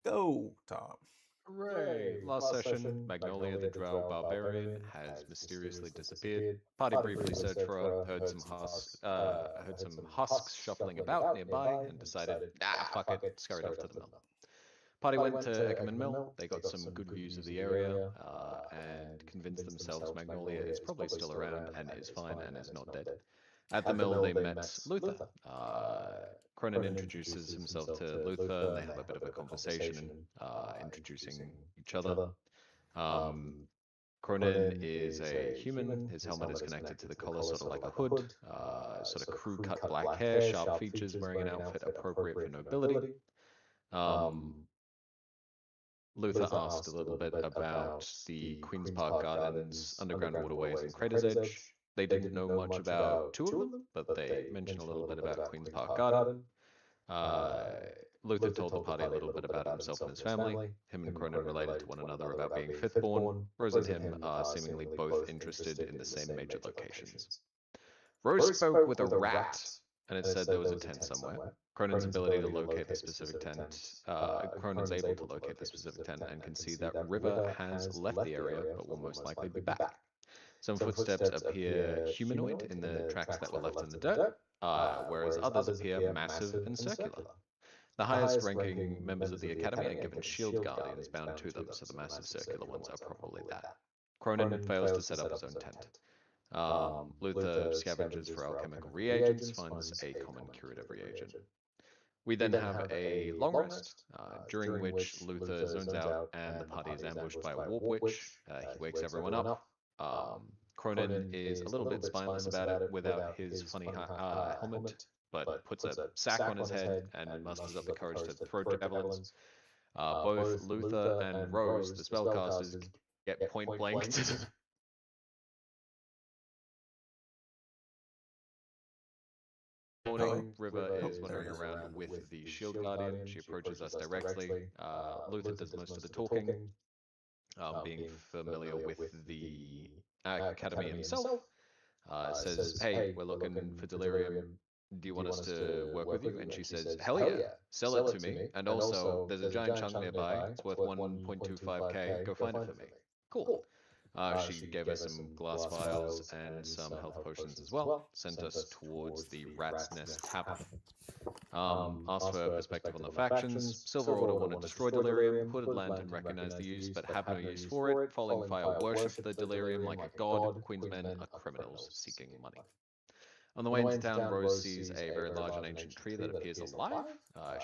Go, Tom. Hooray! Last session, Magnolia the Drow Barbarian has mysteriously disappeared. Party briefly searched for her, heard some husks shuffling about nearby, and decided, nah, fuck it, scurried off to the mill. Party went to Eckerman Mill. They got some good views of the area and convinced themselves Magnolia is probably still around and is fine and is not dead. At the mill, they met Luther. Cronin introduces himself to Luther, and they have a bit of a conversation, introducing each other. Um, Cronin is a human. His helmet is connected to the collar, sort of like a hood. Sort of crew-cut black hair, sharp features, wearing an outfit appropriate for nobility. Um, Luther asked a little bit about the Queen's Park Gardens, underground waterways, and Crater's Edge. They didn't know much about two of them, but they mentioned a little bit about Queen's Park Garden. Uh, Luther told the party a little bit about himself and his family. Him and Cronin related to one another about being fifth-born. Rose and him are seemingly both interested in the same major locations. Rose spoke with a rat, and it said there was a tent somewhere. Cronin's ability to locate the specific tent, Cronin's able to locate the specific tent and can see that River has left the area, but will most likely be back. Some footsteps appear humanoid in the tracks that were left in the dirt, whereas others appear massive and circular. The highest ranking members of the Academy are given shield guardians bound to them, so the massive circular ones are probably that. Cronin fails to set up his own tent. Luther scavenges for alchemical reagents, finds a common curative reagent. We then have a long rest, during which Luther zones out and the party is ambushed by a warp witch. He wakes everyone up. Cronin is a little bit spineless about it without his funny helmet, but puts a sack on his head and musters up the courage to throw javelins. Both Luther and Rose, the spellcasters, get point blank to the morning. River is wandering around with the shield guardian. She approaches us directly. Luther does most of the talking, being familiar with the academy himself. Says, "Hey, we're looking for delirium. Do you want us to work with you?" And she says, "Hell yeah, sell it to me. And also, there's a giant chunk nearby. It's worth 1.25k. Go find it for me." Cool. She gave us some glass vials and some health potions as well. Sent us towards the Rat's Nest Tavern. Asked for perspective on the factions. Silver Order want to destroy Delirium. Hooded Lantern recognize the use, but have no use for it. Falling Fire worship the Delirium like a god. Queen's Men are criminals seeking money. On the way into town, Rose sees a very large and ancient tree that appears alive.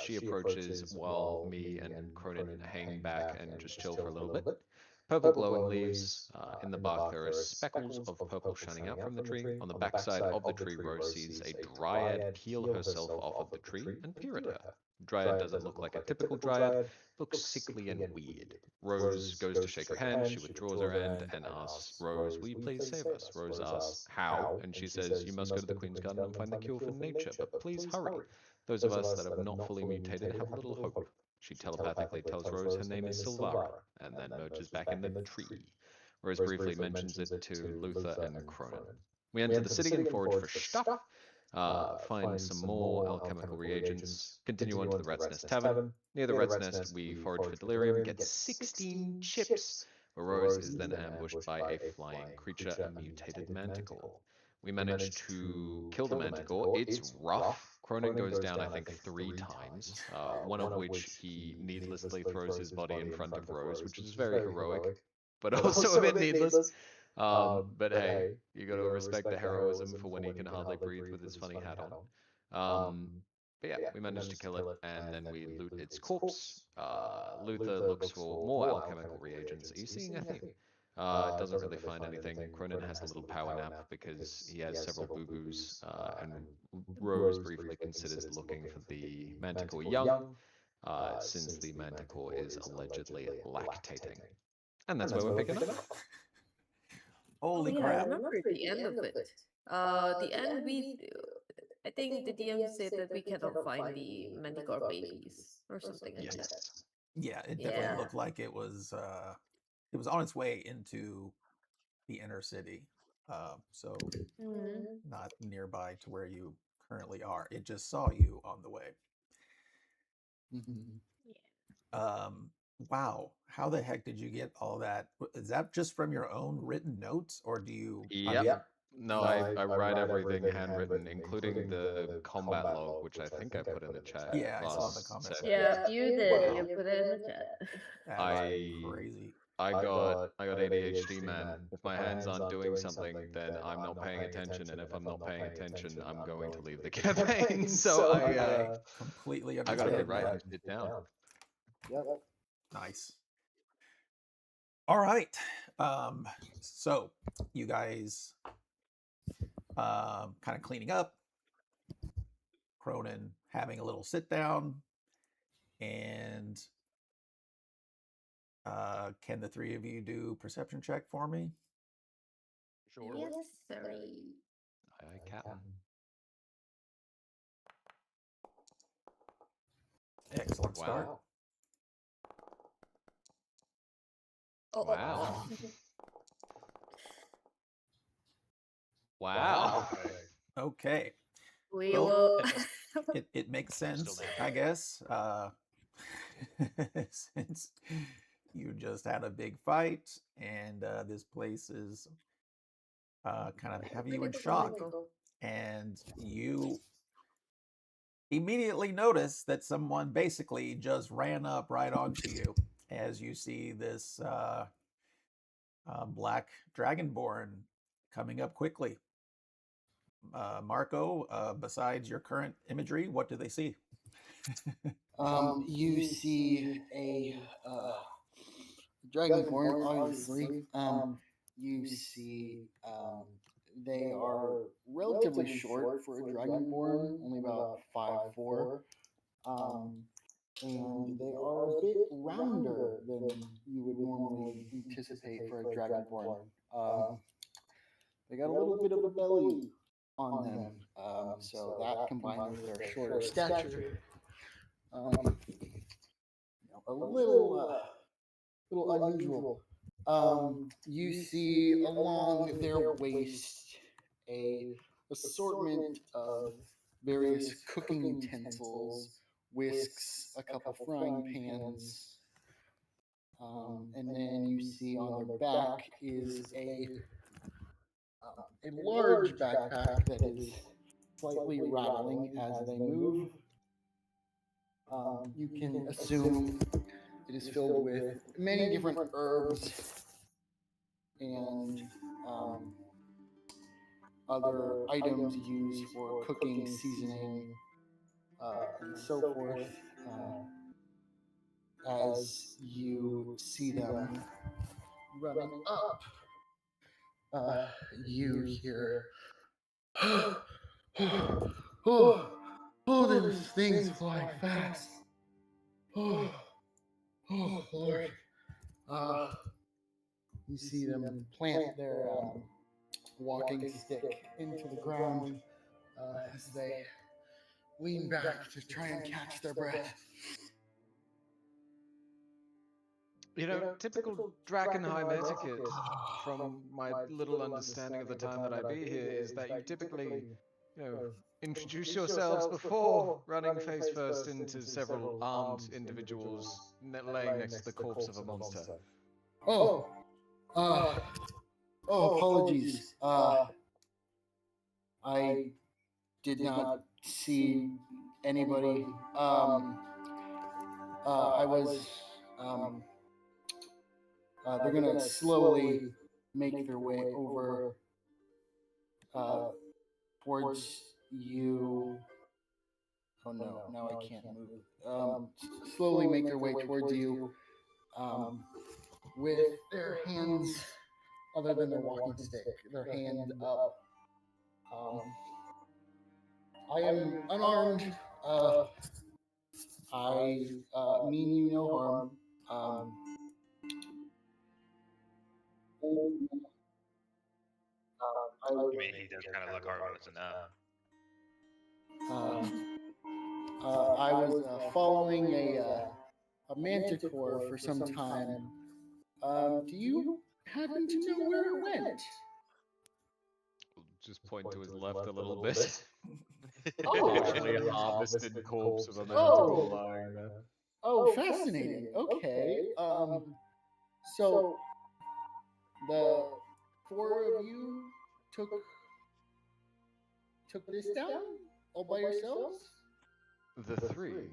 She approaches while me and Cronin hang back and just chill for a little bit. Purple glowing leaves. In the bark, there are speckles of purple shining out from the tree. On the backside of the tree, Rose sees a dryad peel herself off of the tree and peer at her. Dryad doesn't look like a typical dryad, looks sickly and weird. Rose goes to shake her hand, she withdraws her hand and asks Rose, "Will you please save us?" Rose asks, "How?" And she says, "You must go to the Queen's Garden and find the cure for nature, but please hurry. Those of us that have not fully mutated have little hope." She telepathically tells Rose her name is Silvara, and then merges back in the tree. Rose briefly mentions it to Luther and Cronin. We enter the city and forage for stuff, find some more alchemical reagents, continue on to the Rat's Nest Tavern. Near the Rat's Nest, we forage for delirium, get 16 chips, where Rose is then ambushed by a flying creature, a mutated manticore. We manage to kill the manticore. It's rough. Cronin goes down, I think, 3 times, one of which he needlessly throws his body in front of Rose, which is very heroic, but also a bit needless. But hey, you got to respect the heroism for when he can hardly breathe with his funny hat on. But yeah, we managed to kill it, and then we loot its corpse. Luther looks for more alchemical reagents. Are you seeing a theme? Doesn't really find anything. Cronin has a little power nap because he has several boo-boos, and Rose briefly considers looking for the manticore young, since the manticore is allegedly lactating. And that's where we're picking up. Holy I crap. remember the end of it. The end I think the DM said that we cannot find the Manticore babies or something like that. Yes. Yeah, it definitely looked like it was on its way into the inner city. So not nearby to where you currently are. It just saw you on the way. Yeah. Um, wow. How the heck did you get all that? Is that just from your own written notes, or do you? I Yep. mean, No, I write everything handwritten, including the combat log, which I think I put in the chat yeah, I saw in the last comments. session. Yeah, you did. You Wow. put it in the chat. That is I crazy. I got ADHD, man. If my hands aren't doing something, then I'm not paying attention, and if I'm not paying attention, I'm going to leave the campaign. So I completely I gotta be understand writing that. shit down. Nice. All right. So you guys kind of cleaning up, Cronin having a little sit down, and can the three of you do perception check for me? Sure. Yes, sorry. Aye, Captain. Excellent start. Wow. Oh, Wow. Wow. Okay. we Well, will. it makes sense, Still I guess. Since you just had a big fight, and this place is kind of have you in shock, and you immediately notice that someone basically just ran up right onto you as you see this black dragonborn coming up quickly. Marco, besides your current imagery, what do they see? You see a dragonborn, obviously. You see they are relatively short for a dragonborn, only about 5'4". And they are a bit rounder than you would normally anticipate for a dragonborn. They got a little bit of a belly on them, so that combined with their shorter stature, a little unusual. You see along their waist a assortment of various cooking utensils, whisks, a couple frying pans, and then you see on their back is a large backpack that is slightly rattling as they move. You can assume it is filled with many different herbs and other items used for cooking, seasoning, and so forth. As you see them running up, you hear, oh, those things fly fast. Oh, Lord. You see them plant their walking stick into the ground as they lean back to try and catch their breath. Typical Drakkenheim etiquette, from my little understanding of the time that I be here, is that you typically, introduce yourselves before running face first into several armed individuals laying next to the corpse of a monster. Apologies. I did not see anybody. I was. They're gonna slowly make their way over towards you. Oh no! Now I can't move. Slowly make their way towards you with their hands, other than their walking stick, their hand up. I am unarmed. I mean you no harm. I mean, he does kind of look harmless enough. I was following a manticore for some time. Do you happen to know where it went? Just point to his left a little bit. Oh. Literally a harvested corpse of a manticore lying there. Oh, fascinating. Okay. So the four of you took this down all by yourselves? The three.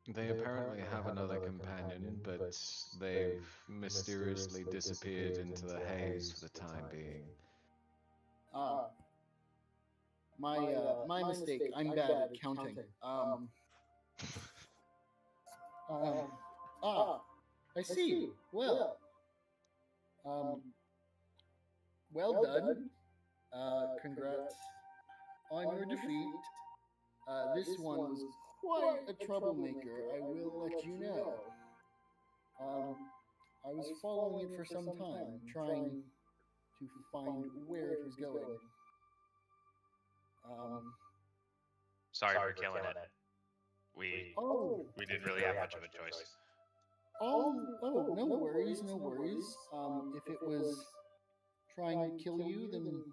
They apparently have another companion, but they've mysteriously disappeared into the haze for the time being. Ah, my mistake. I'm bad at counting. Um, ah, I see. Um, well done. Congrats on your defeat. This one was quite a troublemaker, I will let you know. I was following it for some time, trying to find where it was going. Sorry for killing it. We Oh, we didn't really have much of a choice. no worries, no worries. If it was trying to kill you, then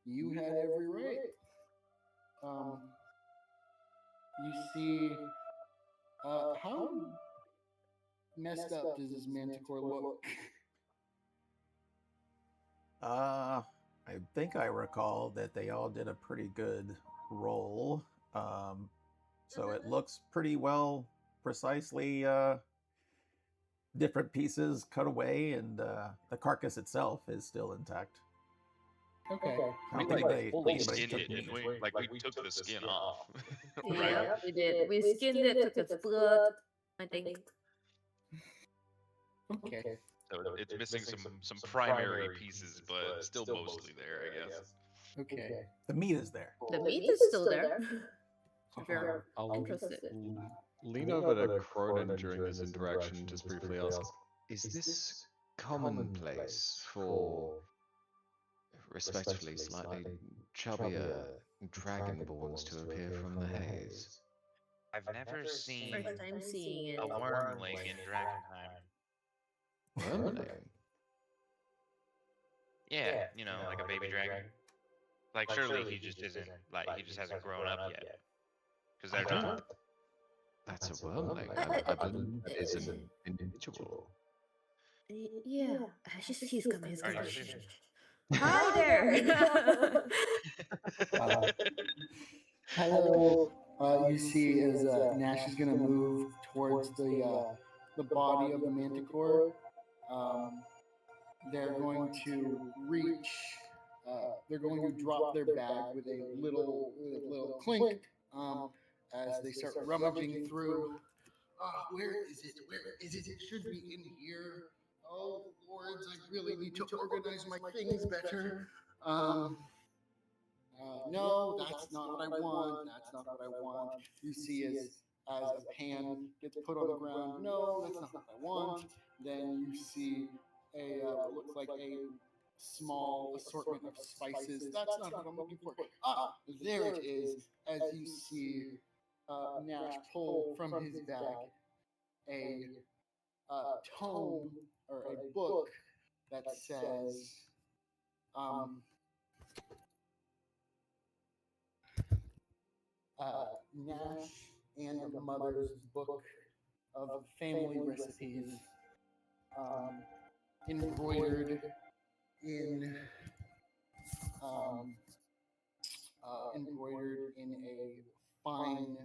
you had every right. You see, how messed up does this manticore look? I think I recall that they all did a pretty good roll. So it looks pretty well, precisely different pieces cut away, and the carcass itself is still intact. Okay. I don't We think they fully anybody skinned took it, didn't meat. we? Like we took the skin off. Yeah, Right. we did. We skinned it, took its blood, I think. Okay. So it's missing some primary pieces, but still mostly there, I guess. Okay. The meat is there. The meat is still there. If you're I'll interested. lean over to Cronin during this interaction and just briefly ask, is this commonplace for respectfully slightly chubbier dragonborns to appear from the haze? I've never seen First time seeing it. a wormling in Drakkenheim. Wormling? Yeah, like a baby dragon. Like surely he just isn't like he just hasn't grown up yet. Because they're not. That's a wormling. I believe that is an individual. Yeah, he's coming. He's Are coming. you Shh, serious? shh, shh. Hi there. Hello. You see, as Nash is gonna move towards the body of the manticore, they're going to reach. They're going to drop their bag with a little clink as they start rummaging through. Where is it? Where is it? It should be in here. Oh lords, I really need to organize my things better. No, that's not what I want. That's not what I want. You see, as a pan gets put on the ground. No, that's not what I want. Then you see what looks like a small assortment of spices. That's not what I'm looking for. There it is. As you see Nash pull from his bag a tome or a book that says, Nash and Mother's Book of Family Recipes, embroidered in a fine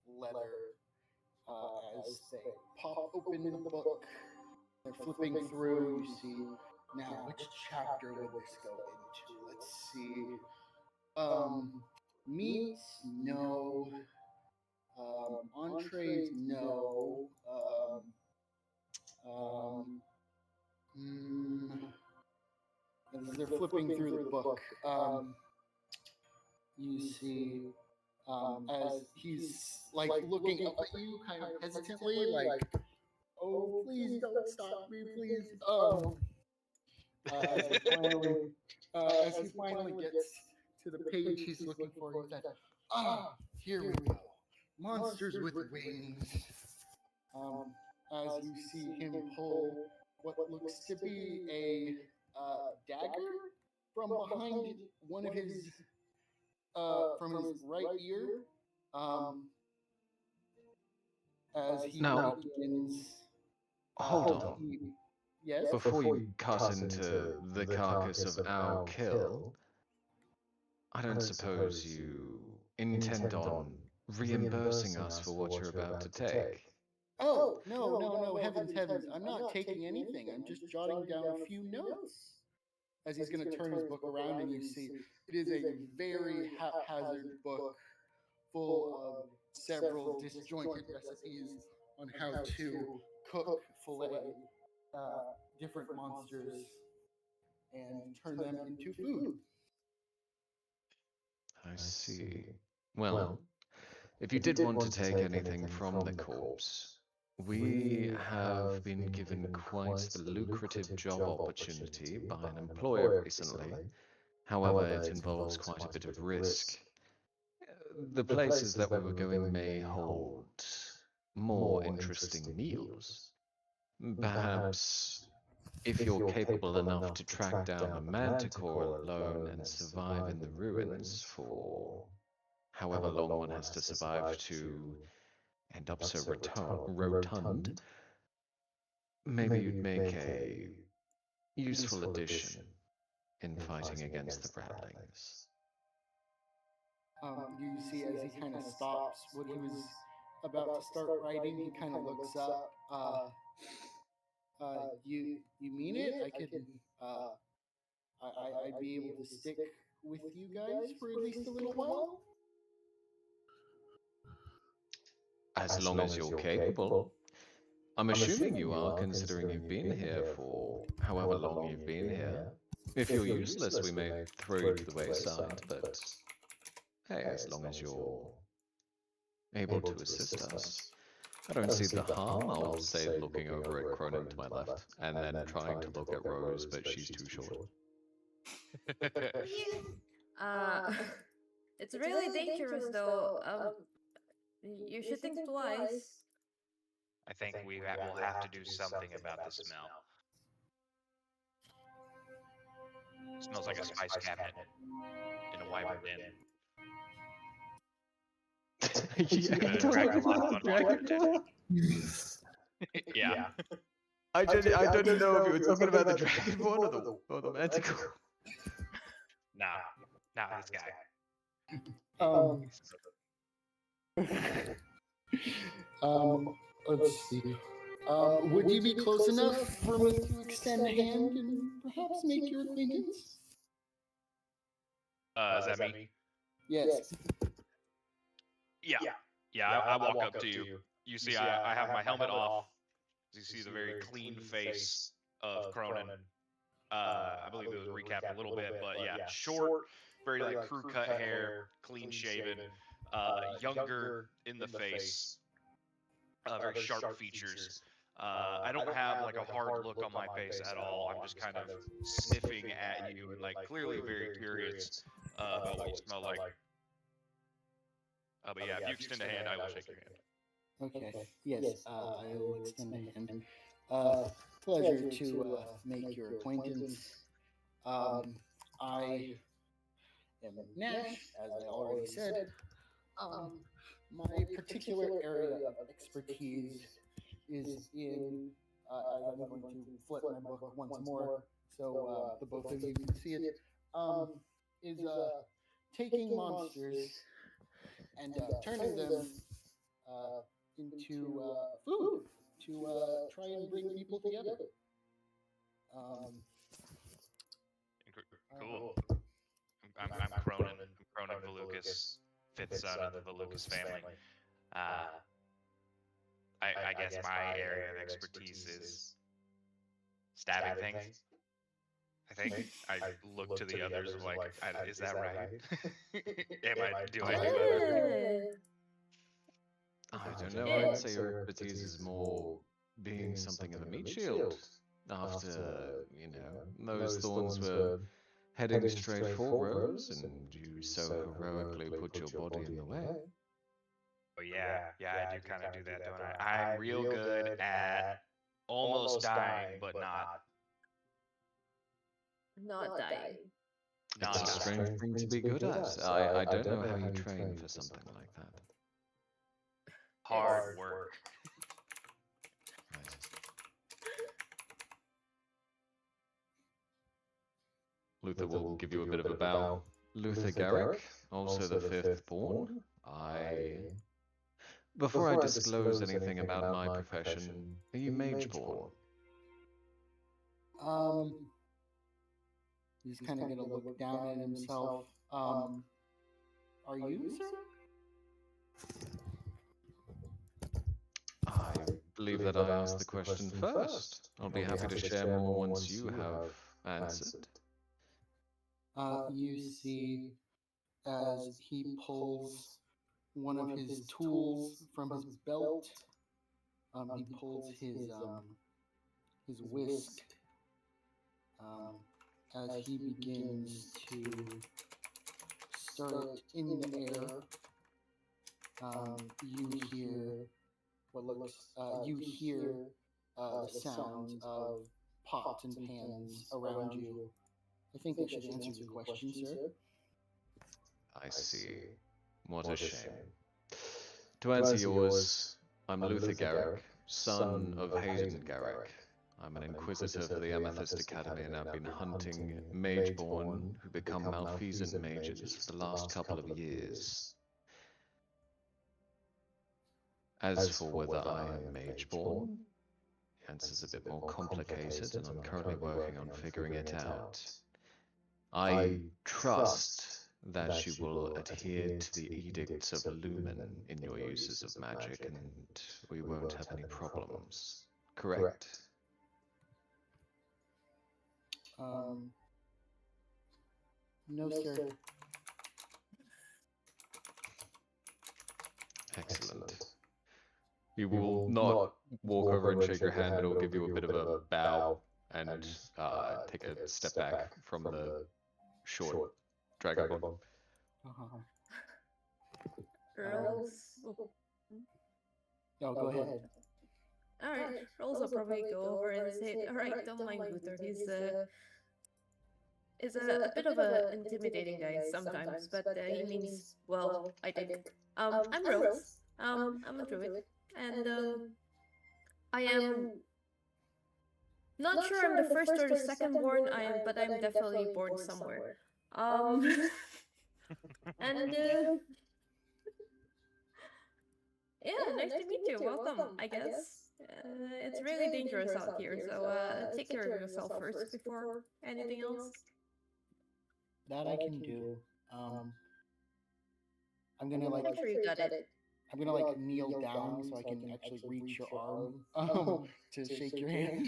leather. As they pop open the book, they're flipping through. You see now which chapter would this go into? Let's see. Meats, no. Entrees, no. As they're flipping through the book, you see, as he's like looking up at you, kind of hesitantly, like, "Oh, please don't stop me, please." As he finally gets to the page he's looking for, he said, here we go. Monsters with wings. As you see him pull what looks to be a dagger from behind one of his, from his right ear. as he Now, begins. hold on. Yes. Before you cut into the carcass of our kill, I don't suppose you intend on reimbursing us for what you're about to take. Oh, no, no, no, heavens, heavens. I'm not taking anything. I'm just jotting down a few notes. As he's going to turn his book around, and you see it is a very haphazard book full of several disjointed recipes on how to cook, fillet different monsters and turn them into food. I see. Well, if you did want to take anything from the corpse, we have been given quite the lucrative job opportunity by an employer recently. However, it involves quite a bit of risk. The places that we were going may hold more interesting meals. Perhaps if you're capable enough to track down a manticore alone and survive in the ruins for however long one has to survive to end up so rotund, maybe you'd make a useful addition in fighting against the Ratlings. You see, as he kind of stops what he was about to start writing, he kind of looks up. You mean it? I'd be able to stick with you guys for at least a little while. As long as you're capable. I'm assuming you are, considering you've been here for however long you've been here. If you're useless, we may throw you to the wayside, but hey, as long as you're able to assist us, I don't see the harm, I'll say, looking over at Cronin to my left, and then trying to look at Rose, but she's too short. Uh, it's really dangerous though. You should think twice. I think we'll have to do something about the smell. Smells like a spice cabinet in a wyvern den. Yeah, Gonna talking attract a lot about of the unwanted dragonborn? Yeah. I don't know if you were talking about the dragonborn or the manticore. Nah, this guy. Let's see. Would you be close enough for me to extend a hand and perhaps make your acquaintance? Is that me? Yes. Yeah, I walk up to you. You see, I have my helmet off. You see the very clean face of Cronin. I believe it was recapped a little bit, but yeah, short, very like crew cut hair, clean shaven, younger in the face, very sharp features. I don't have like a hard look on my face at all. I'm just kind of sniffing at you and like clearly very curious about what you smell like. But yeah, if you extend a hand, I will shake your hand. Okay. Yes, I will extend a hand. Pleasure to make your acquaintance. I am Nash, as I already said. My particular area of expertise is in, as I'm going to flip my book once more so the both of you can see it, is taking monsters and turning them into food to try and bring people together. Cool. I'm Cronin. I'm Cronin Volucas, fifth son of the Volucas family. I guess my area of expertise is stabbing things. I think I look to the others like, is that right? Do I do that? I don't know, I'd say your expertise is more being something of a meat shield. After, those thorns were heading straight for Rose, and you so heroically put your body in the way. Oh yeah, I do kind of do that, don't I? I'm real good at almost dying, but not. Not dying. It's a strange thing to be good at. I don't know how you train for something like that. Hard work. Luther will give you a bit of a bow. Luther Garrick, also the fifth born. Before I disclose anything about my profession, are you mage-born? He's kind of gonna look down at himself. Are you, sir? I believe that I asked the question first. I'll be happy to share more once you have answered. You see, as he pulls one of his tools from his belt, he pulls his whisk. As he begins to stir it in the air, you hear the sounds of pots and pans around you. I think that should answer your question, sir. I see. What a shame. To answer yours, I'm Luther Garrick, son of Hayden Garrick. I'm an inquisitor for the Amethyst Academy, and I've been hunting mageborn who become malfeasant mages for the last couple of years. As for whether I am mageborn, the answer's a bit more complicated, and I'm currently working on figuring it out. I trust that you will adhere to the edicts of Lumen in your uses of magic, and we won't have any problems. Correct? No, sir. Excellent. You will not walk over and shake your hand, but it will give you a bit of a bow and take a step back from the short dragonborn. Rolls. No, go ahead. Alright, Rolls will probably go over and say, alright, don't mind Luther, he's a bit of a intimidating guy sometimes, but he means well, I think. I'm Rose. I'm a druid, and I am not sure I'm the first or the second born. But I'm definitely born somewhere. And yeah, nice to meet you. Welcome, I guess. It's really dangerous out here, so take care of yourself first before anything else. That I can do. I'm gonna I'm sure you got it. I'm gonna kneel down so I can actually reach your arm to shake your hand.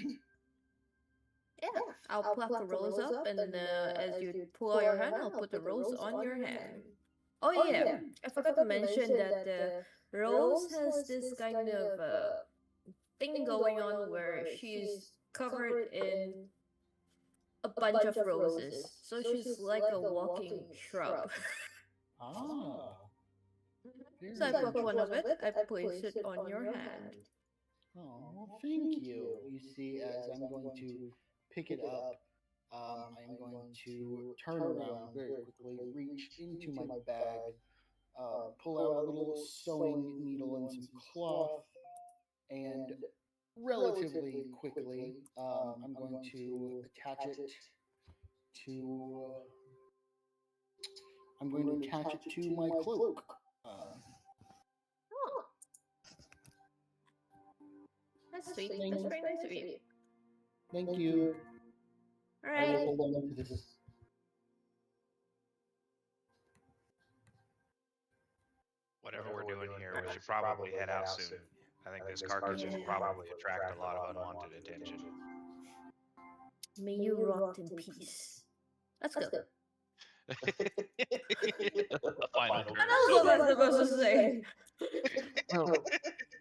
Yeah, I'll pluck the rose up, and as you pull out your hand, I'll put the rose on your hand. Oh yeah, I forgot to mention that Rose has this kind of thing going on where she's covered in a bunch of roses, so she's like a walking shrub. Ah. So I pluck one of it, I place it on your hand. Oh, well, thank you. You see, as I'm going to pick it up, I'm going to turn around very quickly, reach into my bag, pull out a little sewing needle and some cloth, and relatively quickly, I'm going to attach it to. I'm going to attach it to my cloak. Oh, that's sweet. That's very nice of you. Thank you. All I will right. hold on to this. Whatever we're doing here, we should probably head out soon. I think this carcass will probably attract a lot of unwanted attention. May you rot in peace. Let's go. Final And that's what I'm supposed to say. Well,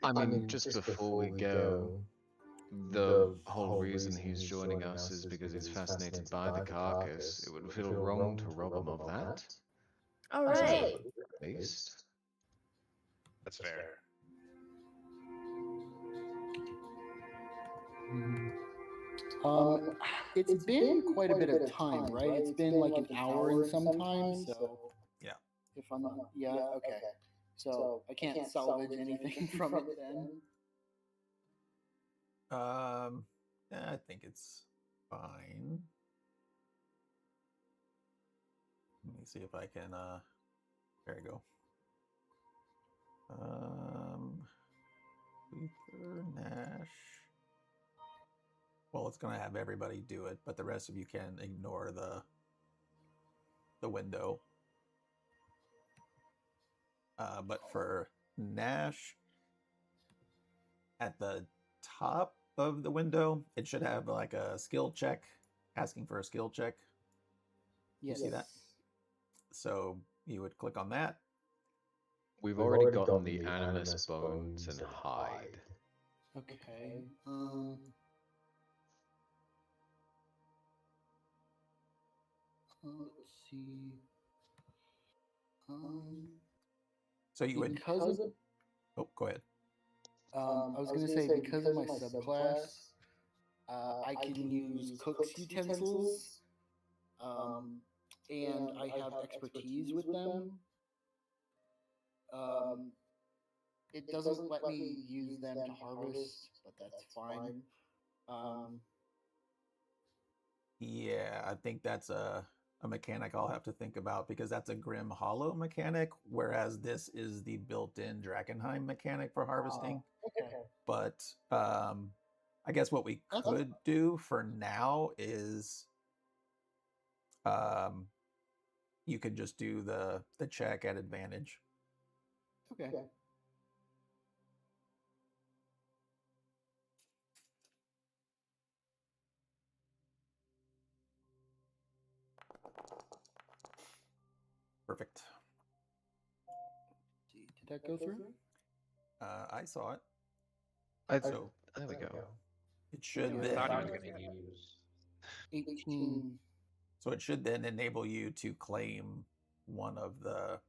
I mean, just before we go, the whole reason he's joining us is because he's fascinated by the carcass. It would feel wrong to rob him of that. All right. At least. That's fair. It's been quite a bit of time, right? It's been like an hour and some time, so Yeah. if I'm not, yeah, okay. So I can't salvage anything from it then. I think it's fine. me see if I can. There you go. Luther, Nash. Well, it's gonna have everybody do it, but the rest of you can ignore the window. But for Nash, at the top of the window, it should have like a skill check, asking for a skill check. Yes. You see that? So you would click on that. We've already gotten the animus bones and hide. Okay. Let's see. So you would. Because of, Oh, go ahead. I was gonna say because of my subclass, I can use cook's utensils, and I have expertise with them. It doesn't let me use them to harvest, but that's fine. Yeah, I think that's a mechanic I'll have to think about, because that's a Grim Hollow mechanic, whereas this is the built-in Drakkenheim mechanic for harvesting. Okay. But I guess what we could do for now is you could just do the check at advantage. Okay. Perfect. See, did that go through? I saw it. So there we go. It should I then. thought he was going to use. 18. So it should then enable you to claim one of the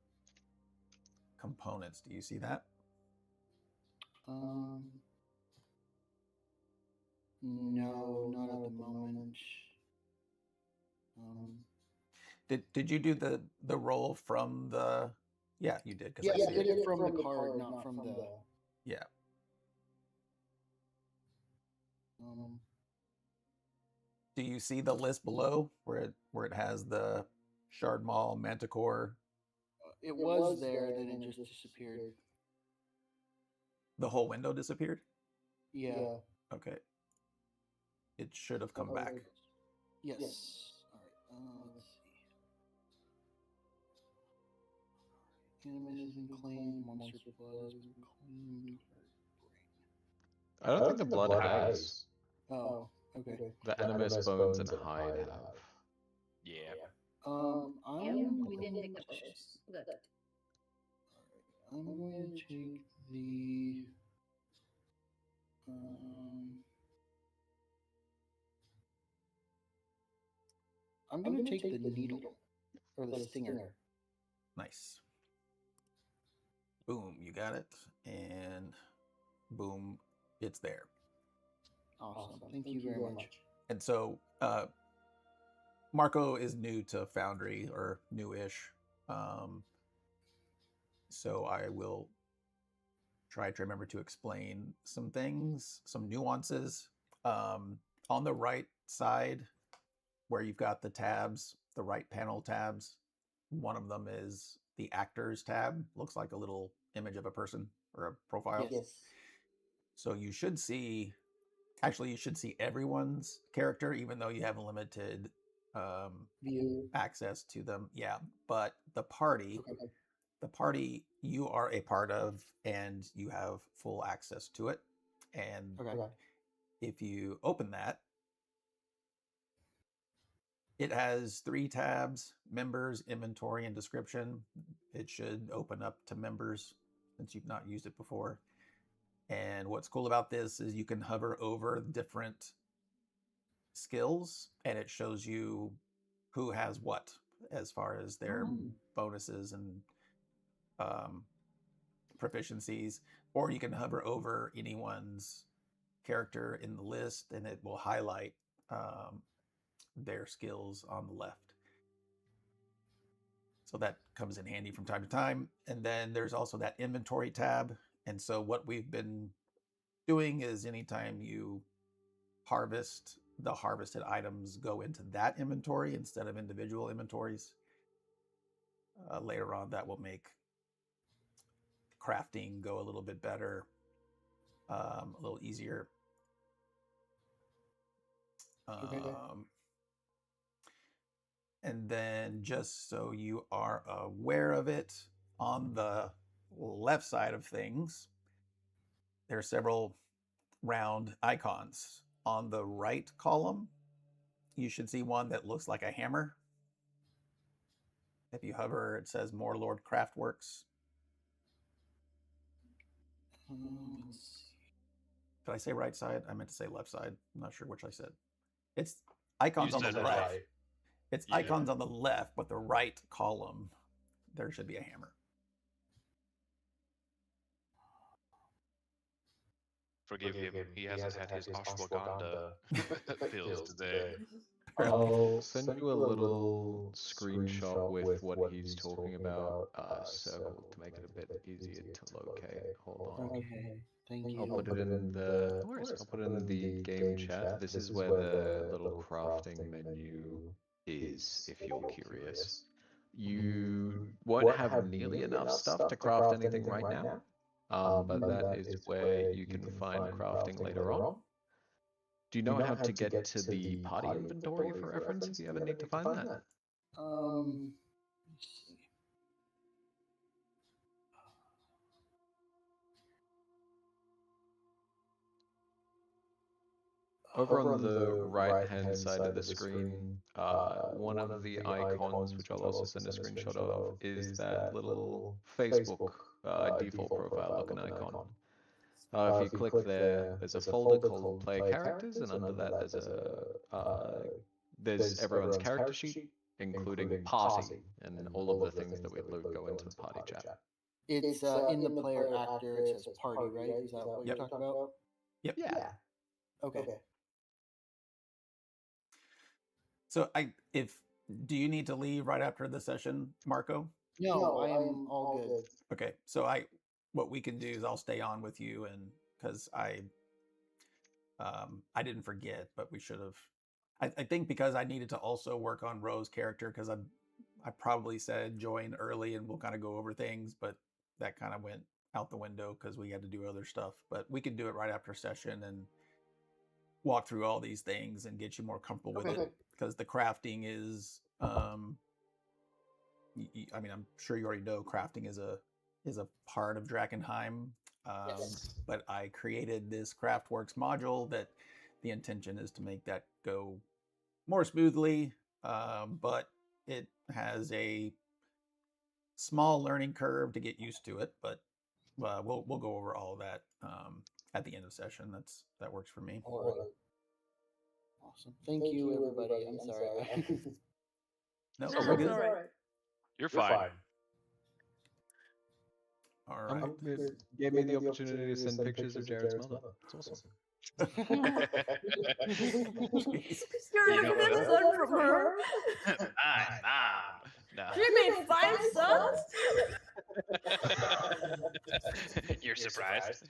components. Do you see that? No, not at the moment. Did you do the roll from the? Yeah, you did. Yeah, I I see did it from the card, not from the. Yeah. Do you see the list below where it has the Shard Maul, Manticore? It was there, then it just disappeared. The whole window disappeared? Yeah. Okay. It should have come back. Yes. All right. Let's see. Animus has been claimed. Monster blood has been claimed. I don't think the blood has. Oh, okay. The animus bones and hide have. Yeah. We didn't take the photos. Good. I'm going to take the. I'm going to take the needle or the stinger. Nice. Boom, you got it. And boom, it's there. Awesome. Thank you very much. And so Marco is new to Foundry, or newish. So I will try to remember to explain some things, some nuances. On the right side, where you've got the tabs, the right panel tabs, one of them is the actors tab. Looks like a little image of a person or a profile. Yes. So you should see, actually you should see everyone's character, even though you have limited View. access to them. Yeah, but the party you are a part of, and you have full access to it. And if you open that, it has 3 tabs: members, inventory, and description. It should open up to members since you've not used it before. And what's cool about this is you can hover over different skills and it shows you who has what as far as their bonuses and proficiencies. Or you can hover over anyone's character in the list and it will highlight their skills on the left. So that comes in handy from time to time. And then there's also that inventory tab. And so what we've been doing is anytime you harvest, the harvested items go into that inventory instead of individual inventories. later on that will make crafting go a little bit better, a little easier. Okay. And then just so you are aware of it, on the left side of things, there are several round icons. On the right column, you should see one that looks like a hammer. If you hover, it says More Lord Craftworks. Let's see. Did I say right side? I meant to say left side. I'm not sure which I said. It's icons You on the said left. right. It's Yeah. icons on the left, but the right column, there should be a hammer. Forgive him. He hasn't had his ashwagandha pills today. I'll send you a little screenshot with what he's talking about, so to make it a bit easier to locate. Hold on. Okay. Thank you. I'll put it in the no worries. I'll put it in the game chat. This is where the little crafting menu is, if you're curious. You won't have nearly enough stuff to craft anything right now, but that is where you can find crafting later on. Do you know how to get to the party inventory for reference if you ever need to find that? Let's see. Over on the right-hand side of the screen, one of the icons, which I'll also send a screenshot of, is that little Facebook default profile looking icon. If you click there, there's a folder called Player Characters, and under that there's everyone's character sheet, including Party, and all of the things that we loot go into the Party chat. It's in the player actor. It says party, right? Is that what you're talking about? Yep. Yeah. Okay. So do you need to leave right after the session, Marco? No, I am all good. Okay. So what we can do is I'll stay on with you, and because I didn't forget, but we should have. I think because I needed to also work on Rose's character, because I probably said join early and we'll kind of go over things, but that kind of went out the window because we had to do other stuff. But we could do it right after session and walk through all these things and get you more comfortable with it, because the crafting is I mean, I'm sure you already know crafting is a part of Drakkenheim. But I created this Craftworks module that the intention is to make that go more smoothly, but it has a small learning curve to get used to it. But we'll go over all of that at the end of session. That works for me. All right. Awesome. Thank you, everybody. I'm sorry. No, No, we're it's good. all right. You're fine. All right. It gave me the opportunity to send pictures of Jared's mother. It's awesome. You're You know looking at what? son from her? Nice, mom. No. She made 5 sons? You're surprised?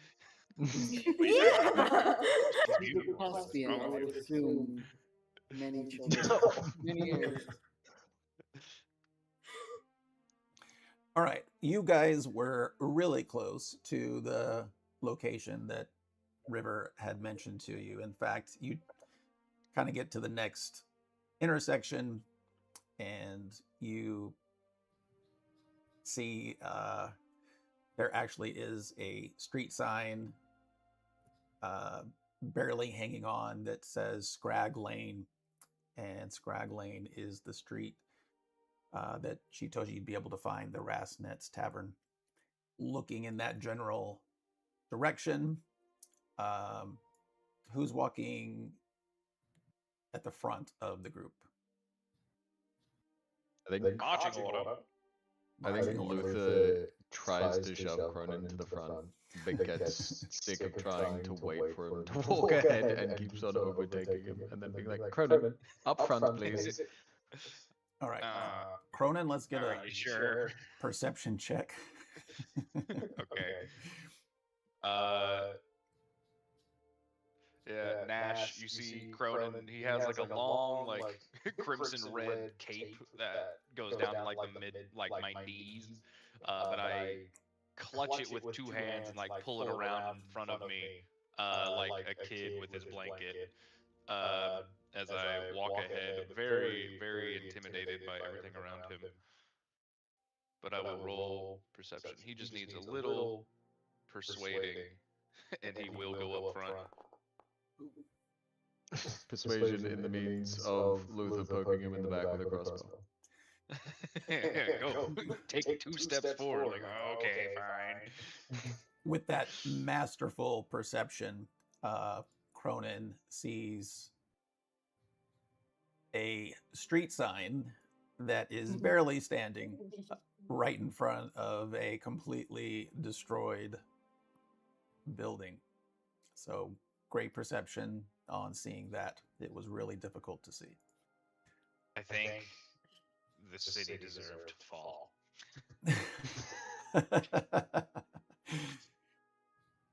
Yeah. Caspian, I would assume many children. Many years. All right. You guys were really close to the location that River had mentioned to you. In fact, you kind of get to the next intersection and you see there actually is a street sign barely hanging on that says Scrag Lane. And Scrag Lane is the street that she told you you'd be able to find the Rasnets Tavern. Looking in that general direction, who's walking at the front of the group? I think Marching order. Luther tries to shove Cronin to the front, but gets sick of trying to wait for him to walk ahead and keeps on overtaking him, and then being like, Cronin, up front, please. All right. Cronin, let's get Are a you sure? perception check. Okay. Yeah, Nash. You see Cronin. He has like a long, like crimson red cape that goes down to like the mid, like my knees. But I clutch it with two hands and like pull it around in front of me, like a kid with his blanket. Uh, as I walk ahead, very, very intimidated by everything around him. But I will roll perception. He just needs a little persuading, and he will go up front. Persuasion in the means of Luther poking him in the back with a crossbow. Go take 2 steps forward. Like, oh, okay, fine. With that masterful perception, Cronin sees a street sign that is barely standing right in front of a completely destroyed building. So great perception on seeing that. It was really difficult to see. I think the city deserved to fall.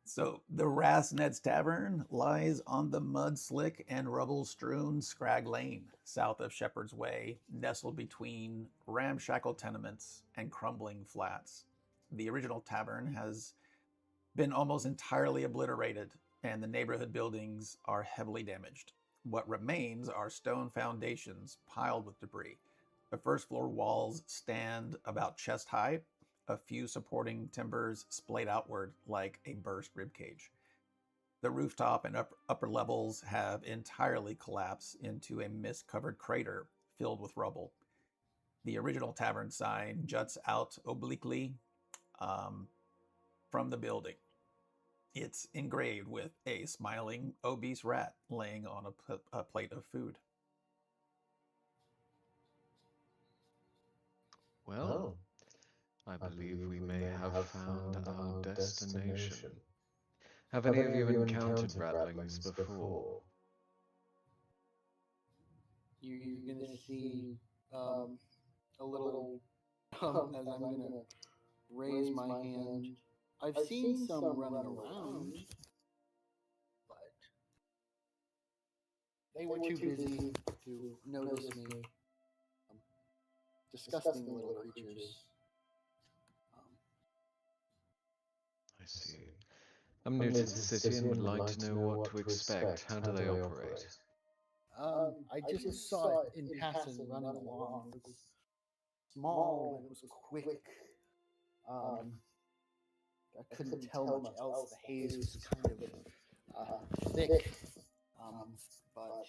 So the Rasned's Tavern lies on the mud-slick and rubble-strewn Scrag Lane, south of Shepherd's Way, nestled between ramshackle tenements and crumbling flats. The original tavern has been almost entirely obliterated, and the neighborhood buildings are heavily damaged. What remains are stone foundations piled with debris. The first floor walls stand about chest high, a few supporting timbers splayed outward like a burst ribcage. The rooftop and upper levels have entirely collapsed into a mist-covered crater filled with rubble. The original tavern sign juts out obliquely from the building. It's engraved with a smiling, obese rat laying on a plate of food. Well, I believe we may have found our destination. Have any of you encountered ratlings before? You're gonna see a little as I'm gonna raise my hand. I've seen some running around, but they were too busy to notice me. Disgusting little creatures. I see. I'm new to the city and would like to know what to expect. How do they operate? I just saw it in passing running along. It was small and it was quick. I couldn't tell much else. The haze was kind of thick. But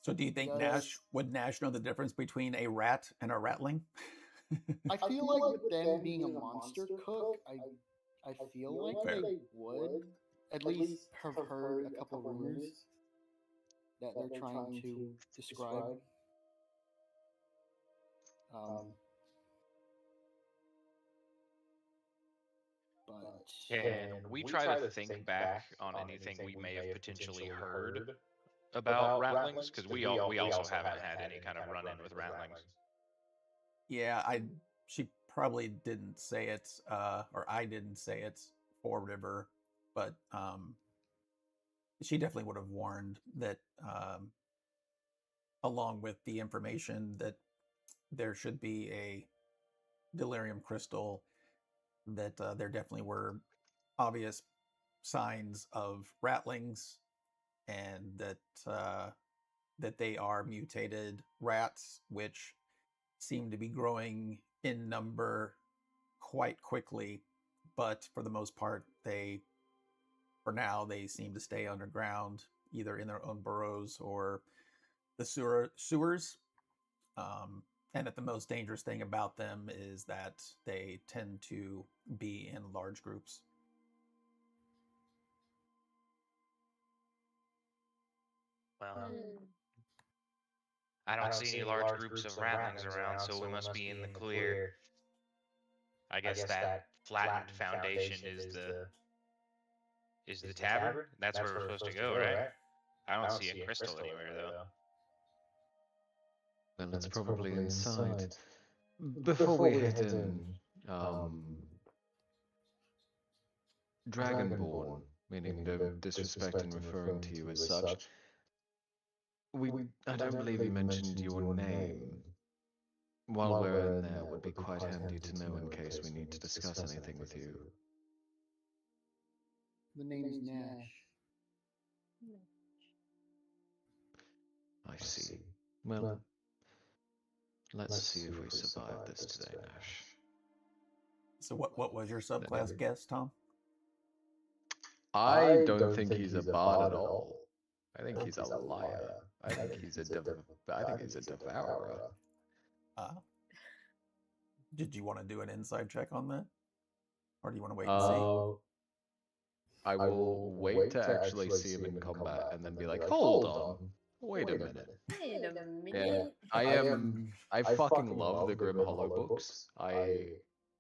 So do you think would Nash know the difference between a rat and a ratling? I feel like with them being a monster cook, I feel like Fair. they would at least have heard a couple rumors that they're trying to describe. But Can we try to think back on anything we may have potentially heard about ratlings? Because we also haven't had any kind of run-in with ratlings. Yeah, she probably didn't say it, or I didn't say it for River, but she definitely would have warned that, along with the information that there should be a delirium crystal, that there definitely were obvious signs of ratlings, and that they are mutated rats, which seem to be growing in number quite quickly, but for the most part, for now, they seem to stay underground, either in their own burrows or the sewers. And that the most dangerous thing about them is that they tend to be in large groups. Well, I don't see any large groups of ratlings around, so we must be in the clear. I guess that flattened foundation is the tavern. That's where we're supposed to go, right? I don't see a crystal anywhere though. Well, it's probably inside. Before we head in, Dragonborn, meaning no disrespect in referring to you as such. I don't believe you mentioned your name. While we're in there, it would be quite handy to know in case we need to discuss anything with you. The name's Nash. I see. Well, let's see if we survive this today, Nash. So what was your subclass guess, Tom? I don't think he's a bard at all. I think he's a liar. I think he's a devourer. Did you want to do an inside check on that? Or do you want to wait and see? I will wait to actually see him in combat and then be like, hold on. Wait a minute. Wait a Yeah, minute. I fucking love the Grim Hollow books. I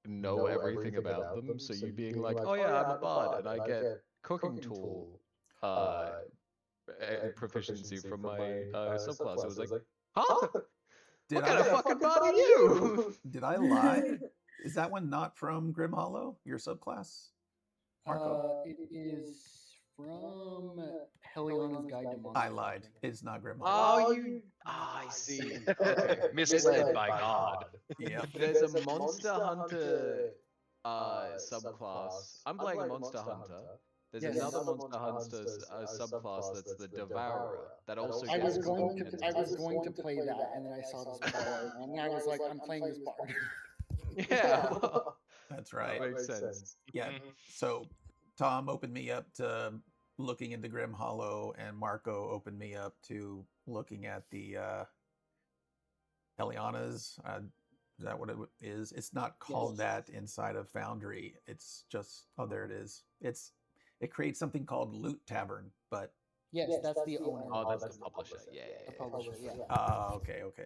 know everything about them, so you being like, oh yeah, I'm a bard, and I get cooking tool proficiency from my subclass. It was like, huh? What kind of fucking bard are you? Did I lie? Is that one not from Grim Hollow, your subclass? Marco? It is from Heliana's Guide to Monsters. I lied. It's not Grim Hollow. I see. Okay. Misled by God. Yeah. There's a Monster Hunter subclass. I'm playing a Monster Hunter. There's another Monster Hunter subclass that's the Devourer. That also. I was going to play that, and then I saw this bard, and I was like, I'm playing this bard. Yeah. That's right. That makes sense. Yeah. So Tom opened me up to looking into Grim Hollow, and Marco opened me up to looking at the Heliana's. Is that what it is? It's not called that inside of Foundry. It's just, oh, there it is. It creates something called Loot Tavern, but Yes, that's the owner. Oh, that's the publisher. Yeah. The publisher, yeah. Okay.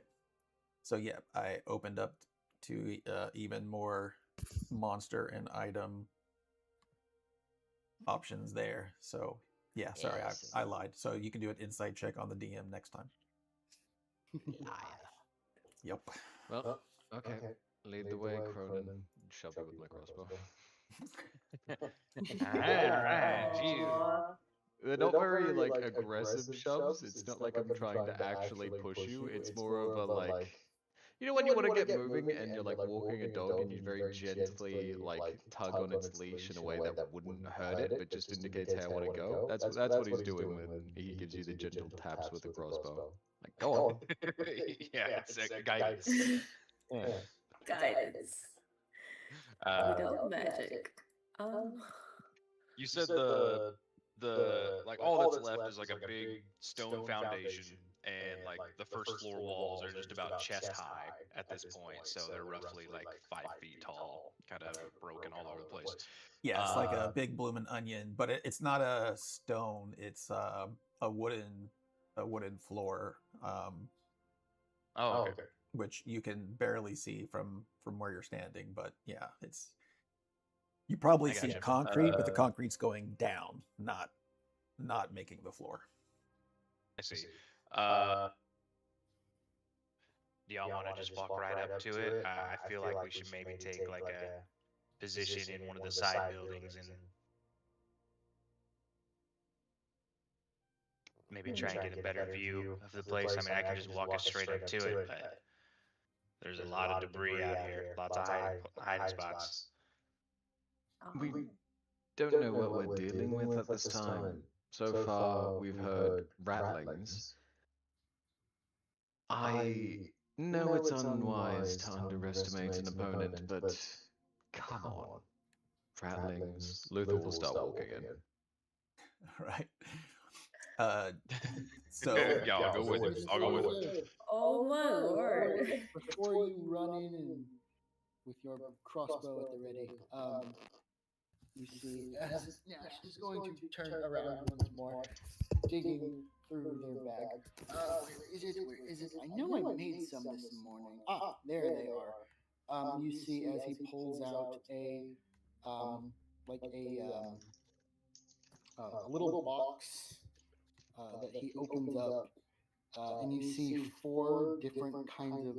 So yeah, I opened up to even more monster and item options there. So yeah, sorry, I lied. So you can do an insight check on the DM next time. Yep. Well, okay. Lead the way, Cronin. Shove you with my crossbow. Alright, jeez. They're not very like aggressive shoves. It's not like I'm trying to actually push you. It's more of a like, you know, when you want to get moving and you're like walking a dog and you very gently like tug on its leash in a way that wouldn't hurt it, but just indicates how I want to go. That's what he's doing when he gives you the gentle taps with the crossbow. Like, go on. Yeah, it's guidance. Yeah. Guidance. Without magic. You said the like all that's left is like a big stone foundation, and like the first floor walls are just about chest high at this point, so they're roughly like 5 feet tall, kind of broken all over the place. Yeah, it's like a big blooming onion, but it's not a stone. It's a wooden floor. Oh, okay. Which you can barely see from where you're standing, but yeah, you probably see concrete, but the concrete's going down, not making the floor. I see. Do y'all want to just walk right up to it? I feel like we should maybe take like a position in one of the side buildings and maybe try and get a better view of the place. I mean, I can just walk us straight up to it, but there's a lot of debris out here, lots of hiding spots. We don't know what we're dealing with at this time. So far, we've heard rattlings. I know it's unwise to underestimate an opponent, but come on. Rattlings. Luther will start walking in. Right. So Yeah, I'll go with it. I'll go with it. Oh my lord. Before you run in and with your crossbow at the ready, you see as Nash is going to turn around once more, digging through their bag. Where is it? I know I made some this morning. There they are. You see as he pulls out a little box that he opens up, and you see 4 different kinds of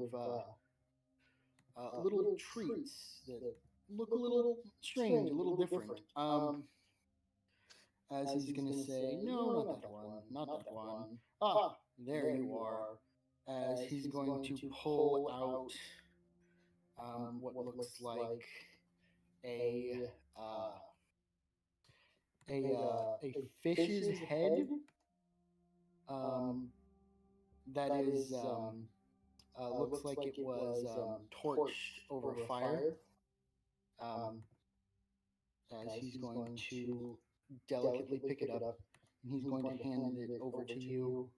little treats that look a little strange, a little different. as he's going to say, no, not that one, not that one. Ah, there you are. As he's going to pull out what looks like a a fish's head that is looks like it was torched over fire. As he's going to delicately pick it up, and he's going to hand it over to you.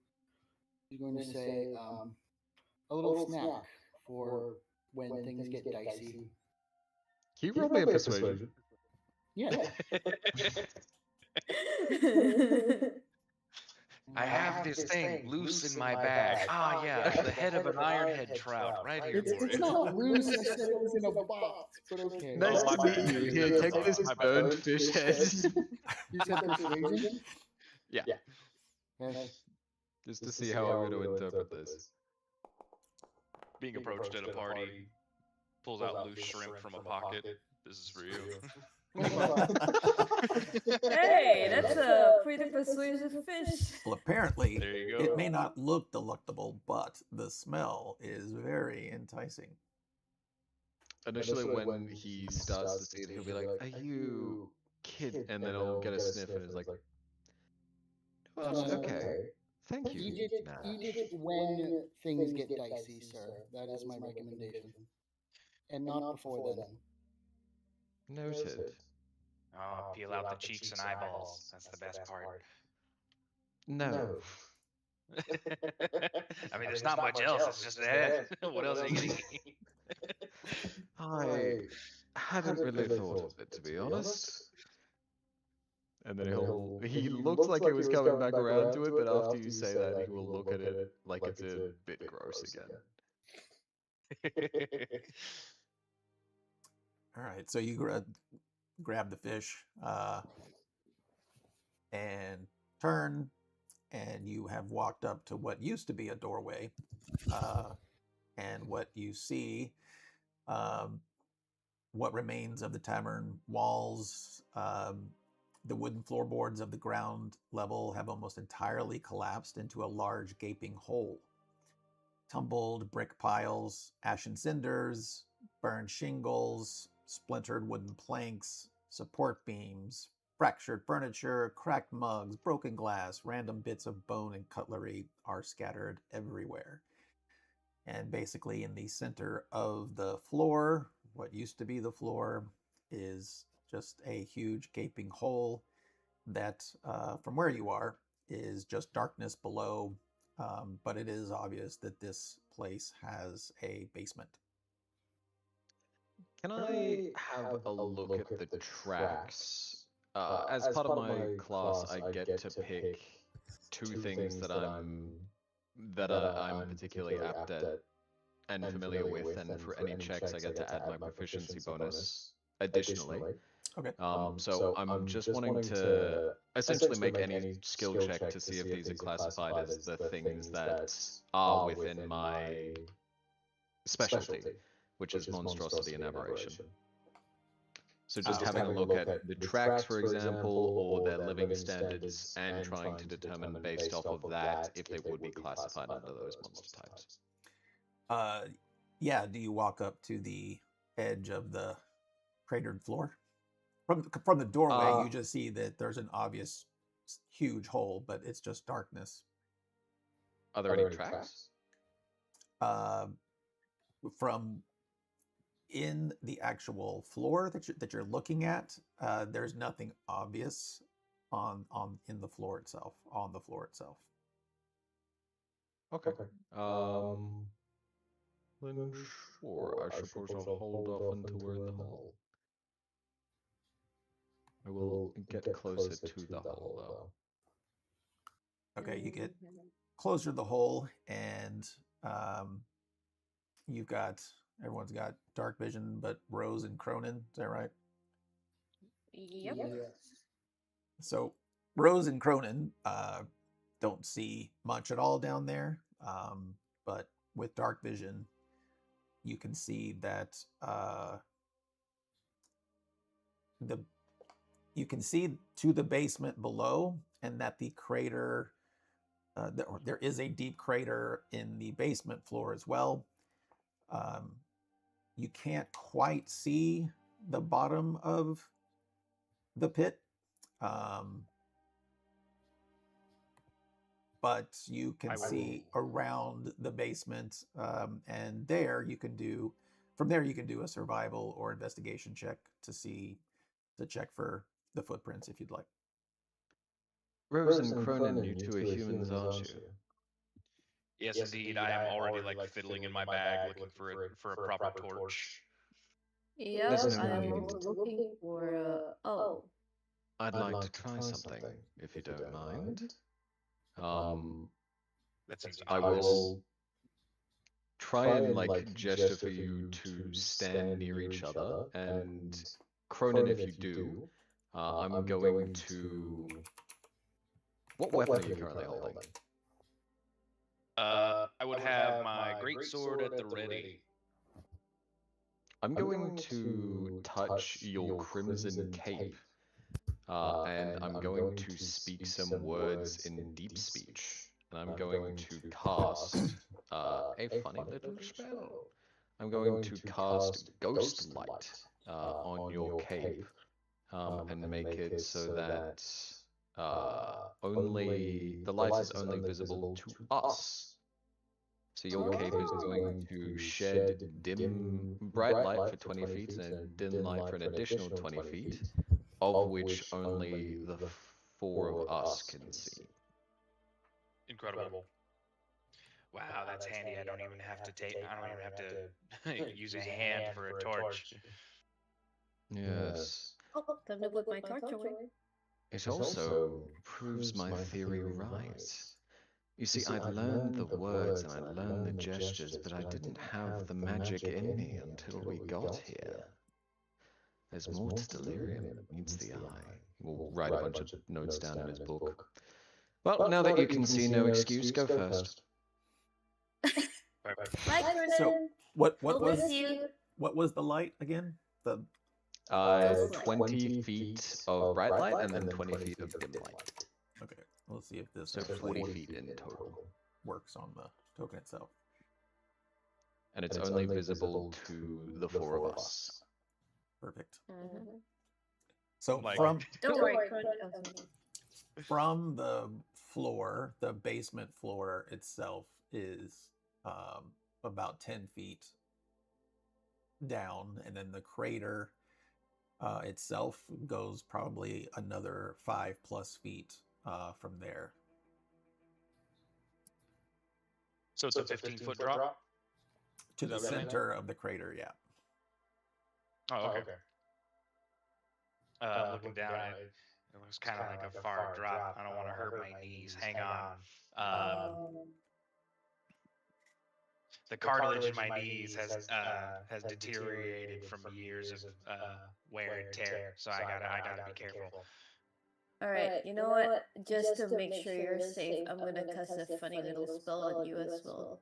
He's going to say, a little snack for when things get dicey. Can you roll me a persuasion? Yeah. I have this thing loose in my bag. Ah, yeah, the head of an ironhead trout right here for It's you. not loose. I said it was in a box, but okay. Nice Oh, to my meet bad. you. Here, take this My bad. burned fish head. You said persuasion? Yeah, Okay. just to see how I'm going to interpret this. Being approached at a party, pulls out loose shrimp from a pocket. This is for you. Hey, that's a pretty persuasive fish. Well, apparently, There you it go. may not look delectable, but the smell is very enticing. Initially, when he starts to see it, he'll be like, "Are you kid?" And then he'll get a sniff, and it's like, "Well, okay, thank you." Eat it when things get dicey, sir. That is my recommendation. And not before then. Noted. Oh, peel out the cheeks and eyeballs. That's the best part. No. I mean, there's not much else. It's just the head. What else are you gonna eat? I hadn't really thought of it, to be honest. And then he looks like he was coming back around to it, but after you say that, he will look at it like it's a bit gross again. All right, so you grab the fish and turn, and you have walked up to what used to be a doorway, and what you see, what remains of the tavern walls, the wooden floorboards of the ground level have almost entirely collapsed into a large gaping hole. Tumbled brick piles, ashen cinders, burned shingles, splintered wooden planks, support beams, fractured furniture, cracked mugs, broken glass, random bits of bone and cutlery are scattered everywhere. And basically, in the center of the floor, what used to be the floor, is just a huge gaping hole that, from where you are, is just darkness below. But it is obvious that this place has a basement. Can I have a look at the tracks? As part of my class, I get to pick two things that I'm particularly apt at and familiar with, and for any checks, I get to add my proficiency bonus additionally. Okay. So I'm just wanting to essentially make any skill check to see if these are classified as the things that are within my specialty, which is monstrosity and aberration. So just having a look at the tracks, for example, or their living standards, and trying to determine based off of that if they would be classified under those monster types. Yeah, do you walk up to the edge of the cratered floor? From the doorway, you just see that there's an obvious huge hole, but it's just darkness. Are there any tracks? From in the actual floor that you're looking at, there's nothing obvious in the floor itself. On the floor itself. Okay. Then sure, I suppose I'll hold off until we're in the hall. I will get closer to the hole, though. Okay, you get closer to the hole, and everyone's got dark vision, but Rose and Cronin, is that right? Yep. So Rose and Cronin don't see much at all down there, but with dark vision, you can see that you can see to the basement below, and that the crater, there is a deep crater in the basement floor as well. You can't quite see the bottom of the pit, but you can see around the basement, and there you can do, from there you can do a survival or investigation check to check for the footprints if you'd like. Rose and Cronin, you two are humans, aren't you? Yes, indeed. I am already like fiddling in my bag, looking for a proper torch. Yeah, There's no I am need. also looking for. Oh, I'd like to try something, if you don't mind. That seems I will try and like gesture for you to stand near each other, and Cronin, if you do, I'm going to. What weapon are you currently holding? I would have my great sword at the ready. I'm going to touch your crimson cape, and I'm going to speak some words in deep speech. And I'm going to cast a funny little spell. I'm going to cast Ghost Light on your cape, and make it so that only the light is only visible to us. So your cape is going to shed bright light for 20 feet and a dim light for an additional 20 feet, of which only the four of us can see. Incredible. Wow, that's handy. I don't even have to use a hand for a torch. Yes. oh, time to put my torch away. It also proves my theory right. You see, I'd learned the words and I'd learned the gestures, but I didn't have the magic in me until we got here. There's more to delirium than meets the eye. We'll write a bunch of notes down in his book. Well, now that you can see no excuse, go first. Bye, Cronin. So what We'll was miss you. what was the light again? The Ghost light. 20 feet of bright light and then 20 feet of dim light. okay. We'll see if this So actually 40 feet in total. works on the token itself. And it's only visible to the four of us. Perfect. Mhm. So Like- Don't worry, Cronin. Oh, sorry. from the floor, the basement floor itself is about 10 feet down, and then the crater itself goes probably another 5+ feet from there. So it's a 15-foot drop? To Is the that what you're saying? center of the crater, yeah. Oh, okay. I'm looking down. It looks kind of like a far drop. I don't want to hurt my knees. Hang on. The cartilage in my knees has deteriorated from years of wear and tear. So I gotta be careful. All right, you know what? Just to make sure you're safe, I'm gonna cast a funny little spell on you as well.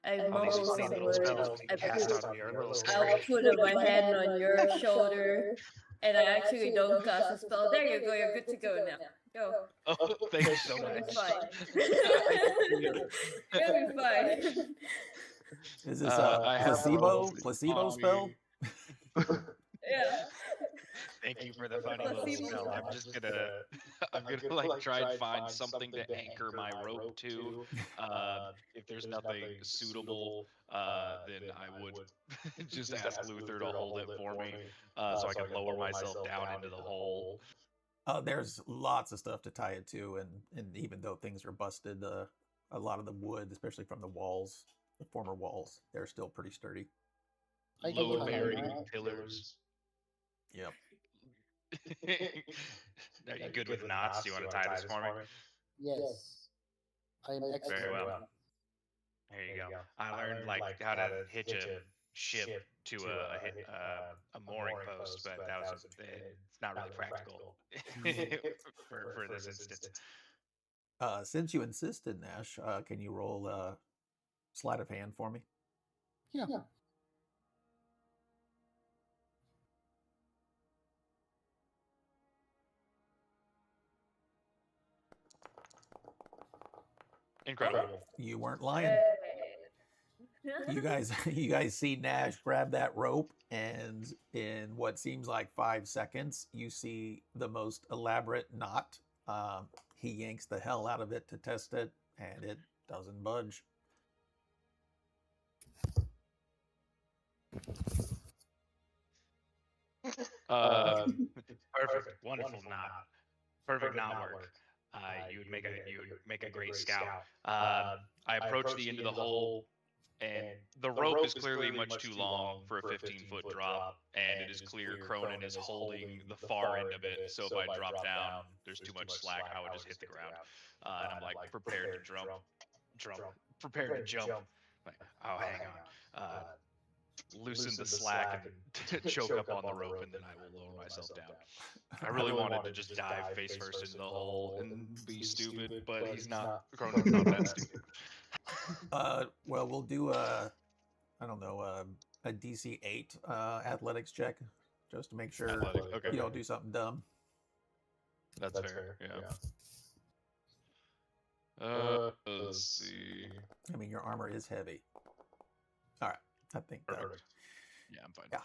I All these mumble funny some little words. spells being cast on me are a little scary. I'll put my hand on your shoulder, and I actually don't cast a spell. There you go. You're good to go now. Go. Oh, thank you so You'll be much. fine. You'll be fine. Is this I a have placebo on spell? me. Yeah. Thank you for the funny little Placebo spell. spell. I'm just gonna, I'm gonna like try and find something to anchor my rope to. If there's nothing suitable, then I would just ask Luther to hold it for me, so I can lower myself down into the hole. There's lots of stuff to tie it to, and even though things are busted, a lot of the wood, especially from the walls, the former walls, they're still pretty sturdy. I can Load tie bearing that. pillars. Yep. Are you good with knots? Do you want to tie this for me? Yes. I am excellent. Very well. There you go. I learned like how to hitch a ship to a mooring post, but it's not really practical for this instance. Since you insisted, Nash, can you roll sleight of hand for me? Yeah. Incredible. You weren't lying. You guys see Nash grab that rope, and in what seems like 5 seconds, you see the most elaborate knot. He yanks the hell out of it to test it, and it doesn't budge. Perfect, wonderful knot, perfect knot work. You would make a great scout. I approach the end of the hole, and the rope is clearly much too long for a 15-foot drop, and it is clear Cronin is holding the far end of it. So if I drop down, there's too much slack. I would just hit the ground, and I'm like prepared to prepared to jump. Like, oh, hang on. Loosen the slack and choke up on the rope, and then I will lower myself down. I really wanted to just dive face first into the hole and be stupid, but he's not. Cronin's not that stupid. Well, we'll do I don't know, a DC 8 athletics check just to make sure Okay. you don't do something dumb. That's fair. Yeah. Let's see. I mean, your armor is heavy. All right, I think that. Perfect. Yeah, I'm fine. Yeah.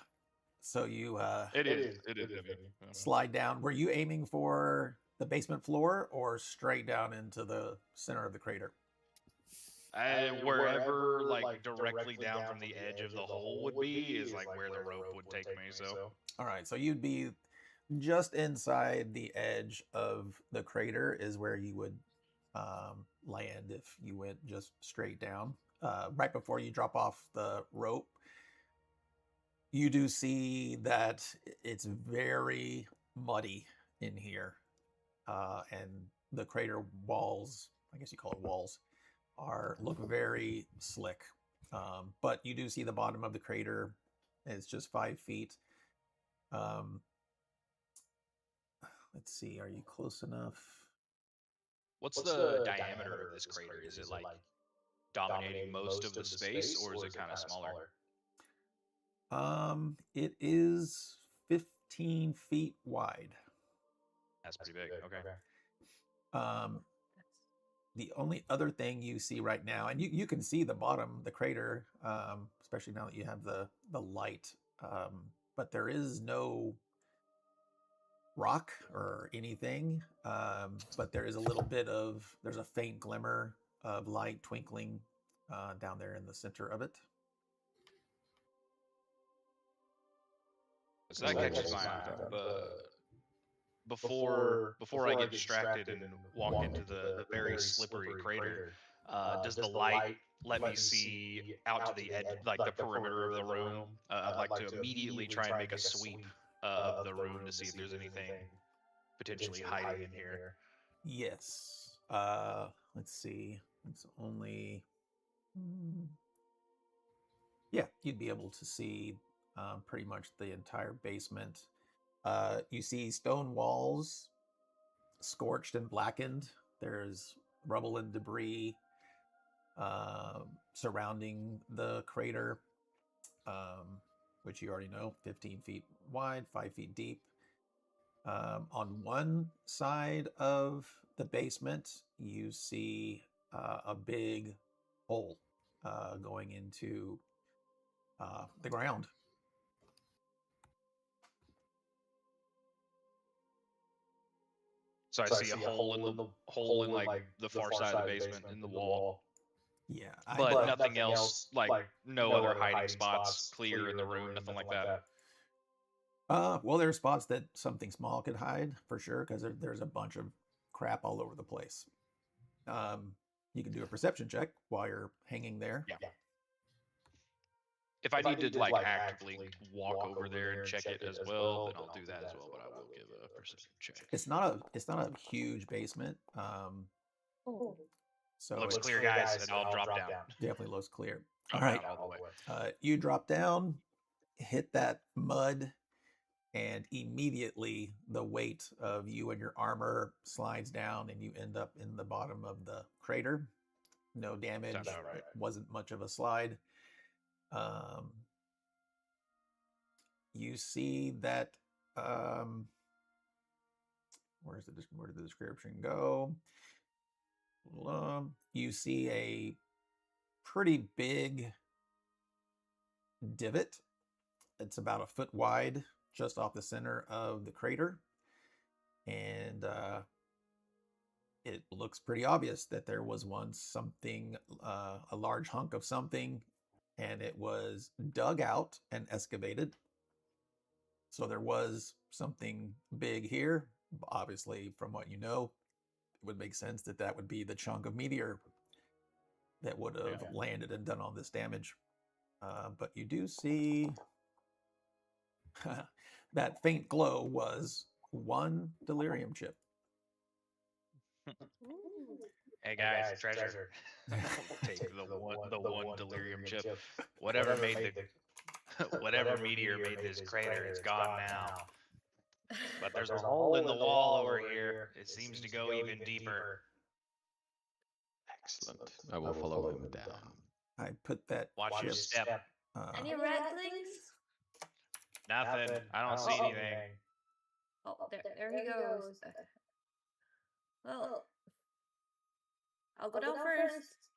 So you It is heavy. slide down. Were you aiming for the basement floor or straight down into the center of the crater? Wherever like directly down from the edge of the hole would be is like where the rope would take me. So All right, so you'd be just inside the edge of the crater is where you would land if you went just straight down. Right before you drop off the rope, you do see that it's very muddy in here, and the crater walls, I guess you call it walls, look very slick. But you do see the bottom of the crater. It's just 5 feet. Let's see, are you close enough? what's the diameter of this crater? Is it like dominating most of the space, or is it kind of smaller? It is 15 feet wide. That's pretty big. Okay. The only other thing you see right now, and you can see the bottom, the crater, especially now that you have the light, but there is no rock or anything, but there is there's a faint glimmer of light twinkling down there in the center of it. So that catches my eye. Before I get distracted and walk into the very slippery crater, does the light let me see out to the edge, like the perimeter of the room? I'd like to immediately try and make a sweep of the room to see if there's anything potentially hiding in here. Yes. Let's see. It's only. Yeah, you'd be able to see pretty much the entire basement. You see stone walls scorched and blackened. There's rubble and debris surrounding the crater, which you already know, 15 feet wide, 5 feet deep. On one side of the basement, you see a big hole going into the ground. So I see a hole in like the far side of the basement in the wall. Yeah, But nothing else, like no other hiding spots clear in the room, nothing like that. Well, there are spots that something small could hide for sure, because there's a bunch of crap all over the place. You can do a perception check while you're hanging there. Yeah. If I need to like actively walk over there and check it as well, then I'll do that as well. But I will give a perception check. It's not a huge basement. So Looks clear, guys, and I'll drop down. Definitely looks clear. Oh, All right, all the way. you drop down, hit that mud, and immediately the weight of you and your armor slides down, and you end up in the bottom of the crater. No damage. Sounds about right. It wasn't much of a slide. You see that. Where did the description go? You see a pretty big divot. It's about a foot wide, just off the center of the crater. And it looks pretty obvious that there was once something, a large hunk of something, and it was dug out and excavated. So there was something big here. Obviously, from what you know, it would make sense that that would be the chunk of meteor that would have landed and done all this damage. But you do see that faint glow was one delirium chip. Hey guys, treasure. Take the one delirium chip. Whatever whatever meteor made this crater, it's gone now. But there's a hole in the wall over here. It seems to go even deeper. Excellent. I will follow him down. I put that Watch your step. Any rattlings? Nothing. I don't see anything. Oh, there he goes. Well, I'll go down first.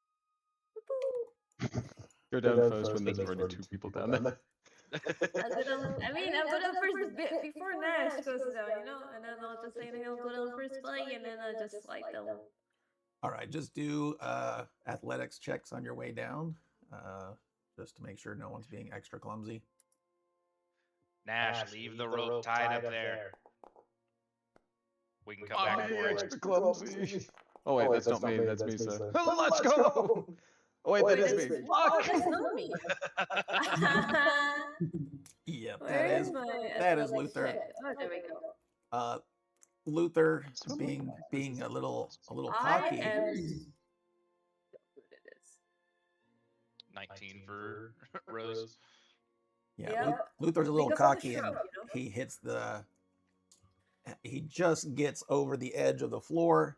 Go down first when there's already two people down there. I'll go down first before Nash goes down, and then I'll just say I'll go down first play, and then I'll just slide down. All right, just do athletics checks on your way down, just to make sure no one's being extra clumsy. Nash, leave the rope tied up there. We can come back for it. Extra clumsy. Oh wait, that's not me. That's me, sir. Let's go. Oh wait, that is me. Oh, that's not me. Yep, that is Luther. Oh, there we go. Luther being a little cocky. I am. 19 for Rose. Yeah, Yep. Luther's a little Because of the cocky, and shrub, he hits he just gets over the edge of the floor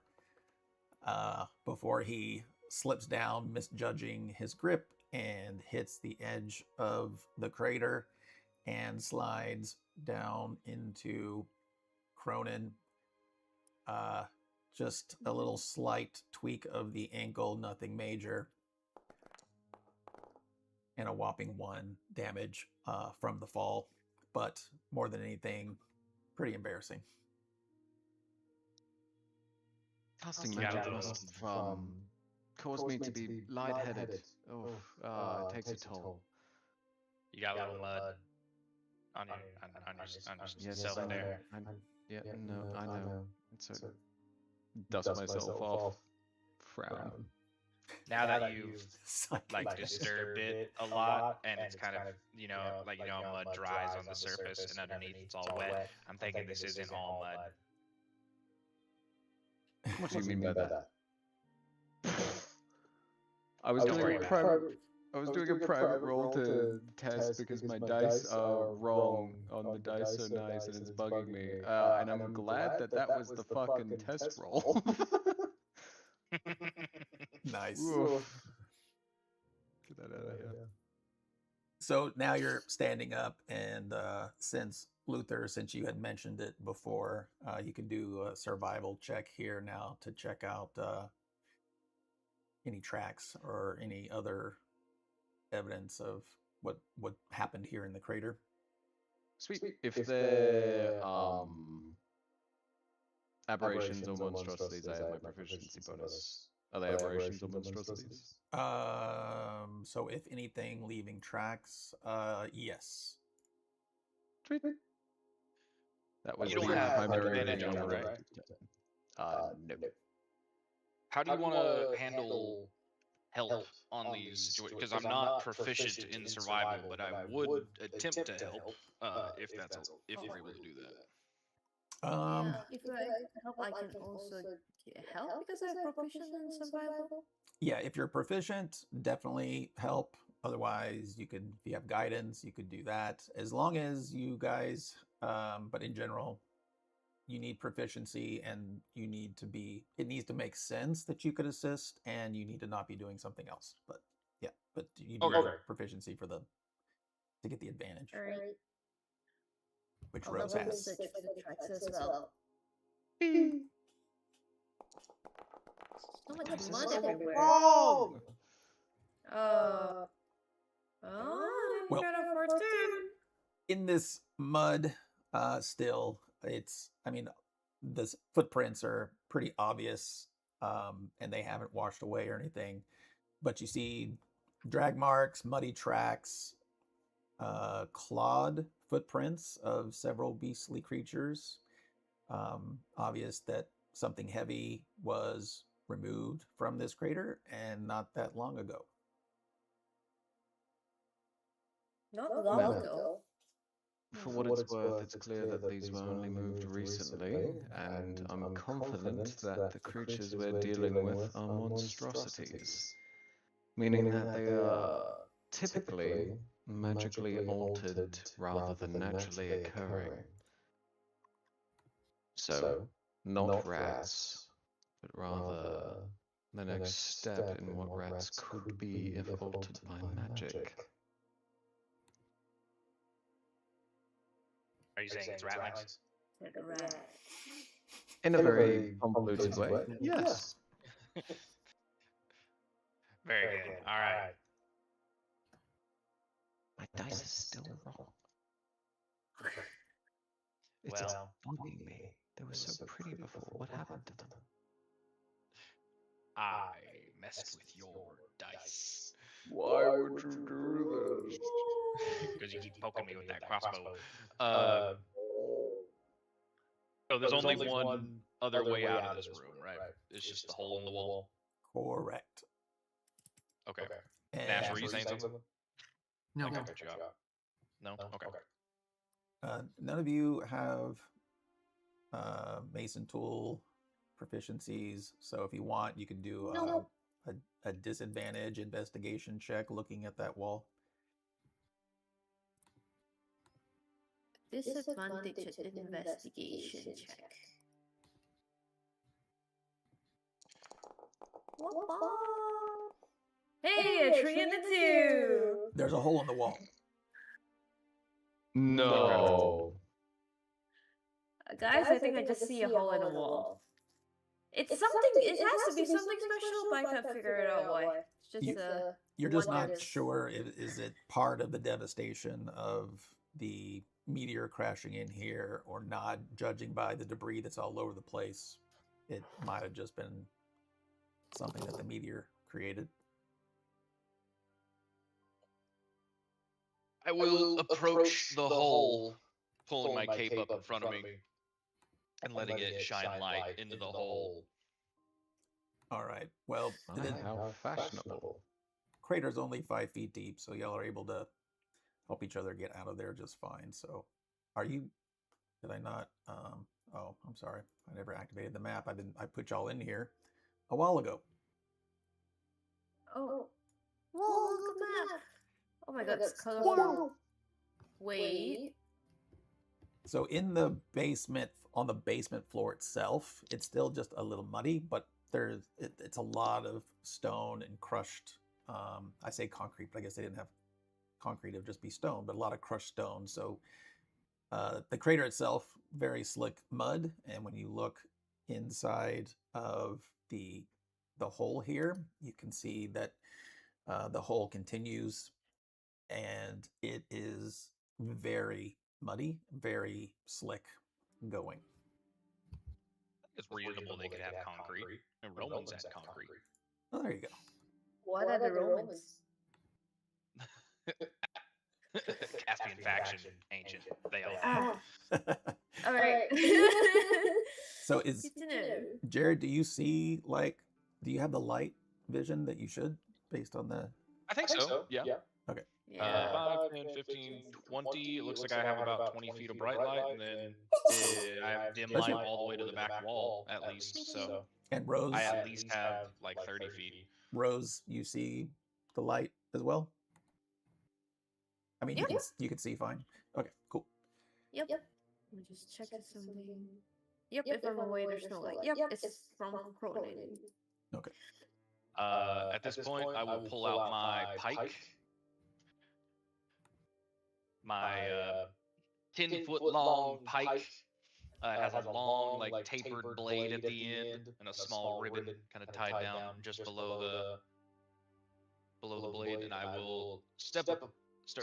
before he slips down, misjudging his grip, and hits the edge of the crater and slides down into Cronin. Just a little slight tweak of the ankle, nothing major, and a whopping 1 damage from the fall, but more than anything, pretty embarrassing. Casting magic must cause me to be lightheaded. Oh, it takes a toll. You got a little mud on yourself there. I know. So dust myself off. Frown. Now that you've disturbed it a lot, and it's kind of mud dries on the surface, and underneath it's all wet. I'm thinking this isn't all mud. What do you mean by that? I was Don't doing worry a about private roll to test because my dice are wrong on the Dice So Nice and it's bugging me. And I'm glad that was the fucking test roll. Nice. Oof. Get that out of here. So now you're standing up, and since you had mentioned it before, you can do a survival check here now to check out any tracks or any other evidence of what happened here in the crater. Sweet. If they're aberrations or monstrosities, I have my proficiency bonus. Are they aberrations or monstrosities? So if anything leaving tracks, yes. Sweet. That was You don't the have primary advantage on it, right? No. How do you want to handle help on these situations? Because I'm not proficient in survival, but I would attempt to help if you're able to do that. If I help, I can also help because I'm proficient in survival. Yeah, if you're proficient, definitely help. Otherwise, if you have guidance, you could do that. As long as you guys, but in general, you need proficiency, and it needs to make sense that you could assist, and you need to not be doing something else. But yeah, but you need proficiency to get the advantage. All right. Which I'll Rose double has. search for the tracks as well. So much What is mud so everywhere. wrong? Oh, I Well- got a 14. In this mud, still, I mean, the footprints are pretty obvious, and they haven't washed away or anything. But you see drag marks, muddy tracks, clawed footprints of several beastly creatures. Obvious that something heavy was removed from this crater and not that long ago. Not long Well, ago. For what it's worth, it's clear that these were only moved recently, and I'm confident that the creatures we're dealing with are monstrosities, meaning that they are typically magically altered rather than naturally occurring. So, not rats, but rather the next step in what rats could be if altered by magic. Are you saying it's ratlings? Like a rat. In a very convoluted way, yes. Very good. All right. My dice is still wrong. It's Well, bugging me. They were so pretty before. What happened to them? I messed with your dice Why would you do this? because you keep poking me with that crossbow. So there's only one other way out of this room, right? It's just the hole in the wall. Correct. Okay. And Nash, were you saying something? No. I cut you off. No? Okay. none of you have mason tool proficiencies, so if you want, you can do a disadvantage investigation check looking at that wall. Disadvantage at investigation check. Hey, a 3 and a 2. There's a hole in the wall. No. Guys, I think I just see a hole in a wall. It's something. It has to be something special, but I can't figure it out why. It's just You're just not wonders. sure is it part of the devastation of the meteor crashing in here or not, judging by the debris that's all over the place. It might have just been something that the meteor created. I will approach the hole, pulling my cape up in front of me and letting it shine light into the hole. All right. Well, the How fashionable. crater's only 5 feet deep, so y'all are able to help each other get out of there just fine. So, are you? Did I not? Oh, I'm sorry. I never activated the map. I put y'all in here a while ago. Oh. Whoa, look at the map. Oh my god, it's colorful. Wait. So in the basement, on the basement floor itself, it's still just a little muddy, but it's a lot of stone and crushed. I say concrete, but I guess they didn't have concrete; it would just be stone, but a lot of crushed stone. So the crater itself, very slick mud, and when you look inside of the hole here, you can see that the hole continues, and it is very muddy, very slick going. It's reasonable they could have concrete, and Romans had concrete. Oh, there you go. What are the Romans? Caspian faction, ancient. They all. Ah, alright. So is Good to know. Jared, do you have the light vision that you should based on the I think so. Yeah. Okay. Yeah. 5, 10, 15, 20. It looks like I have about 20 feet of bright light, and then I have dim light all the way to the back wall, at least. So And Rose, I at least have like 30 feet. Rose, you see the light as well? I mean, you can see fine. Okay, cool. Yep. Let me just check something. Yep, if I'm away, there's no light. Yep, it's from Cronin. Okay. At this point, I will pull out my pike, my 10-foot long pike, It has a long, like tapered blade at the end, and a small ribbon kind of tied down just below the blade. And I will start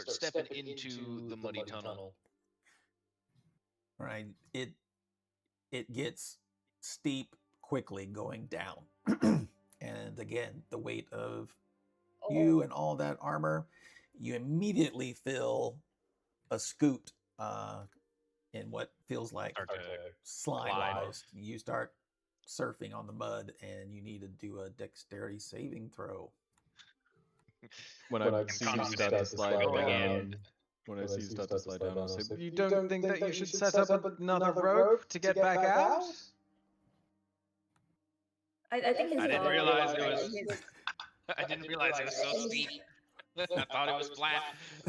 stepping into the muddy tunnel. Right. It gets steep quickly going down. And again, the weight of you and all that armor, you immediately feel a scoot in what feels like Start to slime glide. almost. You start surfing on the mud, and you need to do a dexterity saving throw. When I see you start to slide down, when I see you start to slide down, I'll say, "You don't think that you should set up another rope to get back out?" I think his I didn't thought realize it like, was. I didn't realize it was so steep. I thought it was flat.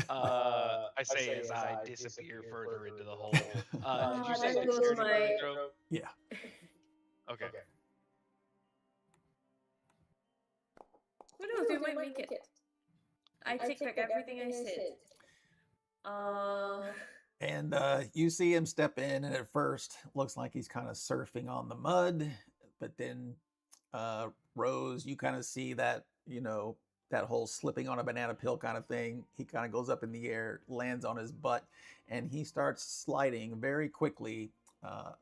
I say as I disappear further into the hole. Did you say that goes dexterity my- saving throw? Yeah. Okay. Who knows? You might make it. I take back everything I said. And you see him step in, and at first looks like he's kind of surfing on the mud, but then Rose, you kind of see that, that whole slipping on a banana peel kind of thing. He kind of goes up in the air, lands on his butt, and he starts sliding very quickly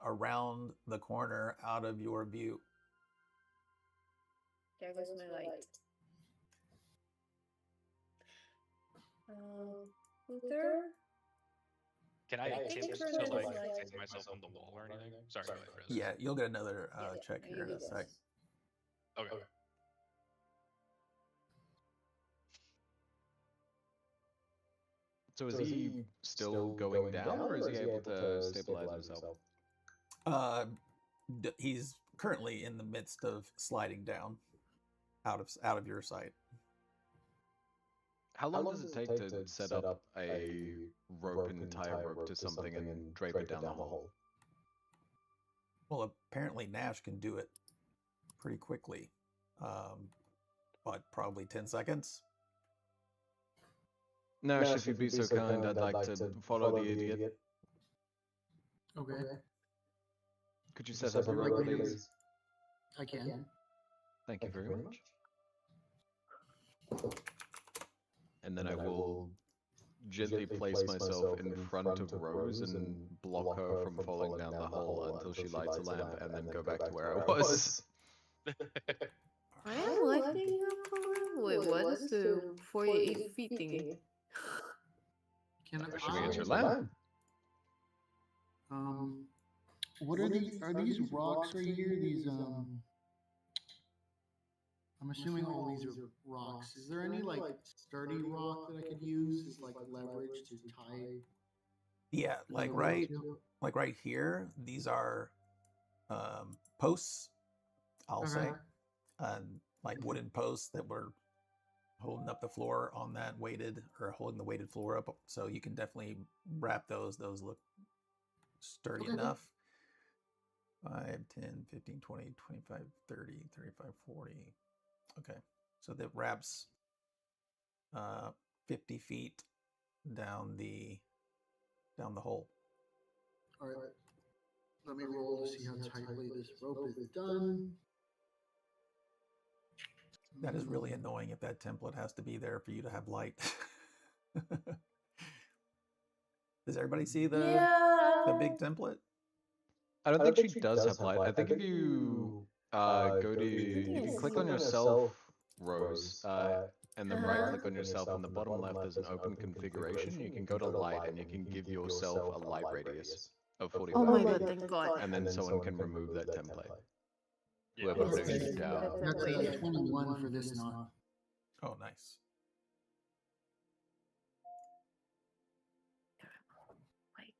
around the corner out of your view. There goes my light. Luther? Can I I think attempt for to this, like like- take myself from the wall or anything? Sorry, go ahead, Chris. Yeah, you'll get another check you here in do a this. sec. Okay. So is he still going down, or is he able to stabilize himself? He's currently in the midst of sliding down out of your sight. How long does it take to set up a rope and tie a rope to something and drape it down the hole? Well, apparently Nash can do it pretty quickly, but probably 10 seconds. Nash, if you'd be so kind, I'd like to follow the idiot. Okay. Could you set up a rope, please? I can. Thank you very much. And then I will gently place myself in front of Rose and block her from falling down the hole until she lights a lamp, and then go back to where I was. I am lighting up around. Wait, what is the 48 feet thingy? Can Assuming it's your lamp. What are these? Are these rocks right here? These I'm assuming all these are rocks. Is there any like sturdy rock that I could use as like leverage to tie? Yeah, like another rope right, to? right here. These are posts, I'll say, Okay. like wooden posts that were holding up the floor on that weighted, or holding the weighted floor up. So you can definitely wrap those. Those look sturdy Okay. enough. 5, 10, 15, 20, 25, 30, 35, 40. Okay. So that wraps 50 feet down the hole. All right. Let me roll to see how tightly this rope is done. That is really annoying if that template has to be there for you to have light. Does everybody see the big template? I don't think she does have light. I think if you go to, if you click on yourself, Rose, and then right click on yourself in the bottom left, there's an open configuration. You can go to light and you can give yourself a light radius of 45. Oh my god, thank god. And then someone can remove that template. Yeah. Whoever Yes, brings you please. down. That's Wait. 21 for this knot. Oh, nice. Wait.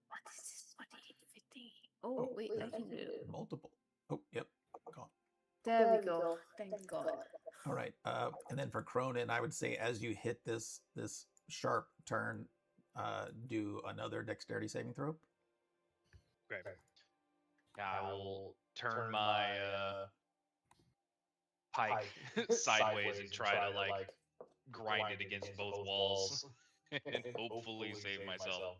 What is this? What is it? Oh, wait, I can do it. Multiple. Oh, yep. Gone. There we go. Thank god. All right. And then for Cronin, I would say as you hit this sharp turn, do another dexterity saving throw. Great. Yeah, I will turn my pike sideways and try to like grind it against both walls. and hopefully save myself.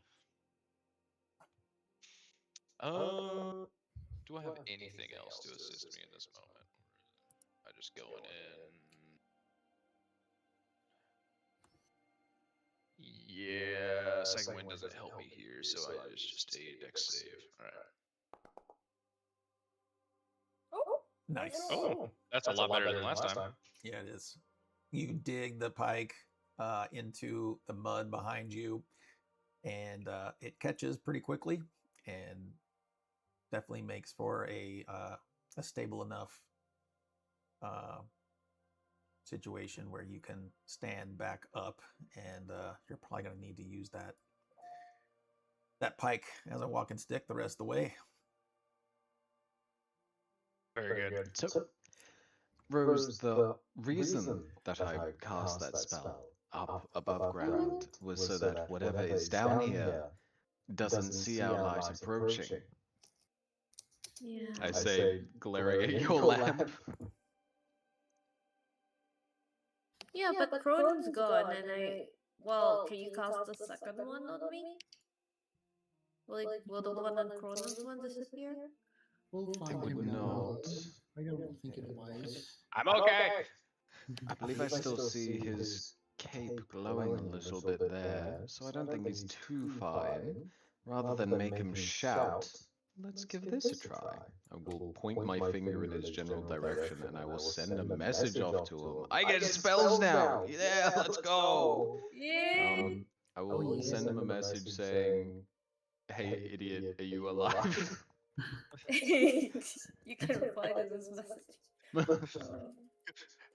Do I have anything else to assist me in this moment? Or I just going in? Yeah, second wind doesn't help me here, so I just a dex save. All right. Nice. Oh, that's a lot better than last time. Yeah, it is. You dig the pike into the mud behind you, and it catches pretty quickly, and definitely makes for a stable enough situation where you can stand back up, and you're probably going to need to use that pike as a walking stick the rest of the way. Very good. So, Rose, the reason that I cast that spell up above ground was so that whatever is down here doesn't see our light approaching. Yeah. I say, glaring at your lamp. Yeah, but Cronin's gone, and well, can you cast the second one on me? Will the one on Cronin's one disappear? We'll It find would him not. I don't think it was. I'm okay. I believe I still see his cape glowing a little bit there, so I don't think he's too far in. Rather than make him shout, let's give this a try. I will point my finger in his general direction and I will send a message off to him. I get spells now! Yeah, let's go! Yeah. I will send him a message saying, hey idiot, are you alive? You can reply to this message.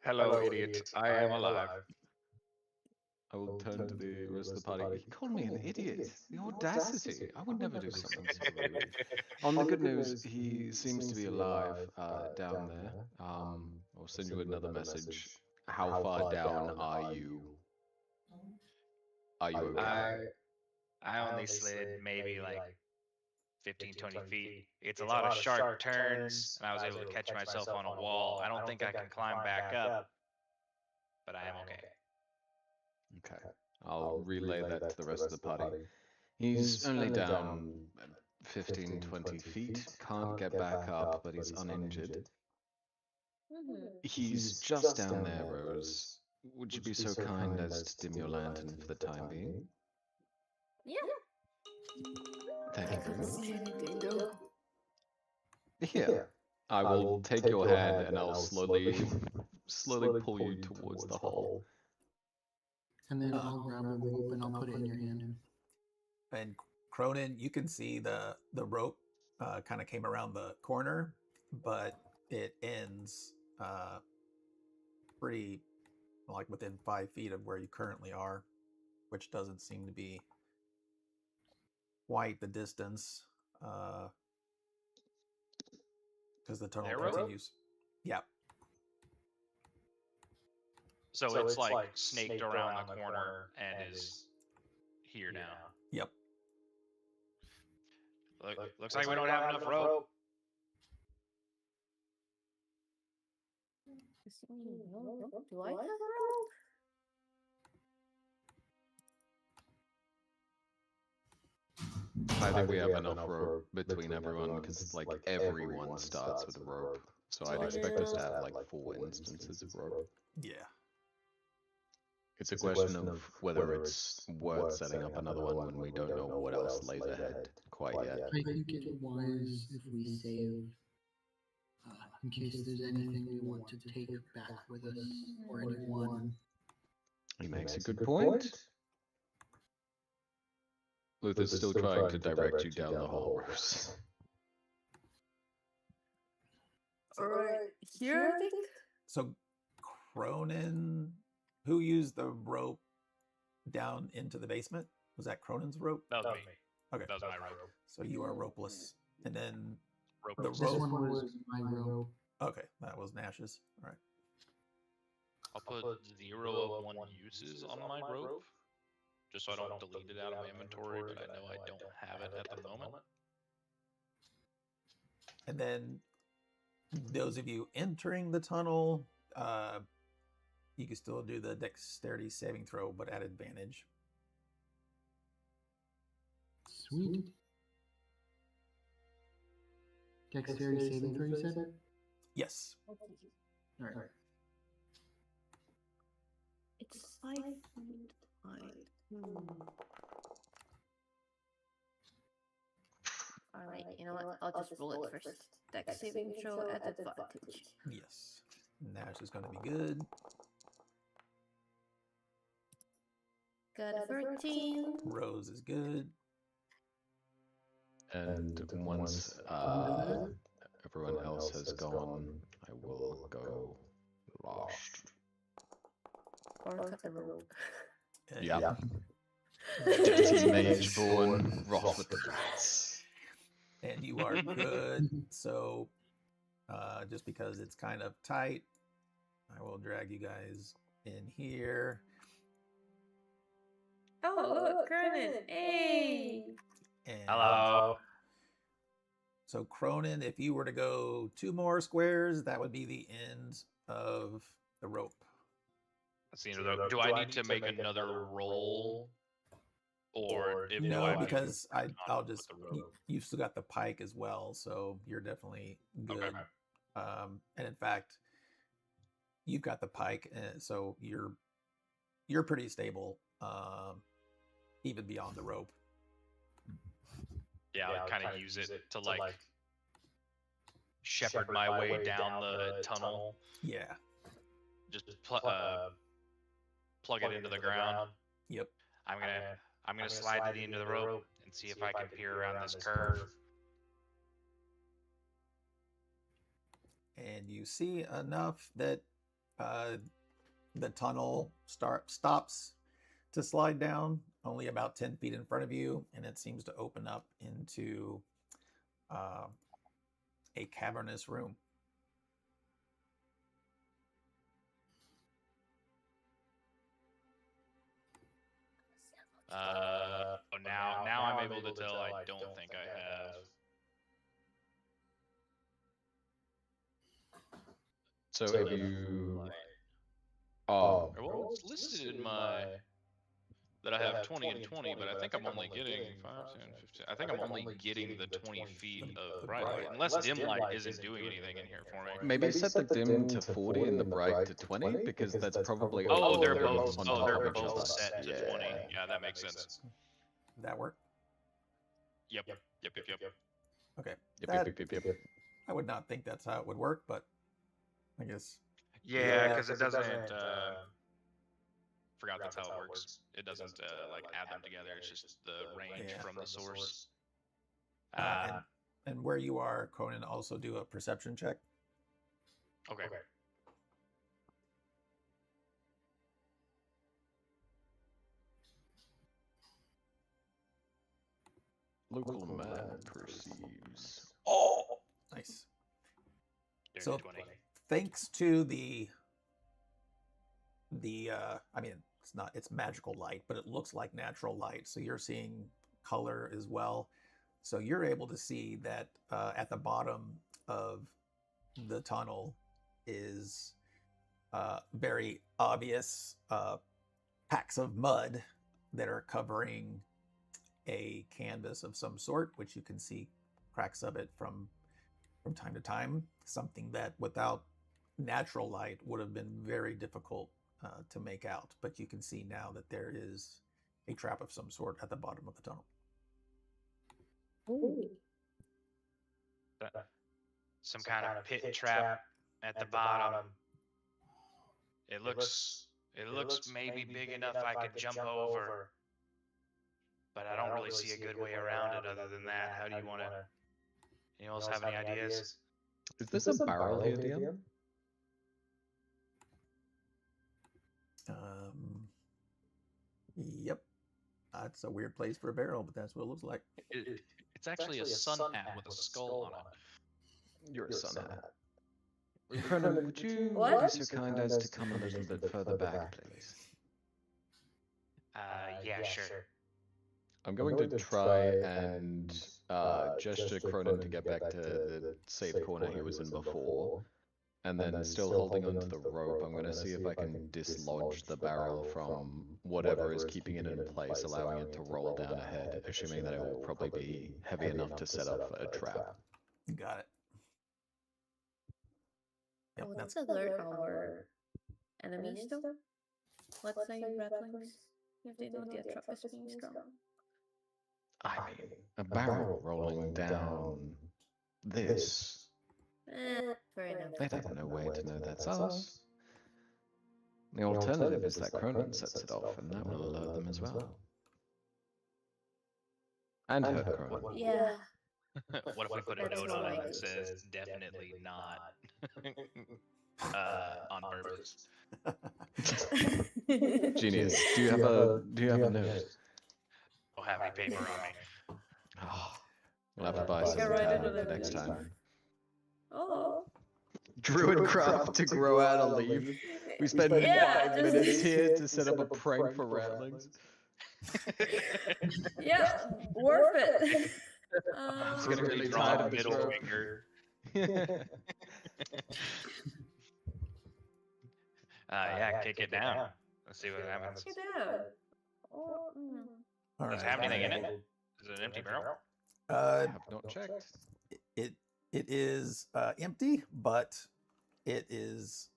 Hello, idiot. I am alive. I will turn to the rest of the party. He called me an idiot. The audacity. I would never do something so rude. On the good news, he seems to be alive down there. I'll send you another message. How far down are you? Are you okay? I only slid maybe like 15, 20 feet. It's a lot of sharp turns, and I was able to catch myself on a wall. I don't think I can climb back up, but I am okay. Okay. I'll relay that to the rest of the party. He's only down 15, 20 feet. Can't get back up, but he's uninjured. He's just down there, Rose. Would you be so kind as to dim your lantern for the time being? Yeah. Thank you very much. See anything though. Here, I will take your hand and I'll slowly pull you towards the hole. And then I'll grab a rope and I'll put it in your hand. And Cronin, you can see the rope kind of came around the corner, but it ends pretty like within 5 feet of where you currently are, which doesn't seem to be quite the distance because the tunnel continues. Yeah. So it's like snaked around the corner and is here now. Yep. Looks like we don't have enough rope. Do I have rope? I think we have enough rope between everyone because like everyone starts with a rope. So I'd expect us to have like 4 instances of rope. Yeah. It's a question of whether it's worth setting up another one when we don't know what else lays ahead quite yet. I think it's wise if we save in case there's anything we want to take back with us or anyone. He makes a good point. Luther's still trying to direct you down the hole, Rose. Alright, here I think? So Cronin, who used the rope down into the basement? Was that Cronin's rope? That was me. Okay. That was my rope. So you are ropeless. And then the This rope. one was my rope. Okay, that was Nash's. All right. I'll put 0 of 1 uses on my rope, just so I don't delete it out of my inventory, but I know I don't have it at the moment. And then those of you entering the tunnel, you can still do the dexterity saving throw, but at advantage. Sweet. Dexterity saving throw, you said? Yes. All right. It's 5 feet high. Alright, you know what? I'll just roll it first. Dex saving throw at advantage. Yes. Nash is going to be good. Got a 13. Rose is good. And once everyone else has gone, I will go last. Or cut the rope. And Yep. Dirty mage born, wrath with the rats. And you are good. So, just because it's kind of tight, I will drag you guys in here. Oh, look, Cronin. Hey! And Hello. so Cronin, if you were to go 2 more squares, that would be the end of the rope. That's the end of the. Do I need to make another roll? Or if do No, I because I'll just the rope? you've still got the pike as well, so you're definitely good. Okay. And in fact, you've got the pike, so you're pretty stable, even beyond the rope. Yeah, I'll kind of use it to like shepherd my way down the tunnel. Yeah. Just plug it into the ground. Yep. I'm gonna slide to the end of the rope and see if I can peer around this curve. And you see enough that the tunnel stops to slide down, only about 10 feet in front of you, and it seems to open up into a cavernous room. Now I'm able to tell. I don't think I have. So if you... Oh. Well, it's listed in my that I have 20 and 20, but I think I'm only getting 5, 10, 15. I think I'm only getting the 20 feet of bright light, unless dim light isn't doing anything in here for me. Maybe set the dim to 40 and the bright to 20, because that's probably Oh, they're all both. on Oh, top they're of each both other. set to 20. Yeah, that makes sense. That work? Yep. Okay. Yep. I would not think that's how it would work, but I guess. Yeah, because it doesn't. Forgot that's how it works. It doesn't like add them together. It's just the range from the source. And where you are, Conan, also do a perception check. Okay. Local man perceives. Oh, nice. Dirty So 20. thanks to the I mean, it's magical light, but it looks like natural light, so you're seeing color as well. So you're able to see that at the bottom of the tunnel is very obvious packs of mud that are covering a canvas of some sort, which you can see cracks of it from time to time. Something that without natural light would have been very difficult to make out, but you can see now that there is a trap of some sort at the bottom of the tunnel. Some kind of pit trap at the bottom. It looks maybe big enough I could jump over, but I don't really see a good way around it other than that. How do you want to? Anyone else have any ideas? Is this a barrel here, DM? Yep. That's a weird place for a barrel, but that's what it looks like. It's actually a sun hat with a skull on it. You're a sun hat. Cronin, would you What? be so kind as to come a little bit further back, please? Yeah, sure. I'm going to try and gesture Cronin to get back to the safe corner he was in before. And then still holding onto the rope, I'm going to see if I can dislodge the barrel from whatever is keeping it in place, allowing it to roll down ahead, assuming that it will probably be heavy enough to set off a trap. Got it. Yep, Oh, that's let's alert our enemies though. Let's say rattlings, if they know the trap is being strong. I mean, a barrel rolling down this. Fair enough. They'd have no way to know that's us. The alternative is that Cronin sets it off, and that will alert them as well. And hurt Cronin. Yeah. What if we put a That's note more on it that likely. says definitely not on purpose? Genius. Do you have a note? I'll have any paper on me. Oh, we'll have to buy You some can write it tablet on for a next leaf. time. Oh. Druidcraft to grow out a leaf. We spend Yeah, 5 just- minutes here to set up a prank for ratlings. Yeah, worth it. Just getting really Draw tired a of this middle rope. finger. Yeah, kick it down. Let's see what happens. Get out. Oh, all Does it right. have anything in it? Is it an empty barrel? I have not checked. It is empty, but it is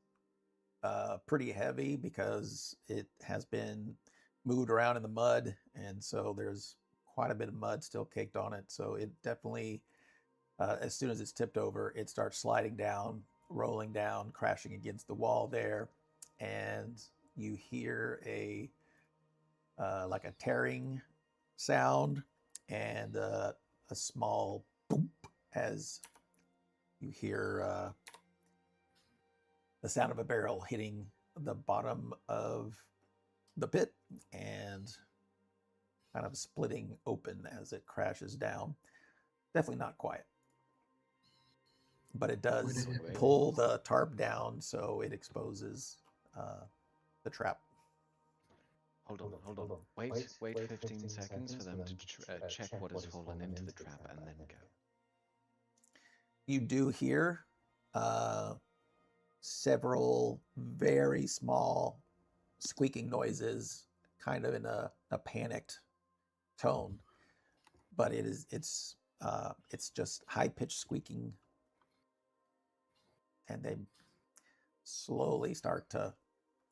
pretty heavy because it has been moved around in the mud, and so there's quite a bit of mud still caked on it. So it definitely, as soon as it's tipped over, it starts sliding down, rolling down, crashing against the wall there, and you hear a like a tearing sound and a small boom as you hear the sound of a barrel hitting the bottom of the pit and kind of splitting open as it crashes down. Definitely not quiet, but it does pull the tarp down, so it exposes the trap. Hold on. Wait 15 seconds for them to check what has fallen into the trap and then go. You do hear several very small squeaking noises, kind of in a panicked tone, but it's just high-pitched squeaking, and they slowly start to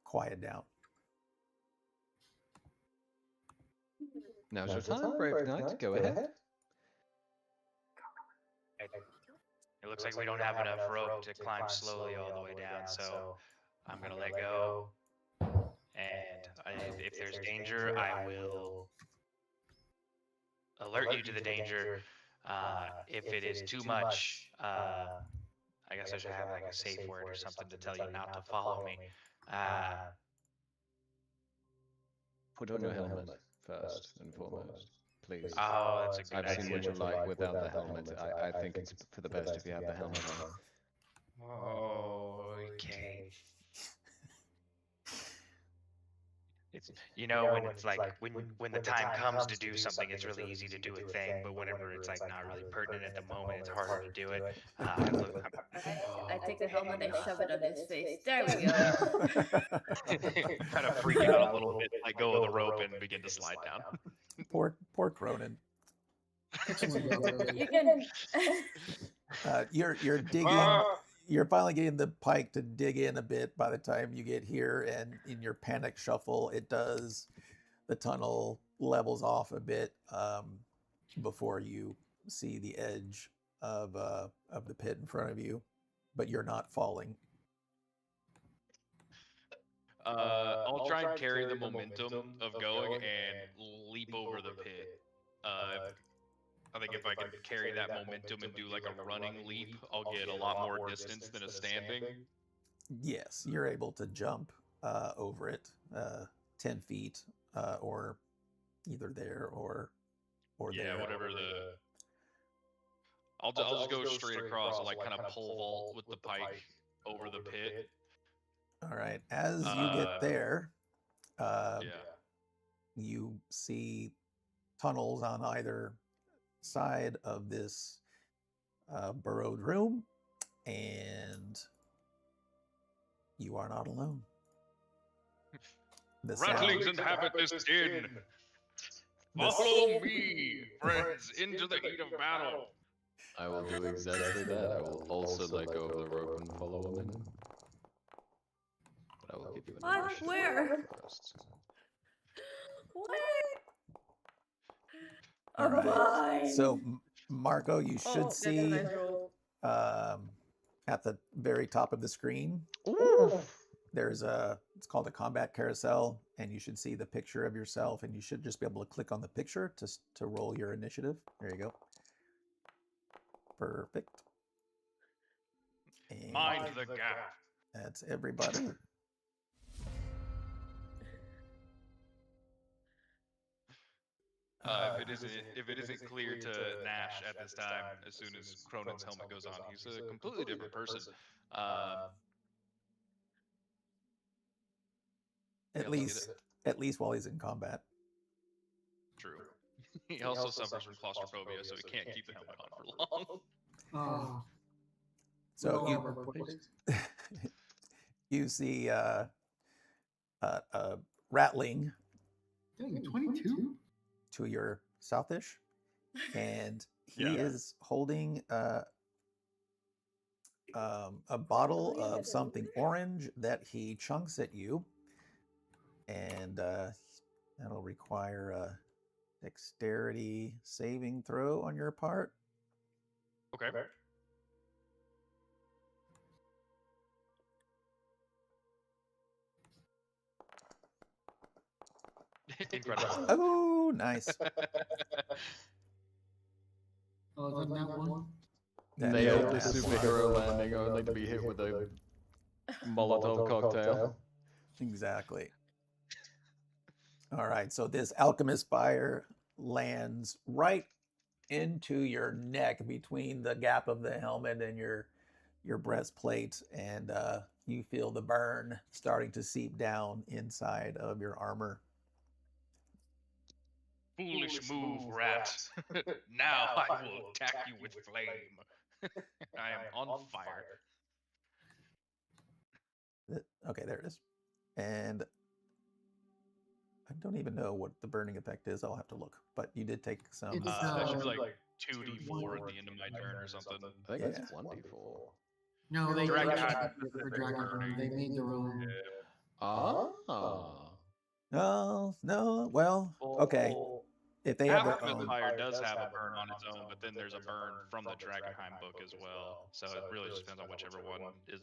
quiet down. Now's your time, Brave Knight. Go ahead. It looks like we don't have enough rope to climb slowly all the way down, so I'm gonna let go. And if there's danger, I will alert you to the danger. If it is too much, I guess I should have like a safe word or something to tell you not to follow me. Put on your helmet first and foremost, please. Oh, that's a good I've seen idea. what you're like without the helmet. I think it's for the best if you have the helmet on. Oh, okay. It's when it's like when the time comes to do something, it's really easy to do a thing, but whenever it's like not really pertinent at the moment, it's harder to do it. I take the helmet, I shove it on his face. There we go. Kind of freak out a little bit, let go of the rope, and begin to slide down. Poor Cronin. You can. You're digging. You're finally getting the pike to dig in a bit by the time you get here, and in your panic shuffle, the tunnel levels off a bit before you see the edge of the pit in front of you, but you're not falling. I'll try and carry the momentum of going and leap over the pit. I think if I can carry that momentum and do like a running leap, I'll get a lot more distance than a standing. Yes, you're able to jump over it 10 feet or either there or Yeah, there. whatever the. I'll just go straight across. I'll like kind of pole vault with the pike over the pit. All right. As you get there, you see tunnels on either side of this burrowed room, and You are not alone. The Rattlings sound, inhabit this din. Follow me, friends, into the heat of battle. I will do exactly that. I will also let go of the rope and follow him in. But I will give you an What? initiative Where? first. What? All I'm right. fine. So, Marco, you Oh, should that's a see nice roll. at the very top of the screen, there's it's called a combat carousel, and you should see the picture of yourself, and you should just be able to click on the picture to roll your initiative. There you go. Perfect. And Mind the gap. that's everybody. If it isn't clear to Nash at this time, as soon as Cronin's helmet goes on, he's a completely different person. At least while he's in combat. True. He also suffers from claustrophobia, so he can't keep the helmet on for long. So you see rattling Dang, 22? to your southish, and he Yeah. is holding a bottle of something orange that he chunks at you, and that'll require a dexterity saving throw on your part. Okay. Incredible. Oh, nice. Oh, is that that one? That Nailed the is a pass. superhero landing only to be hit with a Molotov cocktail. Exactly. All right, so this alchemist fire lands right into your neck between the gap of the helmet and your breastplate, and you feel the burn starting to seep down inside of your armor. Foolish move, rat. Now I will attack you with flame. I am on fire. Okay, there it is. And I don't even know what the burning effect is. I'll have to look. But you did take some. It's, That should be like 2d4 at the end of my turn or something. I think Yeah. it's 1d4. No, they Drakkenheim for Drakkenheim. They made their own. Ah. No. Well, okay. If they have their Alchemist own. Fire does have a burn on its own, but then there's a burn from the Drakkenheim book as well. So it really just depends on whichever one is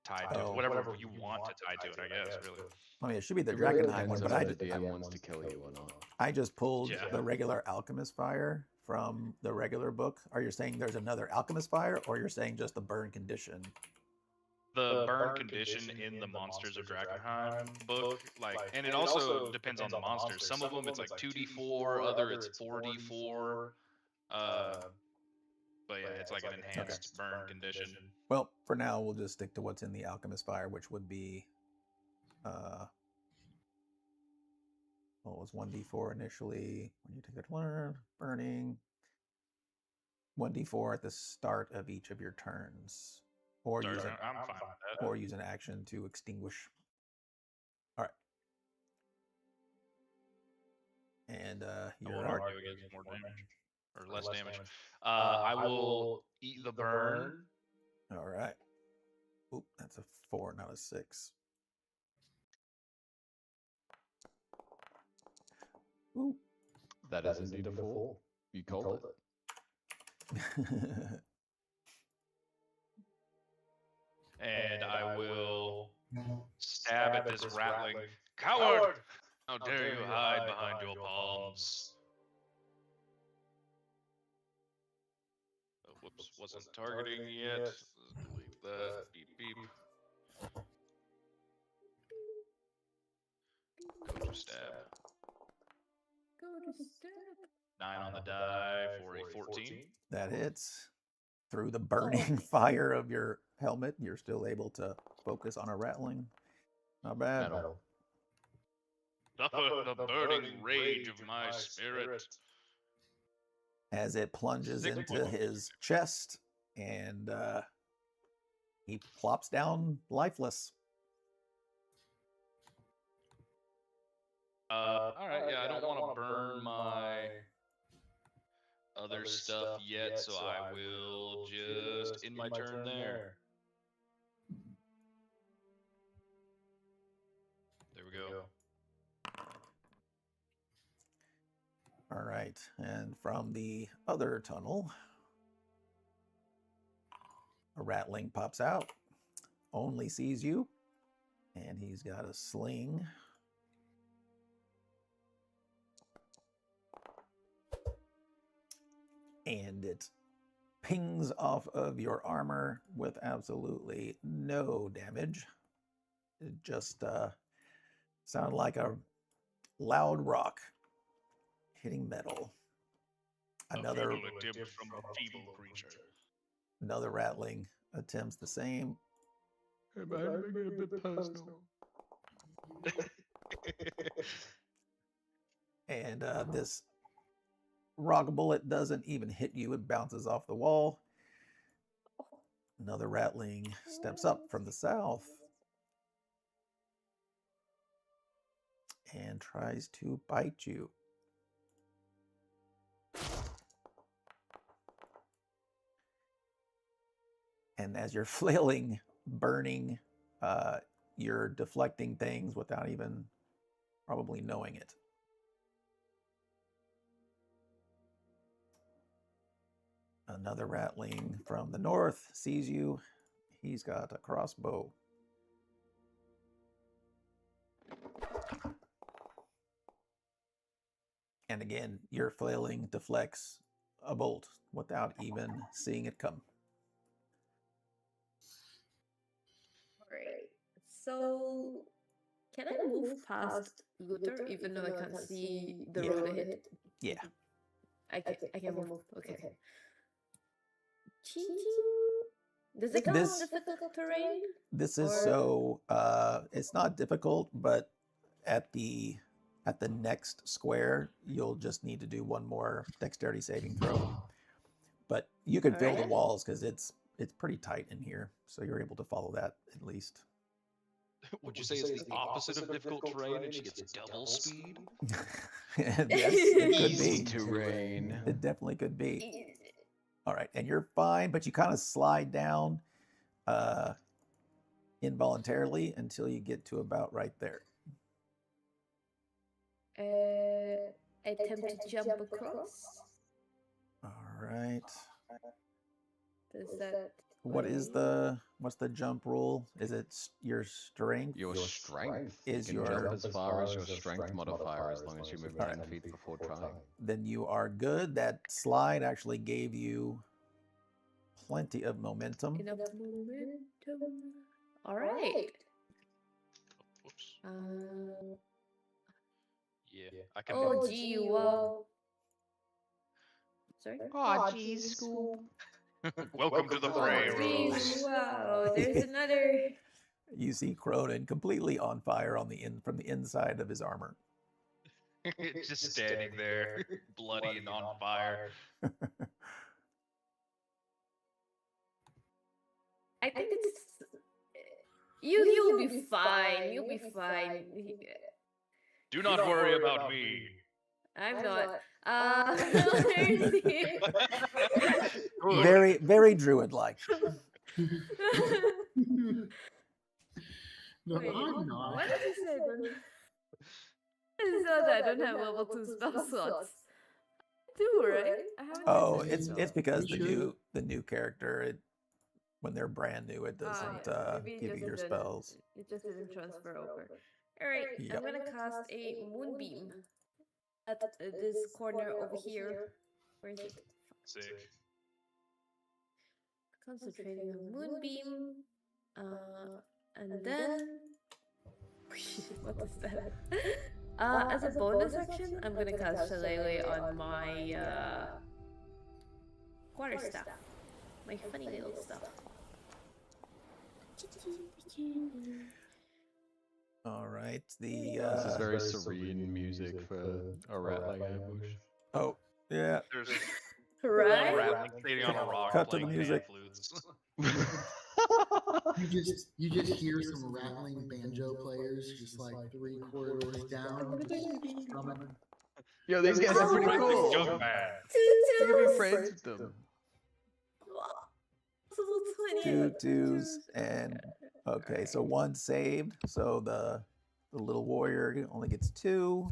tied to it. Oh. Whatever you want to tie to it, I guess, really. I mean, it should be the It really Drakkenheim one, depends but on I if the DM wants to kill you or not. I just pulled Yeah. the regular alchemist fire from the regular book. Are you saying there's another alchemist fire, or you're saying just the burn condition? The burn condition in the Monsters of Drakkenheim book, and it also depends on the monsters. Some of them it's like 2d4, other it's 4d4. But yeah, it's like an enhanced burn condition. Well, for now, we'll just stick to what's in the alchemist fire, which would be, well, it was 1d4 initially when you take a turn, burning. 1d4 at the start of each of your turns, or Sorry, use I'm fine with that. or use an action to extinguish. All right. And I you're won't up. argue against more damage or less damage. I will eat the burn. All right. Oop, that's a 4, not a 6. Ooh. That is indeed a 4. You called it. And I will stab at this rattling. Coward! How dare you hide behind your palms? Oh, whoops, wasn't targeting yet. Let's delete that. Beep, beep. Go to stab. Go to stab. 9 on the die for a 14. That hits. Through the burning fire of your helmet, you're still able to focus on a rattling. Not bad. Metal. Suffer the burning rage of my spirit. As it plunges Sick into one. his chest, and he plops down lifeless. All right. Yeah, I don't want to burn my other stuff yet, so I will just end my turn there. There we go. All right, and from the other tunnel, a ratling pops out, only sees you, and he's got a sling. And it pings off of your armor with absolutely no damage. It just sounded like a loud rock hitting metal. Another A feeble attempt from a feeble creature. Another rattling attempts the same. Hey man, make it a bit personal. And this rock bullet doesn't even hit you. It bounces off the wall. Another rattling steps up from the south and tries to bite you. And as you're flailing, burning, you're deflecting things without even probably knowing it. Another ratling from the north sees you. He's got a crossbow. And again, your flailing deflects a bolt without even seeing it come. Alright. So, can I move past Luther even though I can't see the road ahead? Yeah. I can move. Okay. Ching ching. Does it count as difficult terrain? This is it's not difficult, but at the next square, you'll just need to do one more dexterity saving throw. But you can feel the walls because it's pretty tight in here, so you're able to follow that at least. Would you say it's the opposite of difficult terrain and she gets double speed? Yes, it could Easy be. terrain. It definitely could be. All right, and you're fine, but you kind of slide down involuntarily until you get to about right there. I attempt to jump across. All right. Does that... What's the jump rule? Is it your strength? Your strength is you can your jump as far as your strength modifier as long as you move 10 feet before trying. Then you are good. That slide actually gave you plenty of momentum. Enough momentum. All right. Whoops. Yeah, I can. Oh, gee, wow. Sorry? Oh, geez, school. Welcome to the fray, Gee, Rose. wow, there's another... You see Cronin completely on fire from the inside of his armor. Just standing there, bloody and on fire. I think it's... You'll be fine. You'll be fine. Do not worry about me. I'm not. Very, very druid-like. No, Wait, I'm not. what did you say? It's not that I don't have level 2 spell slots. I do, right? I haven't Oh, used it. it's because You the new character, when they're brand new, it doesn't Maybe it give you just your didn't- spells. It just didn't transfer over. Alright, Yep. I'm gonna cast a moonbeam at this corner over here. Where is it? Sick. Concentrating on moonbeam. And then... what is that? As a bonus action, I'm gonna cast Shillelagh on my quarterstaff. My funny little stuff. All right. This is very serene music for a rattling ambush. Oh, yeah. There's Right? one rattling standing on a rock Cut to the playing music. pan flutes. You just hear some rattling banjo players just like 3 corridors down, just strumming. Yo, these guys are pretty cool. Junk man. I can be friends with them. Possible 2 28. twos and okay, so 1 saved. So the little warrior only gets 2,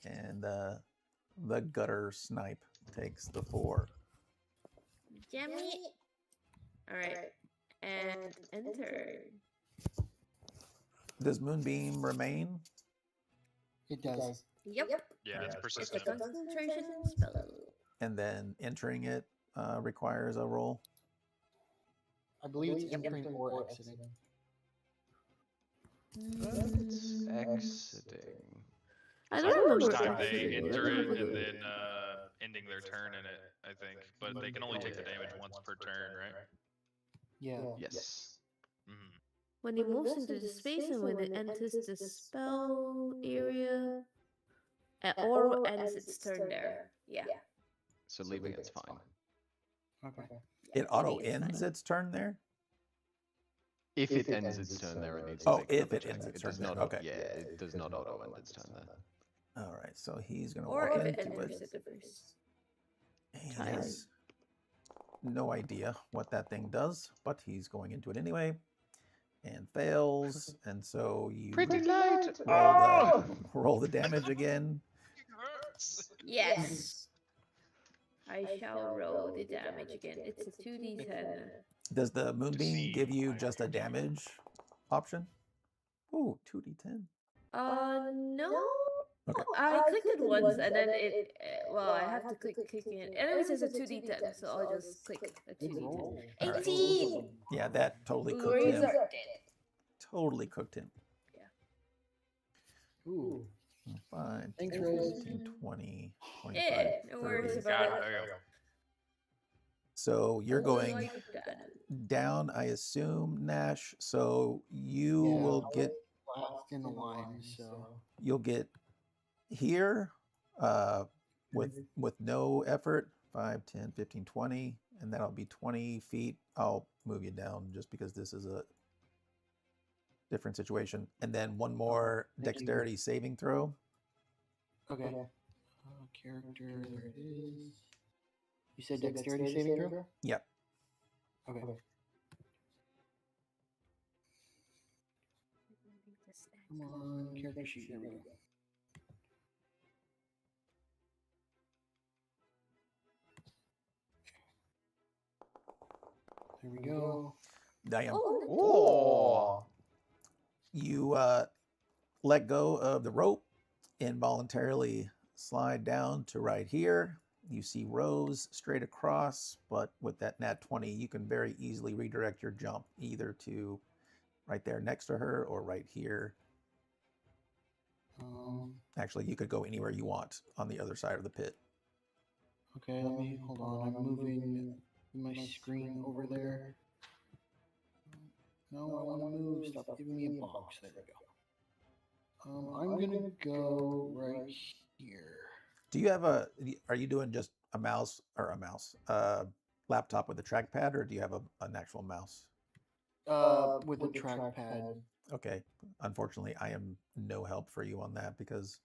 and the gutter snipe takes the 4. Yummy. Alright. And enter. Does Moonbeam remain? It does. Yep. Yeah, it's It's a persistent. concentration spell. And then entering it requires a roll. I believe it's entering or exiting. It's exiting. I It's don't like remember first time they exiting. enter Let me it have a and look. then ending their turn in it, I think. But they can only take the damage once per turn, right? Yeah. Yes. Mm-hmm. When it moves into the space and when it enters the spell area, or ends its turn there. Yeah. So leaving it's fine. Okay. It auto ends its turn there? If it ends its turn there, it needs to Oh, make if another it check. ends its It does turn there, not. okay. Yeah, it does not auto end its turn there. All right, so he's going to Or walk if it into enters it. the first. He time. has no idea what that thing does, but he's going into it anyway and fails. And so you Pretty light. roll the damage again. Yes. I shall roll the damage again. It's a 2d10. Does the Moonbeam give you my just a damage option? Ooh, 2d10. No. Okay. I clicked it once and then it. Well, I have to click it. Enemies is a 2d10, so I'll just click a 2d10. Roll. All right. 18! Yeah, that totally cooked Glories him. are dead. Totally cooked him. Ooh. 5, Thanks, 10, Rose. 15, 20, Yeah, 25, no worries 30. about God, it. there you go. So you're going Like that. down, I assume, Nash. So you Yeah, will I get was last in the line, so you'll get here with no effort 5, 10, 15, 20, and that'll be 20 feet. I'll move you down just because this is a different situation. And then one more Thank you. dexterity saving throw. okay. Character, there it is. You said dexterity saving throw? Yep. Okay. Come on, character sheet. There we go. There we go. Diane, Oh, Oh. you let go of the rope, involuntarily slide down to right here. You see Rose straight across, but with that nat 20, you can very easily redirect your jump either to right there next to her or right here. Actually, you could go anywhere you want on the other side of the pit. Okay, let me hold on. I'm moving my screen over there. No, I want to move. Stop giving me a box. There we go. I'm gonna go right here. Do you have are you doing just a mouse, laptop with a trackpad, or do you have an actual mouse? With a trackpad. Okay. Unfortunately, I am no help for you on that because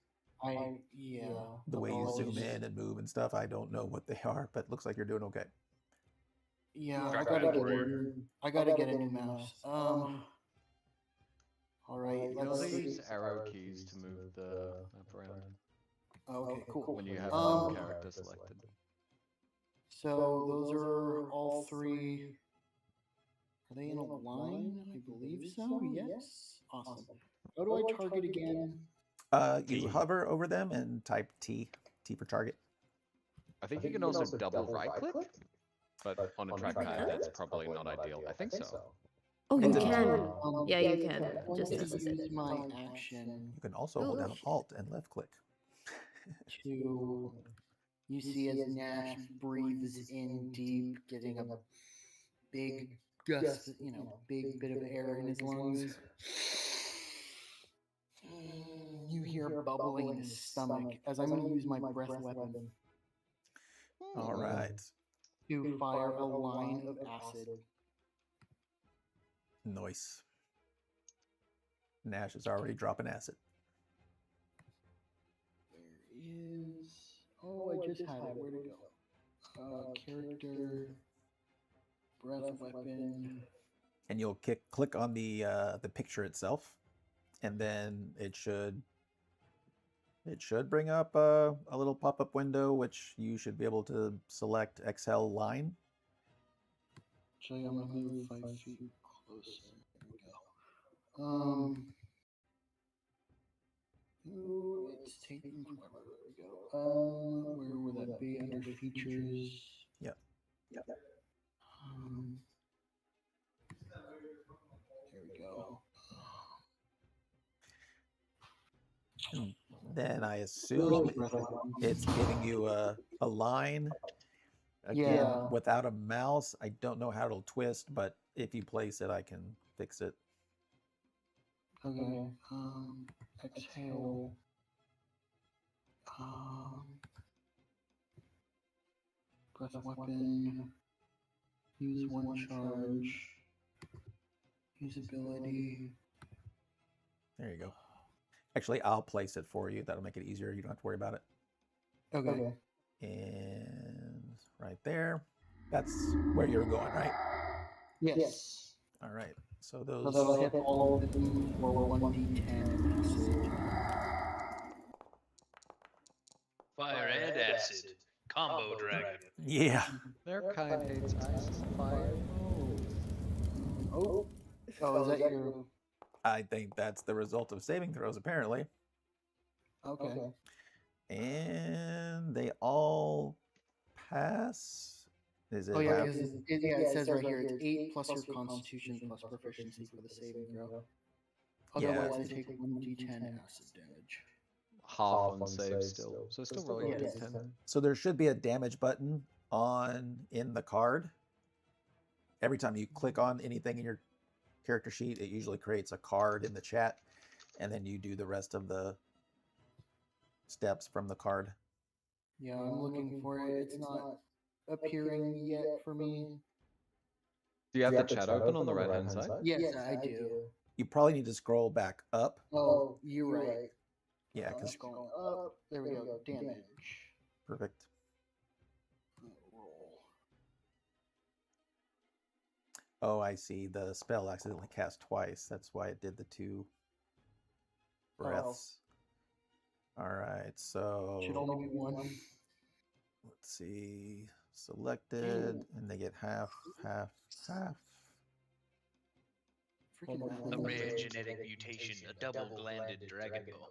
Yeah. the way you zoom apologies. in and move and stuff, I don't know what they are, but it looks like you're doing okay. Yeah, Trackpad I gotta get a new mouse. All right, You can also let's use see. arrow keys to move the map around Okay, cool. when you have one character selected. So those are all three. Are they in a line? I believe so. Yes. Awesome. How do I target again? You hover over them and type T for target. I think you can also double right click, but on a trackpad that's probably not ideal. I think so. Oh, you It's a- can. Yeah, you can. I'm going Just to as I said. use my action You can also hold down Ooh. Alt and left click. to. You see as Nash breathes in deep, getting a big gust, big bit of air in his lungs. You hear bubbling in his stomach as I'm going to use my breath weapon All right. to fire a line of acid. Nice. Nash is already dropping acid. There is. Oh, I just had it. Where'd it go? Character, breath weapon. And you'll click on the picture itself, and then it should bring up a little pop-up window, which you should be able to select exhale line. Actually, I'm gonna move 5 feet closer. There we go. Ooh, it's taking forever. There we go. Where would that be? Under features. Yep. There we go. And then I assume it's giving you a line. Again, Yeah. without a mouse, I don't know how it'll twist, but if you place it, I can fix it. Okay. Exhale. Breath weapon. Use one charge. Use ability. There you go. Actually, I'll place it for you. That'll make it easier. You don't have to worry about it. Okay. And right there. That's where you're going, right? Yes. All right. So So those. that'll hit all of them for 1d10 acid. Fire and acid. Combo dragon. Yeah. Their kind hates ice and fire. Oh. Oh, is that your... I think that's the result of saving throws, apparently. Okay. And they all pass. Is it? Oh yeah, because it says right here it's 8 plus your constitution plus proficiency for the saving throw. Otherwise, they take 1d10 acid damage. Half on save still. So still roll your Yes. d10. So there should be a damage button in the card. Every time you click on anything in your character sheet, it usually creates a card in the chat, and then you do the rest of the steps from the card. Yeah, I'm looking for it. It's not appearing yet for me. Do you have the chat open on the right hand side? Yes, I do. You probably need to scroll back up. Oh, you're right. Yeah, because going up. There we go. Damage. perfect. Roll. Oh, I see. The spell accidentally cast twice. That's why it did the 2 breaths. All right, so Should only be 1. let's see. Selected, and they get half. Freaking A rare genetic mutation, a double-glanded dragon ball.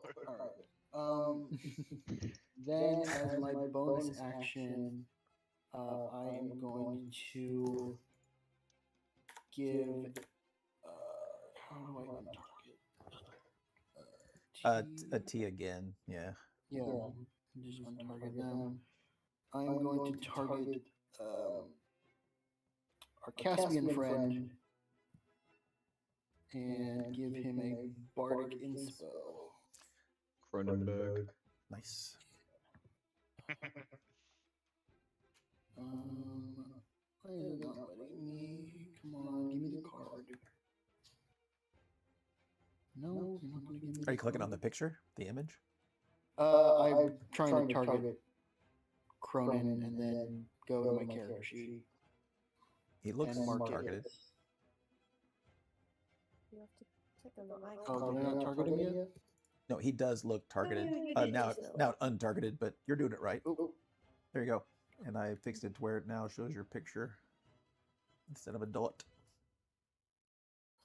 Alright. Then, as my bonus action, I am going to give. How do I untarget? A T again. Yeah. Yeah, just untarget them. I'm going to target our Caspian friend and give him a bardic inspo. Cronenberg. Nice. Why is it not letting me? Come on, give me the card. No, you're not gonna give me. Are you clicking on the picture, the image? I'm trying to target Cronin and then go to my character sheet. He looks and mark targeted. it. You have to click on the mic. Oh, did I not target him yet? No, he does look targeted. you did Now just now. untargeted, but you're doing it right. Oh, There you go. And I fixed it to where it now shows your picture instead of a dot.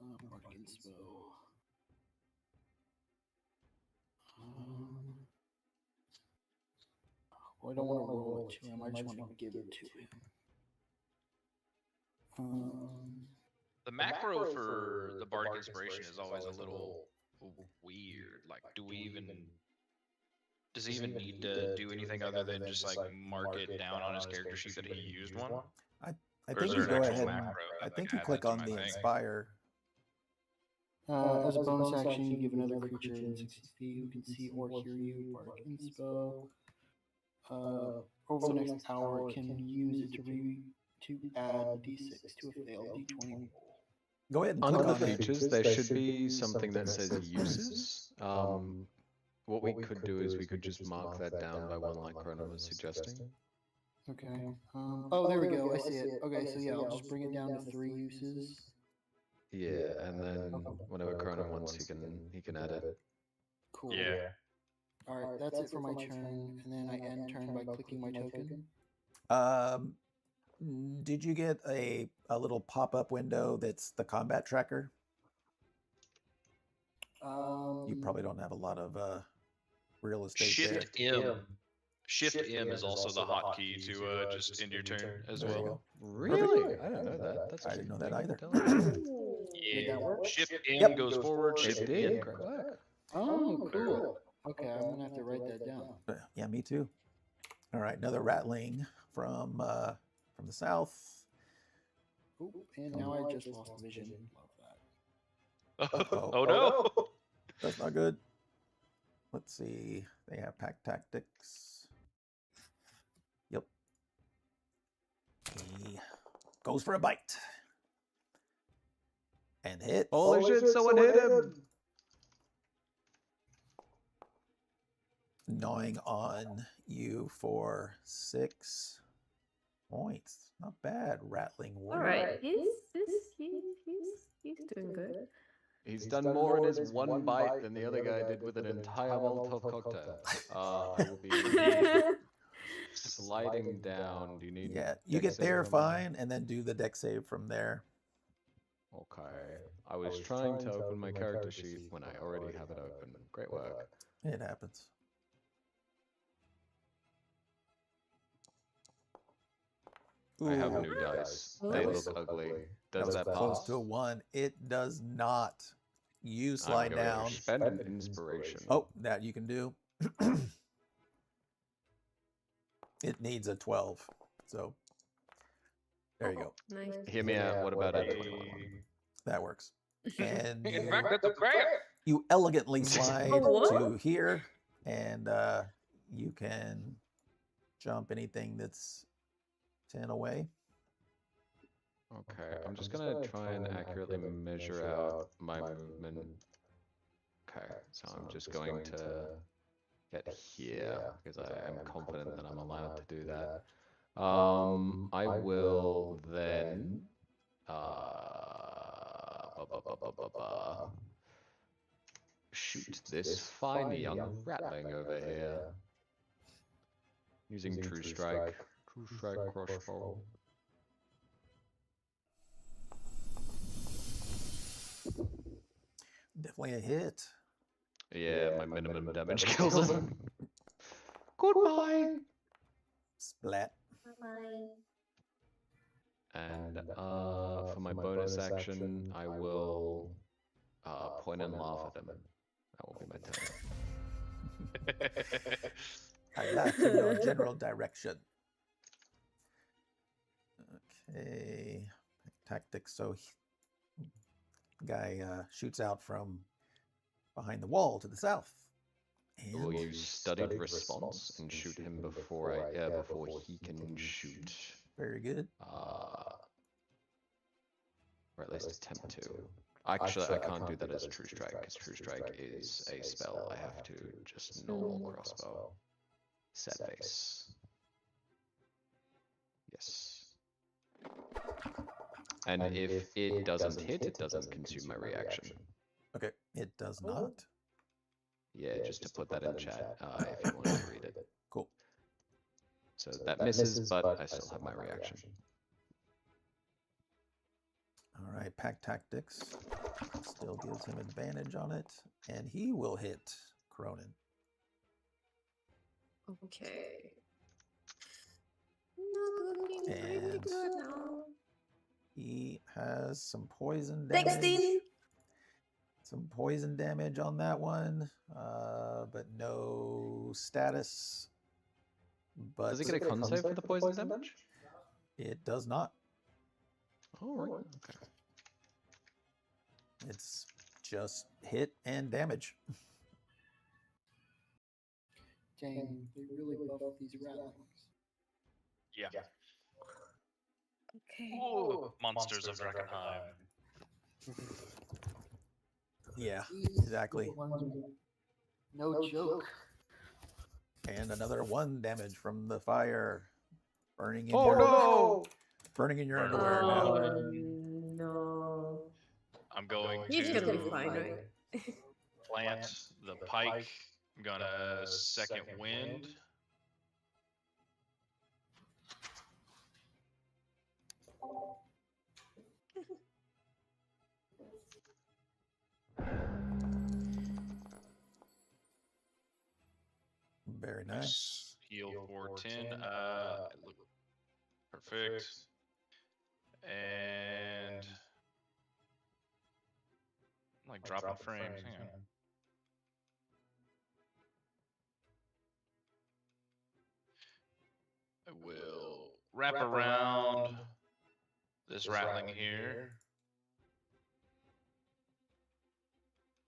bardic inspo. Well, I don't want to roll it to him. I just want to give it to him. The macro for the bardic inspiration is always a little weird. Like, does he even need to do anything other than just like mark it down on his character sheet that he used one? I Or think is you there an go actual ahead. macro I that, think like, you adds click it to on my the thing? inspire. As a bonus action, you give another creature in 60 feet who can see or hear you bardic inspo. Over the next hour, it can use it to add d6 to a failed d20 roll. Go ahead and Under click the on it. features, there should be something that says uses. What we could do is we could just mark that down by one, like Cronin was suggesting. Okay. Oh, there we go. I see it. Okay, so yeah, I'll just bring it down to 3 uses. Yeah, and then whenever Cronin wants, he can add it. Cool. Yeah. All right, that's it for my turn, and then I end turn by clicking my token. Did you get a little pop-up window that's the combat tracker? You probably don't have a lot of real estate there. Shift M is also the hotkey to just end your turn as There you well. go. Really? I didn't know that. That's I didn't know that thank you either. for telling me. Did that work? Shift M Yep. goes forward. It Shift did. Great work. Oh, cool. Okay, I'm gonna have to write that down. Yeah, me too. All right, another rattling from the south. Oop, and now I just lost vision. Love that. Oh no! That's not good. Let's see. They have pack tactics. Yep. He goes for a bite. And hits. Holy shit, someone hit him! Gnawing on you for 6 points. Not bad, rattling All warrior. right, he's doing good. He's done more in his one bite than the other guy did with an entire Molotov cocktail. I will be sliding down. Do you need? Yeah, you dex get there save on that? fine, and then do the deck save from there. Okay. I was trying to open my character sheet when I already have it open. Great work. It happens. I have Ooh, new dice. They Ooh. look ugly. that Does was that close pass? to a 1. It does not. You I'm slide going to down. spend an inspiration. Oh, that you can do. It needs a 12. So there you go. Nice. Hear me out. What about a 21? That works. And In fact, that's a cramp. you elegantly slide what? to here, and you can jump anything that's 10 away. Okay, I'm just gonna try and accurately measure out my movement. Okay, so I'm just going to get here because I am confident that I'm allowed to do that. I will then shoot this fine young ratling over here using True Strike crossbow. Definitely a hit. Yeah, my minimum damage kills him. Goodbye. Splat. And for my bonus action, I will point and laugh at him. That will be my turn. I laugh in your general direction. Okay. Tactics. So guy shoots out from behind the wall to the south. And Will you studied response and shoot him before he can shoot? very good. Or at least attempt to. Actually, I can't do that as True Strike, because True Strike is a spell. I have to just normal crossbow. Set base. Yes. And if it doesn't hit, it doesn't consume my reaction. Okay, it does not. Yeah, just to put that in chat, if you want to read it. Cool. So that misses, but I still have my reaction. All right, pack tactics still gives him advantage on it, and he will hit Cronin. Okay. Not looking pretty And good now. he has some poison damage. 16. Some poison damage on that one, but no status. But Does it get a con save for the poison damage? it does not. Oh, right. Okay. It's just hit and damage. Dang, they really buffed these rattlings. Yeah. Okay. Ooh, monsters of Drakkenheim. Yeah, Jeez, exactly. this one's no joke. And another 1 damage from the fire, burning in Oh your no! burning in your Burn. underwear now. Oh no. I'm going He's gonna be to fine, right? plant the pike. I'm gonna second wind. Very nice. Heal for 10. Look, perfect. And I'm like dropping frames. Hang on. I will wrap around this rattling here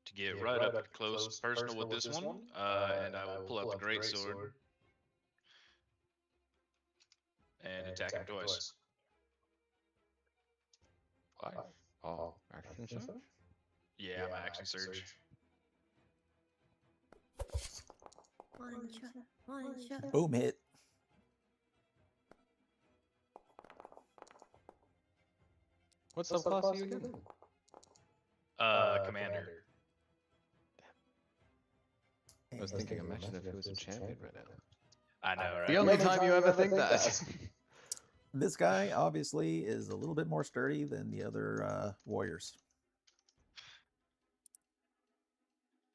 to get right up close personal with this one. And I will pull out the greatsword and attack him twice. Why? Oh, action surge? Yeah, my action surge. One shot. One shot. Boom, hit. What subclass are you again? Commander. I was thinking, imagine if he was a champion right now. I know, right? The only time you ever think that. This guy obviously is a little bit more sturdy than the other warriors.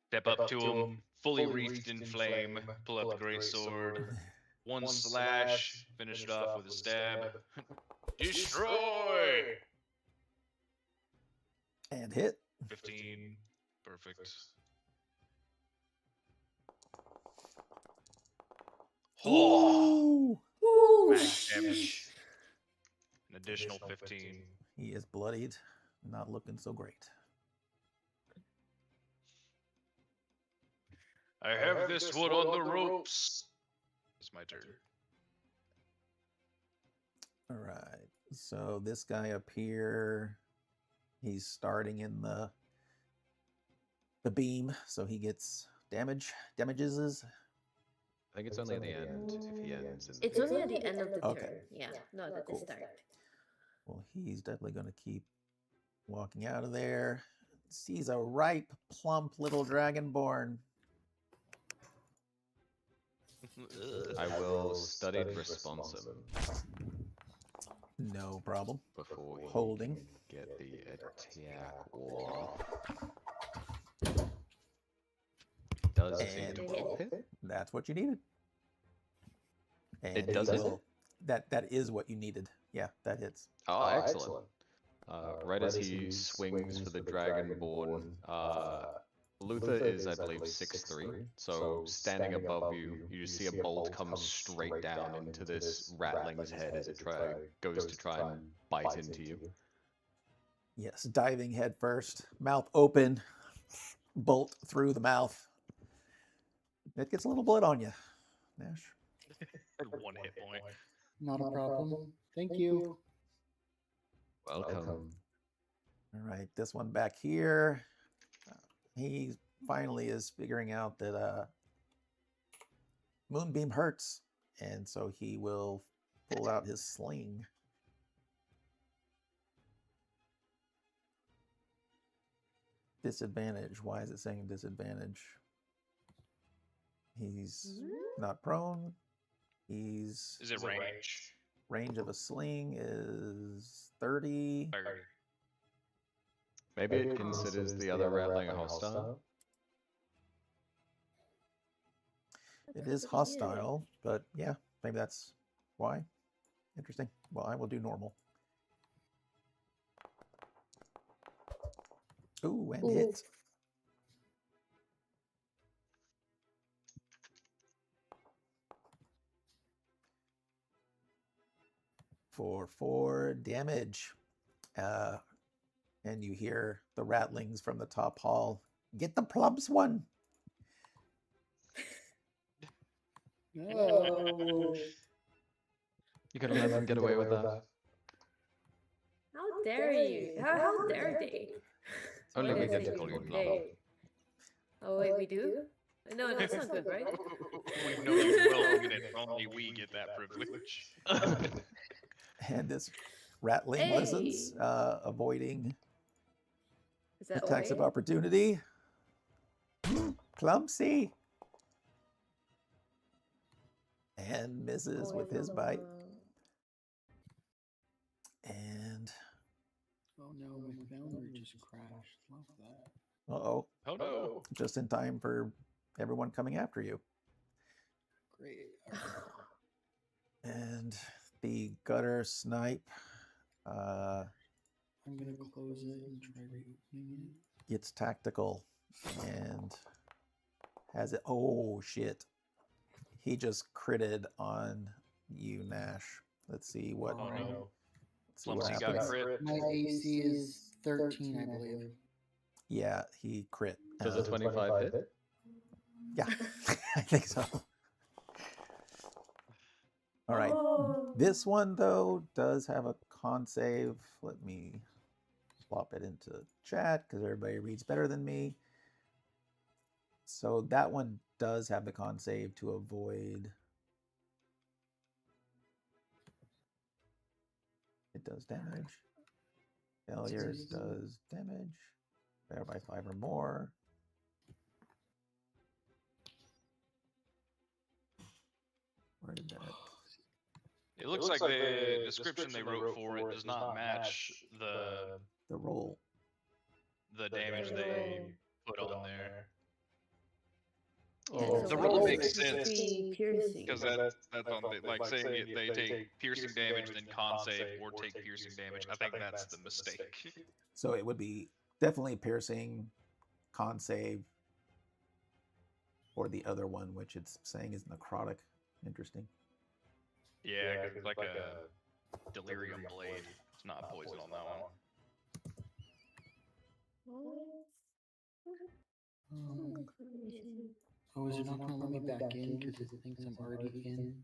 Step up to him, fully wreathed in flame, pull out the great sword. One slash, finish it off with a stab. Destroy! And hit. 15. Perfect. Oh, Max damage. An additional 15. he is bloodied. Not looking so great. I have this one on the ropes. It's my turn. All right. So this guy up here, he's starting in the beam, so he gets damages. I think it's only at the end if he ends. It's only at the end of the Okay. turn. Yeah, not at the Cool. start. Well, he's definitely going to keep walking out of there. Sees a ripe, plump little dragonborn. I will studied response him No problem. before he Holding. can get the attack off. Does And a 12 hit? That's what you needed. And It he does hit? will- That is what you needed. Yeah, that hits. Oh, excellent. Right as he swings for the Dragonborn, Luther is, I believe, 6'3". So standing above you, you just see a bolt come straight down into this ratling's head as it goes to try and bite into you. Yes, diving head first, mouth open, bolt through the mouth. It gets a little blood on you, Nash. One hit point. Not a problem. Thank you. Welcome. All right, this one back here. He finally is figuring out that Moonbeam hurts, and so he will pull out his sling. Disadvantage. Why is it saying disadvantage? He's not prone. He's Is it range? range of a sling is 30. 30. Maybe it considers the other ratling a hostile. It is hostile, but yeah, maybe that's why. Interesting. Well, I will do normal. Ooh, and hit. For 4 damage. And you hear the rattlings from the top hall. Get the plumps one. No. You could let them get away with that. How dare you? How dare they? Only Why we did I get to say call you before Mom. gay? Oh wait, we do? No, that's not good, right? We've known you well minutes. Only we get that privilege. And this rattling listens, Hey! avoiding Is that attacks of okay? opportunity. Clumsy. And misses with his bite. And Oh no, my Foundry just crashed. Love that. uh-oh. Oh no. Just in time for everyone coming after you. Great. And the gutter snipe I'm gonna close it and try reopening it. gets tactical and has it. Oh shit. He just critted on you, Nash. Let's see what. Oh no. Let's see what Clumsy got happens. crit. My AC is 13, I believe. Yeah, he crit. Does a 25 hit? Yeah, I think so. All right. Oh. This one, though, does have a con save. Let me plop it into chat because everybody reads better than me. So that one does have the con save to avoid. It does damage. Failures does damage. Fail by 5 or more. Where did that? It looks like the description they wrote for it does not match The roll. the damage they put on there. Yeah, Oh. so The why roll does makes it have to sense be piercing? because that's on the, like saying they take piercing damage then con save or take piercing damage. I think that's the mistake. So it would be definitely piercing, con save, or the other one, which it's saying is necrotic. Interesting. Yeah, because it's like a delirium blade. It's not poison on that one. Oh, is it not gonna let me back in because it thinks I'm already in?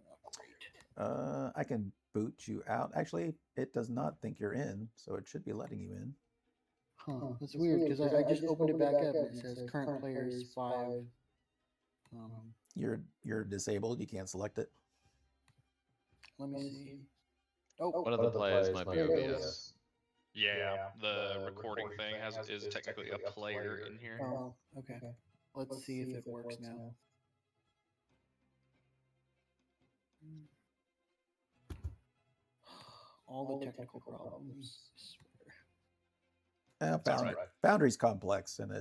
Oh, great. I can boot you out. Actually, it does not think you're in, so it should be letting you in. Huh, that's weird because I just opened it back up and it says current players 5. You're disabled. You can't select it. Let me see. Oh, One of the players might be there it OBS. is. Yeah, the recording thing is technically a player in here. Oh, okay. Let's see if it works now. All the technical problems. I swear. Foundry's complex, and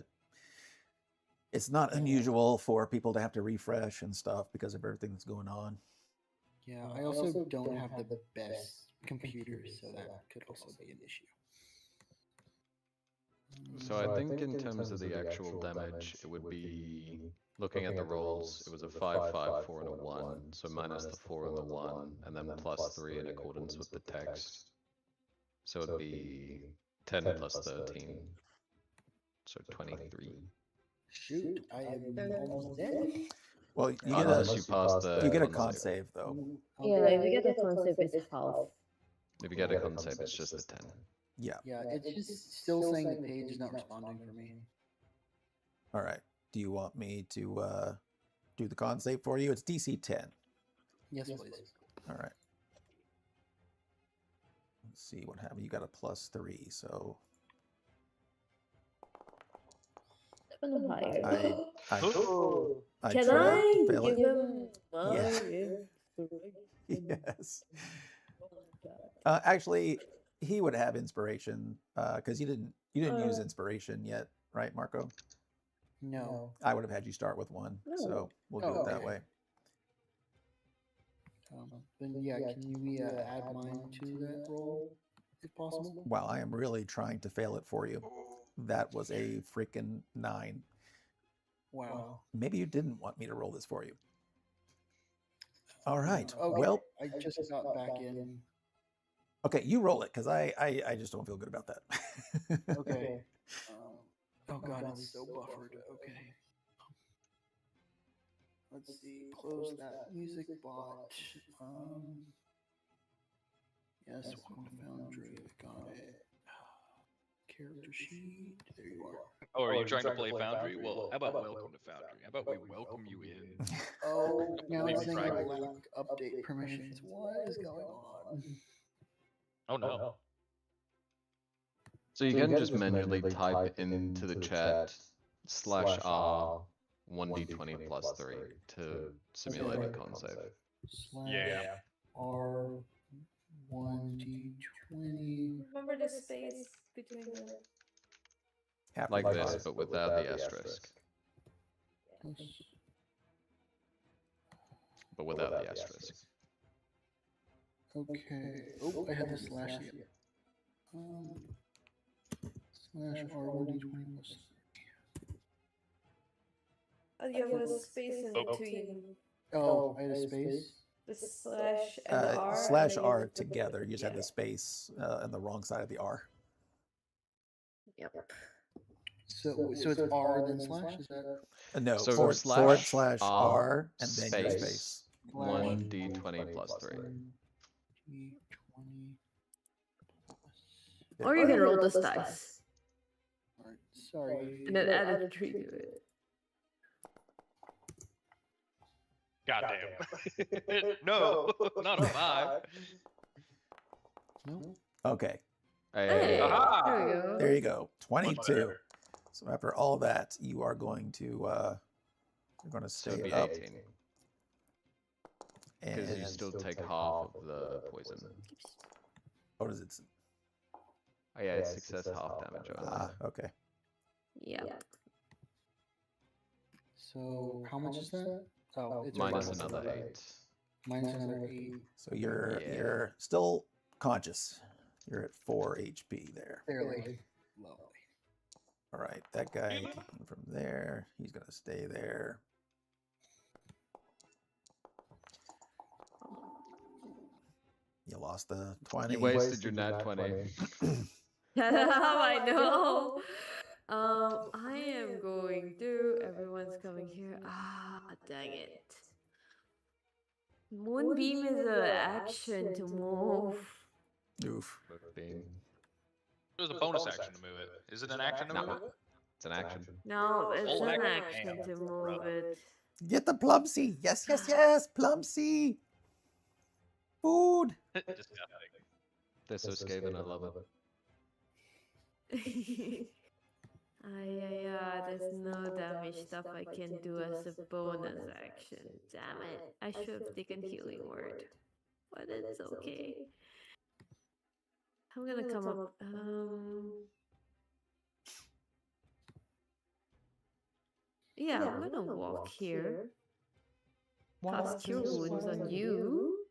it's not unusual for people to have to refresh and stuff because of everything that's going on. Yeah, I also don't have the best computer, so that could also be an issue. So I think in terms of the actual damage, it would be, looking at the rolls, it was a 5, 5, 4, and a 1. So minus the 4 and the 1, and then plus 3 in accordance with the text. So it'd be 10 plus 13. So 23. Shoot, I am almost dead. Well, you Unless you pass the get a con con save. save though. Yeah, if you get the concept, it's half. If you get a con save, it's just a 10. Yeah, it's just still saying the page is not responding for me. All right. Do you want me to do the con save for you? It's DC 10. Yes, please. All right. Let's see what happened. You got a +3, so Higher. I Can tried I to fail give it. him Yes. Actually, he would have inspiration because you didn't use inspiration yet, right, Marco? No. I would have had you start with 1, so we'll do it that way. Then yeah, can we add mine to that roll, if possible? Wow, I am really trying to fail it for you. That was a freaking 9. Wow. Maybe you didn't want me to roll this for you. All right. Okay. Well, I just got back in. okay, you roll it because I just don't feel good about that. Okay. Oh god, it's so buffered. Okay. Let's see. Close that music bot. Yes, welcome to Foundry. I got it. character sheet. There you are. Oh, are you trying to play Foundry? Well, how about welcome to Foundry? How about we welcome you in? Oh, now Maybe it's saying try. lack update permissions. What is going on? Oh no. So you can just manually type into the chat /r 1d20 plus 3 to simulate a con save. Yeah. R 1d20. Remember the space between the. Like this, but without the asterisk. But without the asterisk. Okay. Oh, I had the slash yet. Slash R1d20 plus. Oh, you have a space in between Oh, I had a space. the slash and the R. Slash R together. You just had the space on the wrong side of the R. Yep. So it's R then slash. Is that? No, So forward slash R and then your space space. 1d20 plus 3. D20 Or you can roll the dice Alright, sorry. and then add a 3 to it. Goddamn. No, not a 5. No. Okay, Hey. Aha! There we go. there you go. Much 22. better. So after all that, you are going to you're going to So it'd stay be up 18. Because you and still take half of the poison. what is it? Oh yeah, it's success half damage. Okay. Yeah. So how much is that? Oh, it's Minus minus another 8. Minus another 8. So you're Yeah. you're still conscious. You're at 4 HP there. Barely. Lovely. All right, that guy came from there. He's gonna stay there. You lost the 20. You wasted your nat 20. I know. I am going to. Everyone's coming here. Ah, dang it. Moonbeam is an action to move. Oof. Being. It was a bonus action to move it. Is it an action to No. move it? It's an action. No, it's Full an action. action to Damn. move it. Get the Plumsy. Yes, yes, yes. Plumsy. Food. Disgusting. They're so scathing, I love it. There's no damage stuff I can do as a bonus action. Damn it. I should have taken healing word. But it's okay. I'm gonna come up. Yeah, I'm gonna walk here. Cast Cure Wounds on you.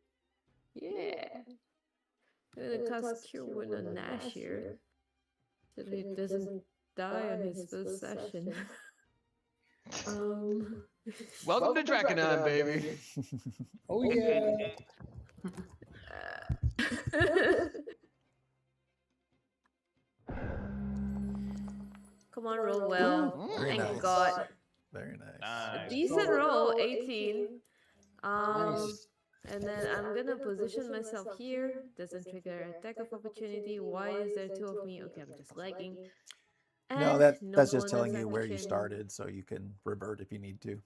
Yeah. I'm gonna cast Cure Wound on Nash here. So that he doesn't die on his first session. Welcome to Drakkenheim, baby. Oh yeah. Come on, roll well. Very Thank nice. God. Very nice. A Nice. decent roll, 18. Nice. And then I'm gonna position myself here. Doesn't trigger attack of opportunity. Why is there 2 of me? Okay, I'm just lagging. No, And that's just bonus telling you where you action. started, so you can revert if you need to.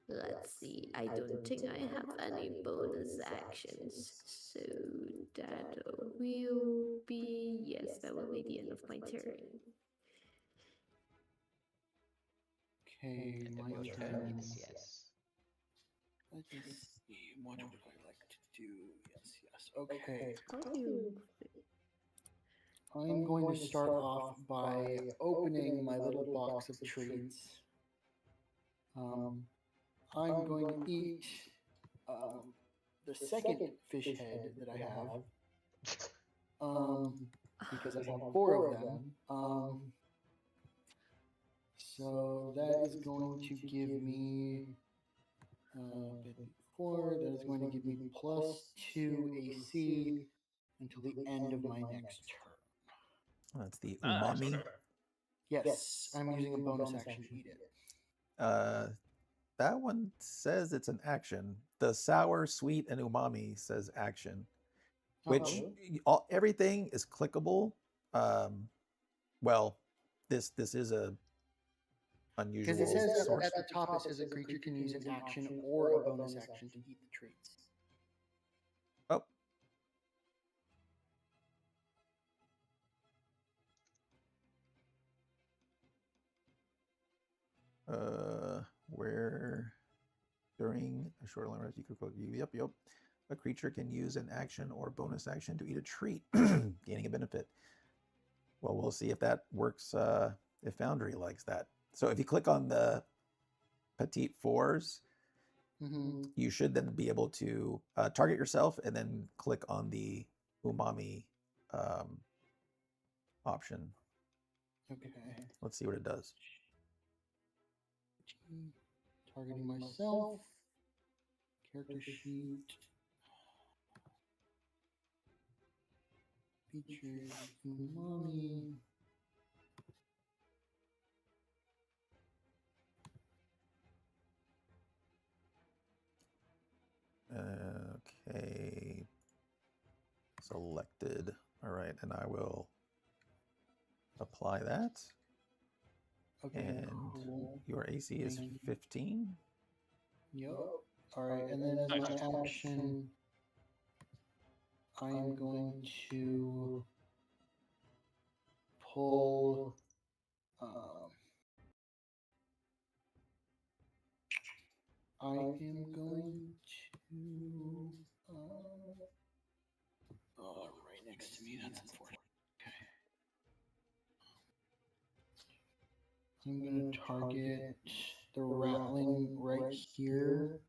Let's see. I don't think I have any bonus actions. So that will be. Yes, that will be the end of my turn. Okay, my turn. Yes. Let's see. What would I like to do? Yes, yes. Okay. How do you. I'm going to start off by opening my little box of treats. I'm going to eat the second fish head that I have. Because I have 4 of them. So that is going to give me 4. That is going to give me +2 AC until the end of my next turn. That's the Nice, umami. okay. Yes, I'm using a bonus action to eat it. That one says it's an action. The sour, sweet, and umami says action. which everything is clickable. Well, this is a unusual Because it says source. at the top, it says a creature can use an action or a bonus action to eat the treats. Oh. Where during a short long rest you could quote yep. A creature can use an action or bonus action to eat a treat, gaining a benefit. Well, we'll see if that works, if Foundry likes that. So if you click on the Petite Fours, you should then be able to target yourself and then click on the Umami option. Okay. Let's see what it does. Targeting myself. Character sheet. Features Umami. Okay. Selected. All right, and I will apply that. Okay. And cool. your AC is 15. Yep. All right, and then as my action, I am going to pull. I am going to. Oh, right next to me. That's unfortunate. Okay. I'm going to target the rattling right here.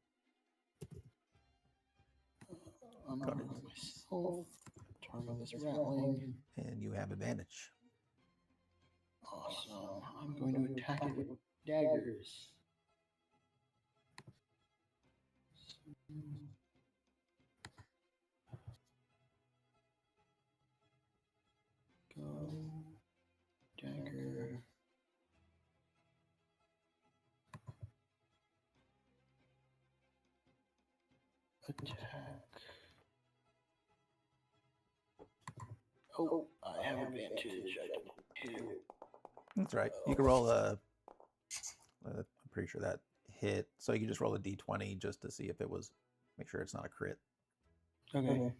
I'm going to myself. Target this rattling. And you have advantage. Awesome. I'm going to attack it with daggers. Go. Dagger. Attack. Oh, I have advantage. I can hit. That's right. You can roll a. I'm pretty sure that hit. So you can just roll a d20 just to see if it was. Make sure it's not a crit. Okay.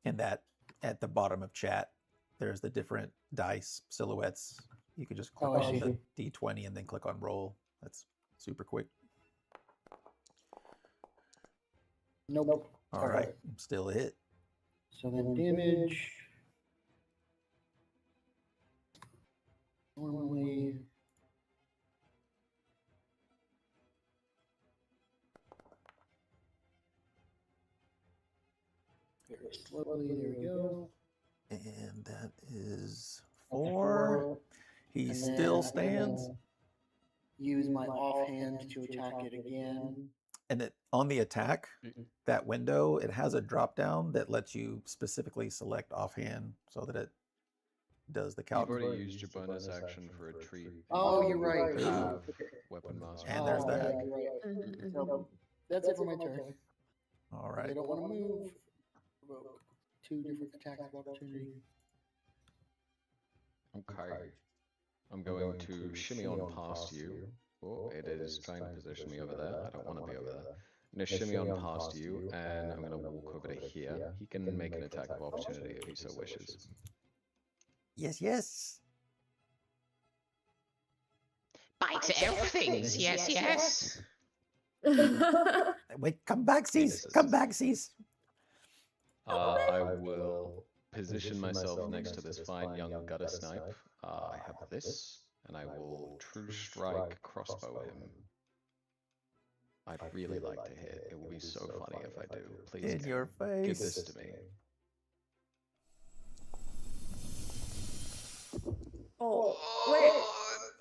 And that at the bottom of chat, there's the different dice silhouettes. You could just click on the d20 and then click on roll. That's super quick. Nope. All right. Still a hit. So then damage. Normally. Very slowly. There we go. And that is 4. He still stands. Use my offhand to attack it again. And on the attack, that window, it has a drop down that lets you specifically select offhand so that it does the count. You've already used your bonus action for a treat. Oh, you're right. Have weapon master. And there's that. So that's it for my turn. All I right. don't want to move. Provoke 2 different attacks of opportunity. Okay. I'm going to shimmy on past you. Oh, it is trying to position me over there. I don't want to be over there. I'm going to shimmy on past you, and I'm going to walk over to here. He can make an attack of opportunity if he so wishes. Yes. Bite everything. Yes. Wait, come back, Cease. Come back, Cease. I will position myself next to this fine young gutter snipe. I have this, and I will true strike crossbow him. I'd really like to hit. It will be so funny if I do. Please In your face. give this to me. Oh, wait.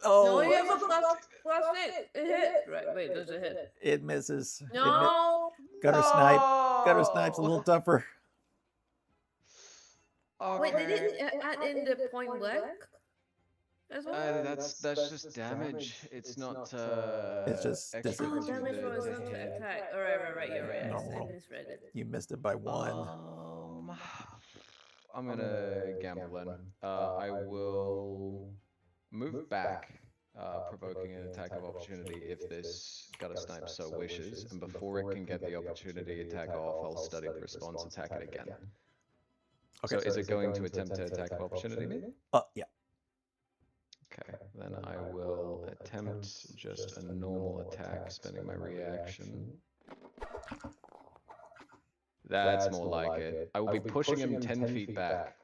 No, you have a plus 8. It hit. Right, wait, does it hit? It misses. No. Gutter snipe. Gutter snipe's a little tougher. Wait, they didn't add in the point blank? as well? That's just damage. It's not It's just extra Oh, disadvantage. to damage rolls the not to hit. attack. Right. You're right. Normal I roll. misread it. You missed it by 1. I'm gonna gamble then. I will move back, provoking an attack of opportunity if this gutter snipe so wishes, and before it can get the opportunity attack off, I'll study the response, attack it again. Okay. So is it going to attempt to attack of opportunity me? Yeah. Okay, then I will attempt just a normal attack, spending my reaction. That's more like it. I will be pushing him 10 feet back.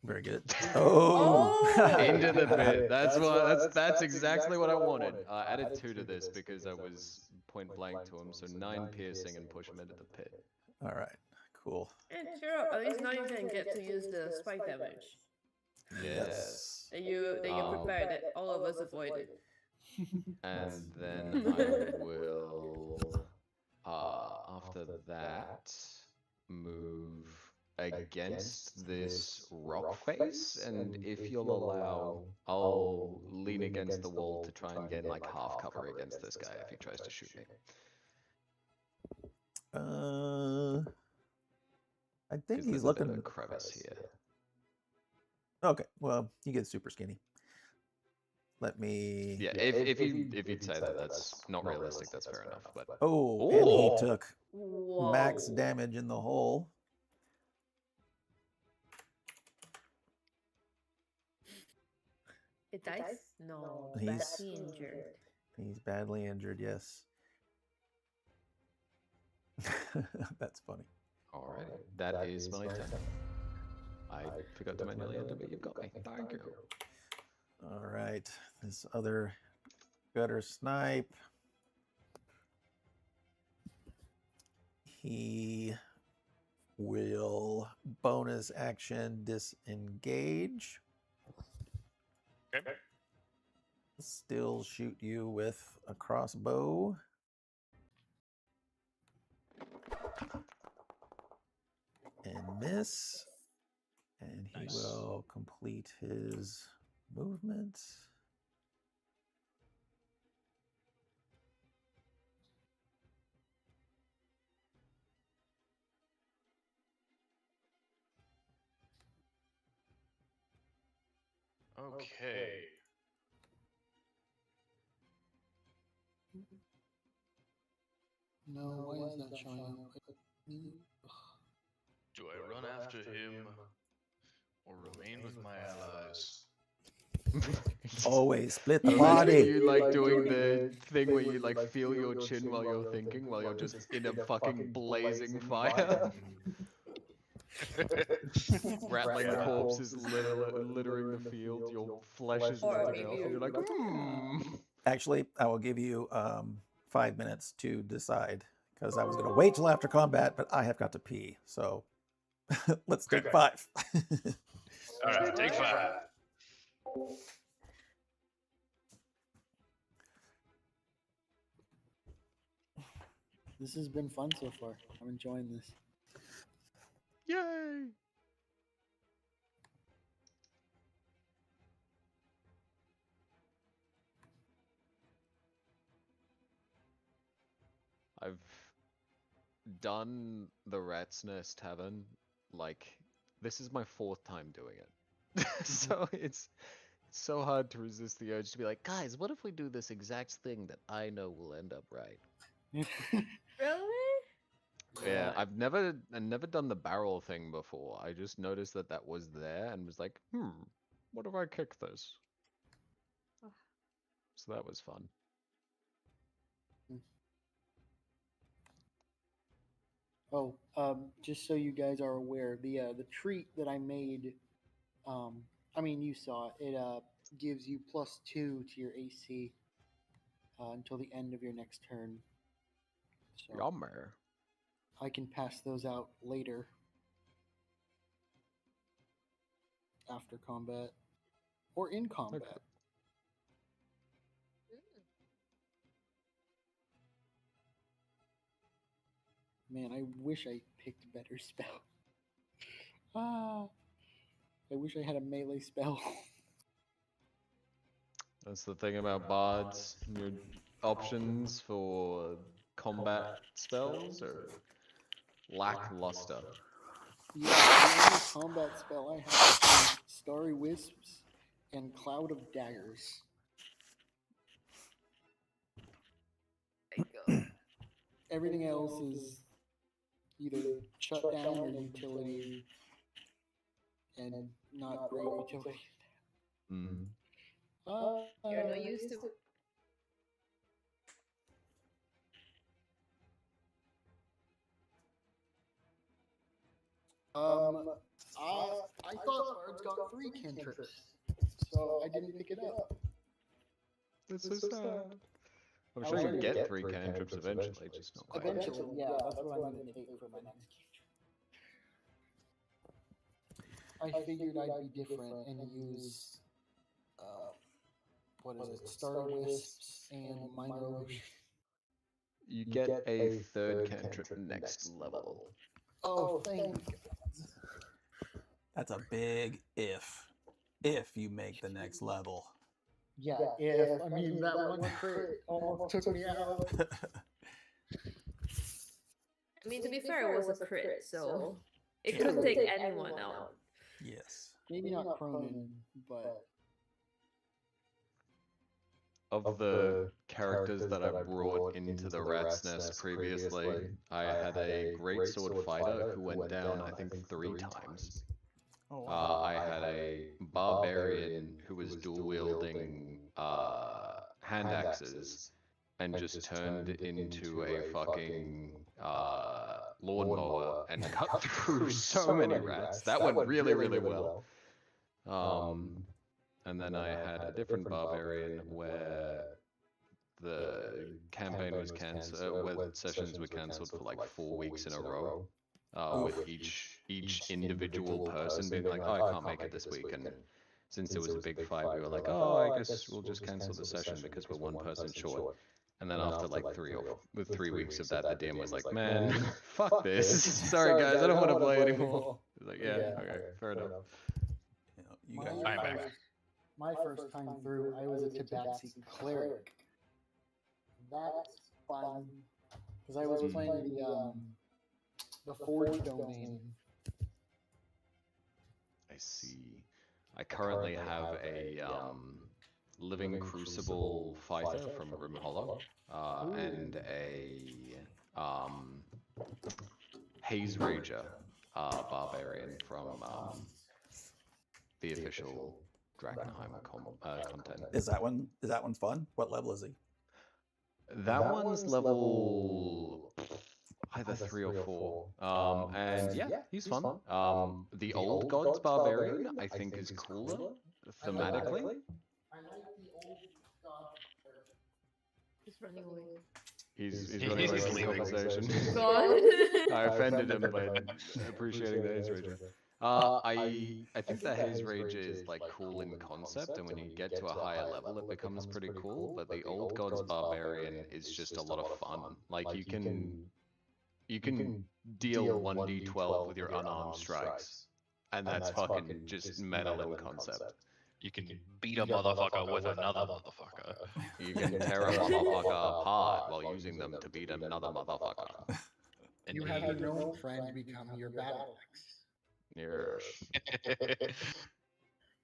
Very good. Oh! Into the pit. That's exactly what I wanted. I added 2 to this because I was point blank to him, so 9 piercing and push him into the pit. All right. Cool. And cheer up. At least now you can get to use the spike damage. Yes. That you prepared that all of us avoided. And then I will, after that, move against this rock face, and if you'll allow, I'll lean against the wall to try and gain like half cover against this guy if he tries to shoot me. I think he's There's a bit of looking. a crevice here. Okay, well, he gets super skinny. Let me. Yeah, if you'd say that that's not realistic, that's fair enough. But Oh, and he Ooh. took Whoa. max damage in the hole. It dies? No. He's- Badly injured. He's badly injured, yes. That's funny. alright, that is my turn. I forgot to manually enter, but you've got me. Thank you. All right, this other gutter snipe. He will bonus action disengage. Okay. Still shoot you with a crossbow. And miss. And he Nice. will complete his movement. Okay. No, why is that showing up? Do I run after him or remain with my allies? Always split the I imagine body. you like doing the thing where you like feel your chin while you're thinking, while you're just in a fucking blazing fire. Rattling corpses littering the field, your flesh is Or melting off, maybe and you're like, Actually, I will give you 5 minutes to decide because I was going to wait till after combat, but I have got to pee. So let's take Okay. 5. All right, take 5. This has been fun so far. I'm enjoying this. Yay! I've done the Rat's Nest Tavern, like, this is my 4th time doing it. So it's so hard to resist the urge to be like, guys, what if we do this exact thing that I know will end up right? Really? Yeah, I've never done the barrel thing before. I just noticed that that was there and was like, what if I kick this? So that was fun. Oh, just so you guys are aware, the treat that I made, I mean you saw it. It gives you +2 to your AC until the end of your next turn. So Yummer. I can pass those out later after combat or in combat. Okay. Man, I wish I picked a better spell. I wish I had a melee spell. That's the thing about bards. Your options for combat spells are lackluster. Yeah, the only combat spell I have is Starry Wisps and Cloud of Daggers. Everything else is either shut down or utility, and not great utility. Mm. You're not used to. I thought bards got 3 cantrips, so I didn't pick it up. That's so sad. I'm sure you get 3 cantrips eventually, just not quite. Eventually, yeah, that's what I'm going to take for my next cantrip. I figured I'd be different and use, what is it, Starry Wisps and Minor Illusion. You get a 3rd cantrip next level. Oh, thank God. That's a big if. If you make the next level. Yeah, if. I mean, that one crit almost took me out. I mean, to be fair, it was a crit, so it True. could take anyone out. Yes. Maybe not Cronin, but Of the characters that I brought into the Rat's Nest previously, I had a greatsword fighter who went down, I think, 3 times. Oh, wow. I had a barbarian who was dual wielding hand axes and just turned into a fucking lawnmower and cut through so many rats. That went really, really well. And then I had a different barbarian where the campaign was cancelled, where sessions were cancelled for like 4 weeks in a row. With each individual person being like, oh, I can't make it this week. And since there was a big fight, we were like, oh, I guess we'll just cancel the session because we're 1 person short. And then after like 3 weeks of that, the DM was like, man, fuck this. Sorry guys, I don't want to play anymore. It was like, yeah, okay, fair enough. You guys my, are I'm back. my first time through, I was a Tabaxi cleric. That's fun, because I was playing the Forge domain. I see. I currently have a Living Crucible fighter from Grim Hollow, and a Haze Rager barbarian from the official Drakkenheim content. Is that one fun? What level is he? That one's level either 3 or 4. And yeah, he's fun. The Old Gods Barbarian, I think, is cooler thematically. I like the old god. He's running away. He's running away from the leaving. conversation. God. I offended him by appreciating the Haze Rager. I think the Haze Rager is like cool in concept, and when you get to a higher level, it becomes pretty cool. But the Old Gods Barbarian is just a lot of fun. Like you can deal 1d12 with your unarmed strikes, and that's fucking just metal in concept. You can beat a motherfucker with another motherfucker. You can tear a motherfucker apart while using them to beat another motherfucker. You have your gnome friend become your battle axe. Yes.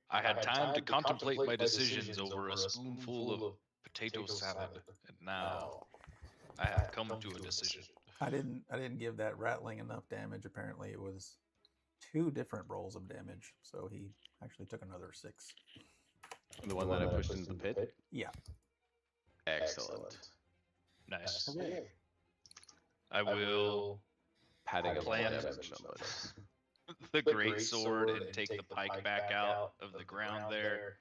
I had time to contemplate my decisions over a spoonful of potato salad, and now I have come to a decision. I didn't give that rattling enough damage. Apparently, it was 2 different rolls of damage, so he actually took another 6. The one that I pushed into the pit? Yeah. Excellent. Nice. Okay. I will Padding up the Plan- damage numbers. the great sword and take the pike back out of the ground there.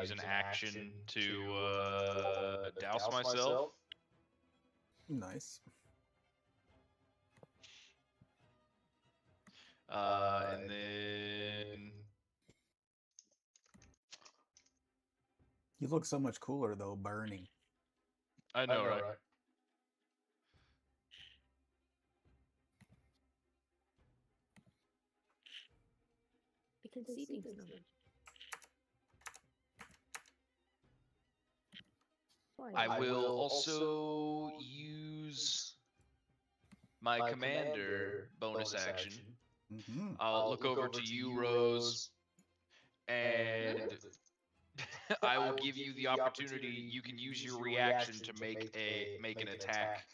Use an action to douse myself. Nice. And then You look so much cooler though, burning. I know, right? can see things now. I will also use my commander bonus action. Mm-hmm. I'll look over to you, Rose, and I will give you the opportunity. You can use your reaction to make an attack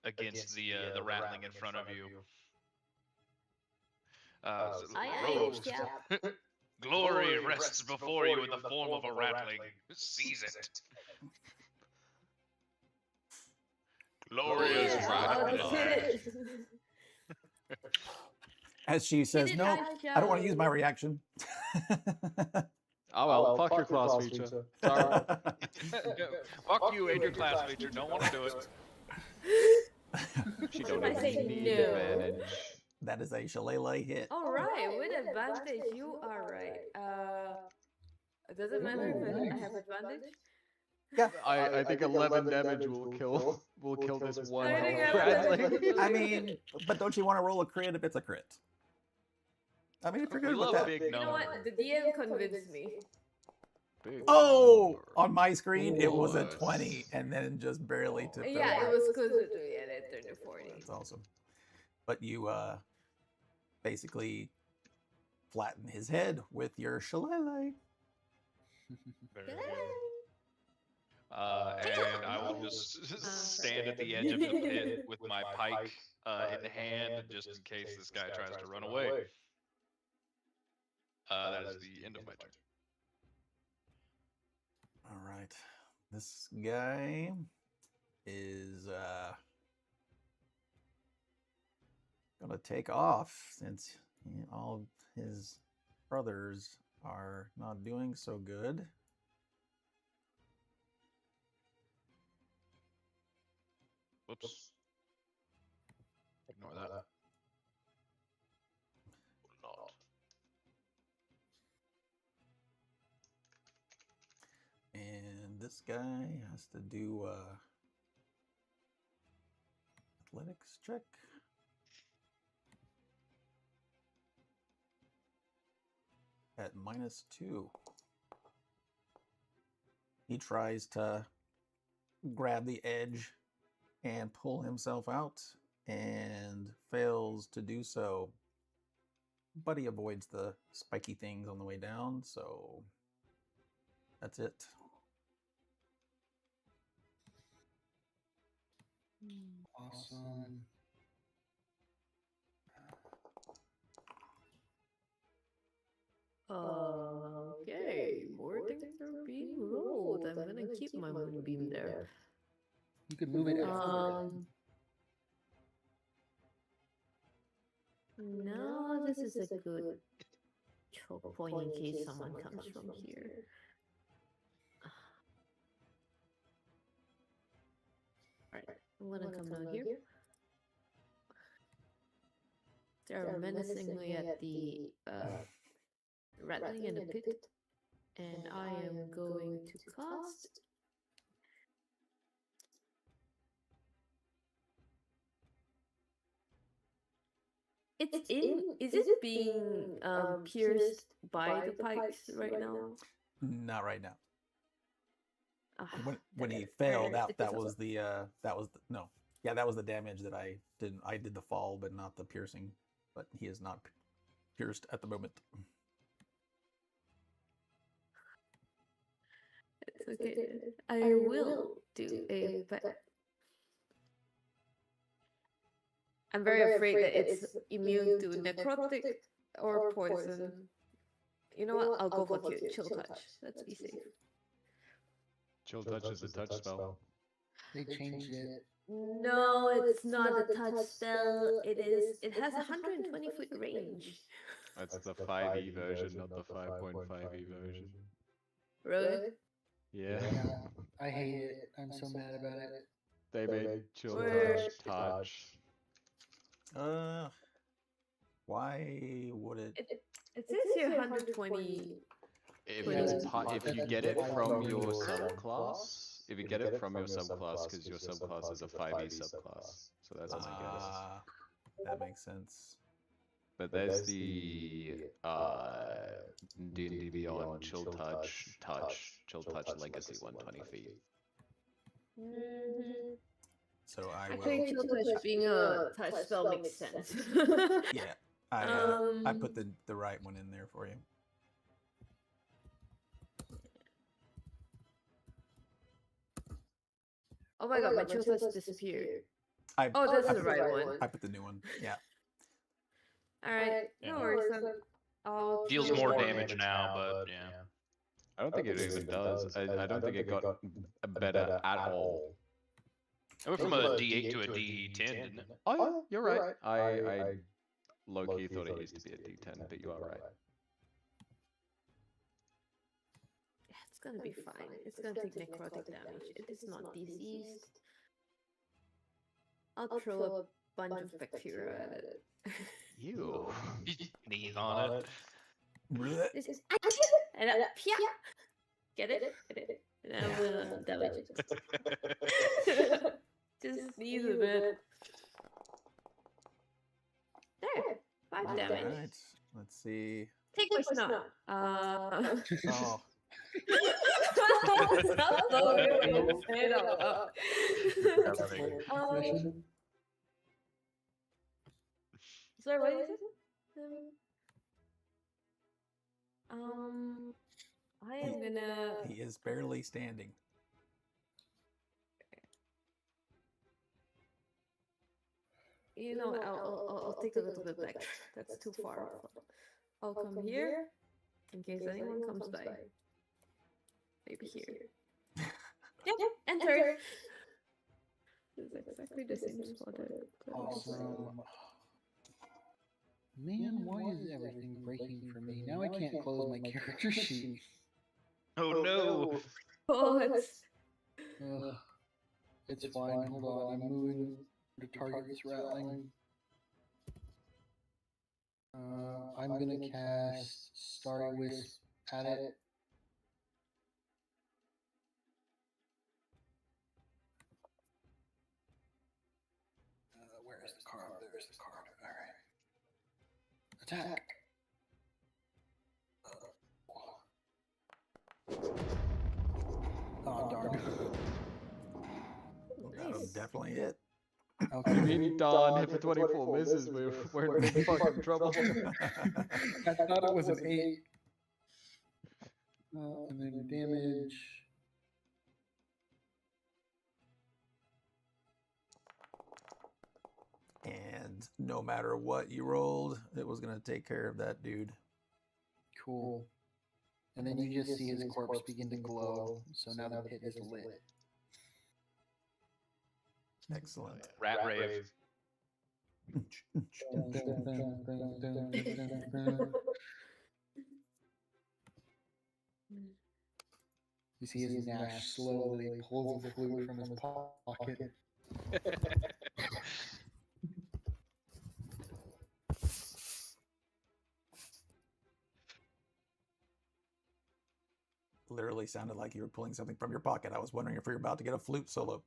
against the rattling in front of you. So, Aye, aye, Rose, Cap. glory rests before you in the form of a rattling. Seize it. Glorious Yeah, rattle I'll hit blood. it. As she says, it, "No, I I don't want to shall." use my reaction." Oh well, fuck your class feature. Sorry. Fuck you and your class feature. Don't want to do it. She What don't if I say even need no? advantage. That is a shillelagh hit. All right, with advantage, you are right. Does it matter if I have advantage? Yeah. I think 11 damage will kill this one I think health I have rattling. advantage. I mean, but don't you want to roll a crit if it's a crit? I mean, if you're We good with love that. big You know numbers. what? The DM convinced me. Big Oh, number. on my screen it was a What? 20, and then just barely tipped Yeah, over. it was closer to it turned to 40. That's awesome. But you basically flatten his head with your shillelagh. Very good. And I will just stand at the edge of the pit with my pike in hand, just in case this guy tries to run away. That is the end of my turn. All right. This guy is gonna take off since all his brothers are not doing so good. Whoops. Ignore that. Will not. And this guy has to do athletics check. At -2. He tries to grab the edge and pull himself out and fails to do so. But he avoids the spiky things on the way down, so that's it. Awesome. Okay, more things are being rolled. I'm gonna keep my moonbeam there. You could move it after. No, this is a good choke point in case someone comes from here. Alright, I'm gonna come down here. They're menacingly at the rattling in the pit. And I am going to cast It's in. Is it being pierced by the pikes right now? Not right now. Ah, When damn he it. fell, Alright, that was the no. Yeah, that was the damage that I did. I did the fall, but not the piercing. But he is not pierced at the moment. It's okay. I will do a. I'm very afraid that it's immune to necrotic or poison. You know what? I'll go for chill touch. Let's be safe. Chill touch is a touch spell. They changed it. No, it's not a touch spell. It is. It has 120-foot range. That's the 5e version, not the 5.5e version. Really? Yeah. Yeah, I hate it. I'm so mad about it. They made chill Where- touch. Why would it? It says here 120. If Yeah, it's it's if you get it from your subclass, if you get it from your subclass, because your subclass is a 5e subclass, so that's my guess. That makes sense. But there's the D&D Beyond Chill Touch, Chill Touch Legacy 120 feet. Mhm. So I Actually, will. chill touch being a touch spell makes sense. Yeah, I put the right one in there for you. Oh my god, my chill touch disappeared. I That's the right one. I put the new one. Yeah. Alright, no worries. I'll Deals try more to- damage now, but yeah. I don't think it even does. I don't think it got better at all. It went from a D8 to a D10, didn't it? Oh yeah, you're right. I low-key thought it used to be a D10, but you are right. Yeah, it's gonna be fine. It's gonna take necrotic damage. It is not diseased. I'll throw a bunch of bacteria at it. You. Knees on it. This is and pia. Get it? And I'm gonna damage it. Just sneeze a bit. There, 5 damage. Alright, let's see. Take my snot. Oh, Stop throwing it. Say it out loud. Sorry, what is it? I am gonna. he is barely standing. You know, I'll take a little bit back. That's too far. I'll come here in case anyone comes by. Maybe here. Yep, enter. It's exactly the same spot. Awesome. Man, why is everything breaking for me? Now I can't close my character sheet. Oh no! Oh, It's fine. Hold on. I'm moving to target this rattling. I'm gonna cast Starry Wisp at it. Where is the card? There's the card. All right. Attack. Oh darn. That'll nice. definitely hit. Okay. You mean Don hit for 24 misses? We're in big fucking trouble. I thought it was an 8. And then damage. And no matter what you rolled, it was going to take care of that dude. Cool. And then you just see his corpse begin to glow. So now the pit is lit. Excellent. Rat rave. You see his Nash slowly pulls the flute from his pocket. Literally sounded like you were pulling something from your pocket. I was wondering if you were about to get a flute solo.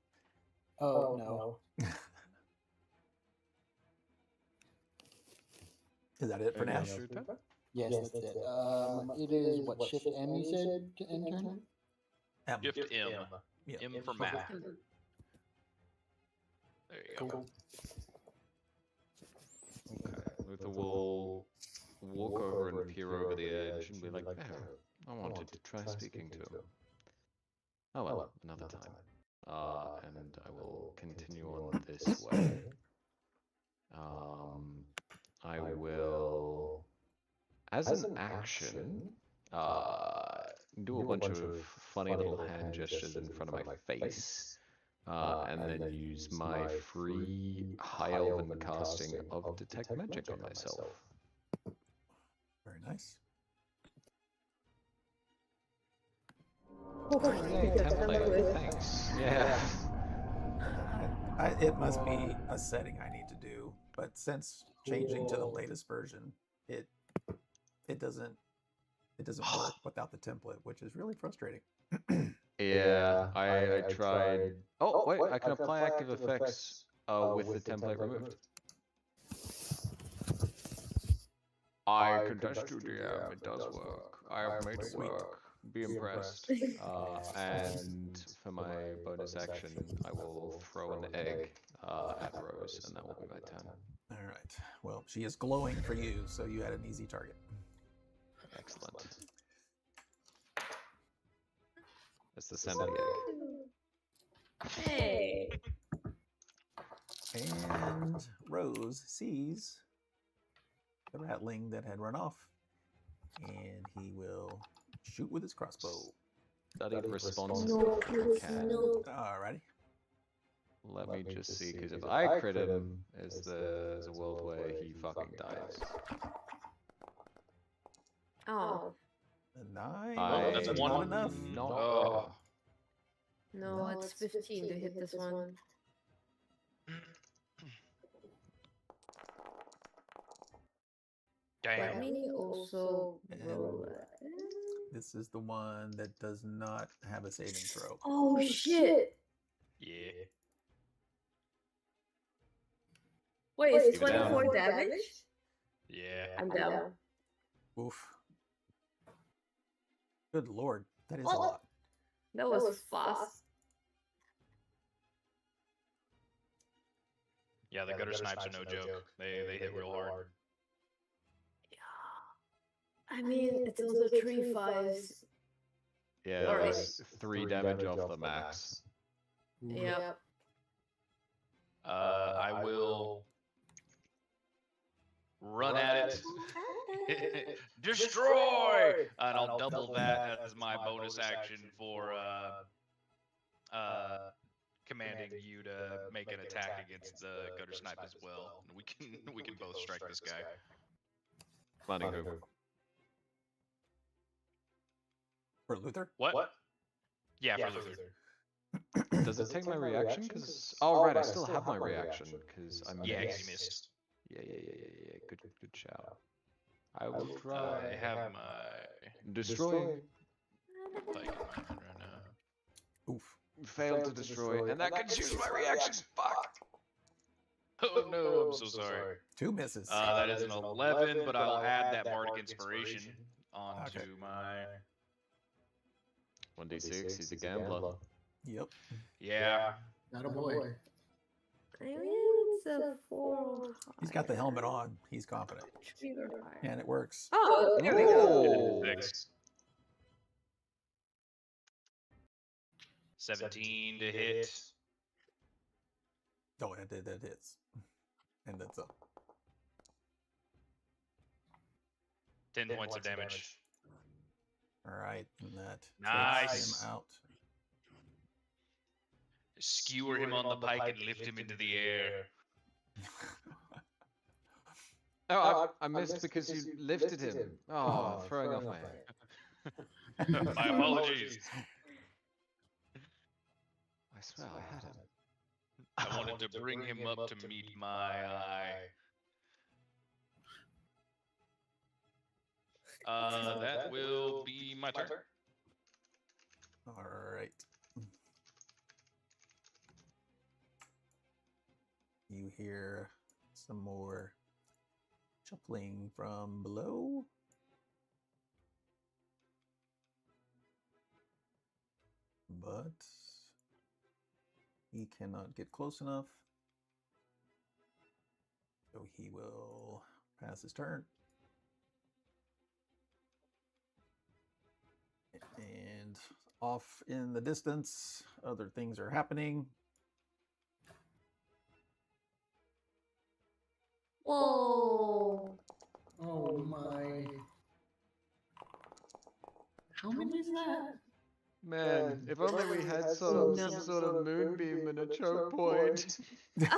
Oh, no. Is that it for Nash? Yes, that's it. It is what, Shift M you said to end turn? M. Shift M. Yeah. M for math. There you go. Cool. Okay, Luther will walk over and peer over the edge and be like, "There, I wanted to try speaking to him. Oh well, another time." And I will continue on this way. I will, as an action, do a bunch of funny little hand gestures in front of my face. And then use my free high elven casting of Detect Magic on myself. Very nice. Yay, template, thanks. Yeah. It must be a setting I need to do, but since changing to the latest version, it doesn't work without the template, which is really frustrating. Yeah, I tried. Oh, wait, I can apply active effects with the template removed. I can test you, DM. It does work. I have made it work. Be impressed. And for my bonus action, I will throw an egg at Rose, and that will be my turn. All right. Well, she is glowing for you, so you had an easy target. Excellent. That's the sanity egg. Hey. And Rose sees the ratling that had run off, and he will shoot with his crossbow. Studied response. No, please, no. Alrighty. Let me just see, because if I crit him, there's a world where he fucking dies. Oh. A 9. That's That's one. not enough. No. No, it's 15 to hit this one. Damn. Let me also roll that. This is the one that does not have a saving throw. Oh shit! Yeah. Wait, it's Keep it down. 24 damage? Yeah. I'm down. Oof. Good lord, that is a Oh. lot. That was fast. Yeah, the gutter snipes are no joke. They hit real hard. I mean, it's also 3 5s. Yeah, that Alright. was 3 damage off the max. Yep. I will run at it. Destroy! And I'll double that as my bonus action for commanding you to make an attack against the gutter snipe as well. And we can both strike this guy. Money who? For Luther? What? Yeah, for Luther. Does it take my reaction? Because right, I still have my reaction because I missed. Yeah, 'cause you missed. Yeah. Good shout. I will try. I have my Destroy. bike in my hand right now. Oof. Failed to destroy, and that consumes my reaction. Fuck. Oh no, I'm so sorry. 2 misses. That is an 11, but I'll add that bardic inspiration onto Okay. my. 1d6. He's a gambler. Yep. Yeah. Not a boy. I mean, it's a 4. He's got the helmet on. He's confident. Trigger fire. And it works. Oh, there we go. Ooh. 6. 17 to hit. Oh, that hits. And that's up. 10 points of damage. Alright, and that Nice. takes him out. Skewer him on the pike and lift him into the air. Oh, I missed because you lifted him. Oh, throwing off my head. My apologies. I swear I had him. I wanted to bring him up to meet my eye. That will be my turn. Alright. You hear some more shuffling from below. But he cannot get close enough. So he will pass his turn. And off in the distance, other things are happening. Whoa. Oh my. How many is that? Man, if only we had some sort of moonbeam and a choke point. Man,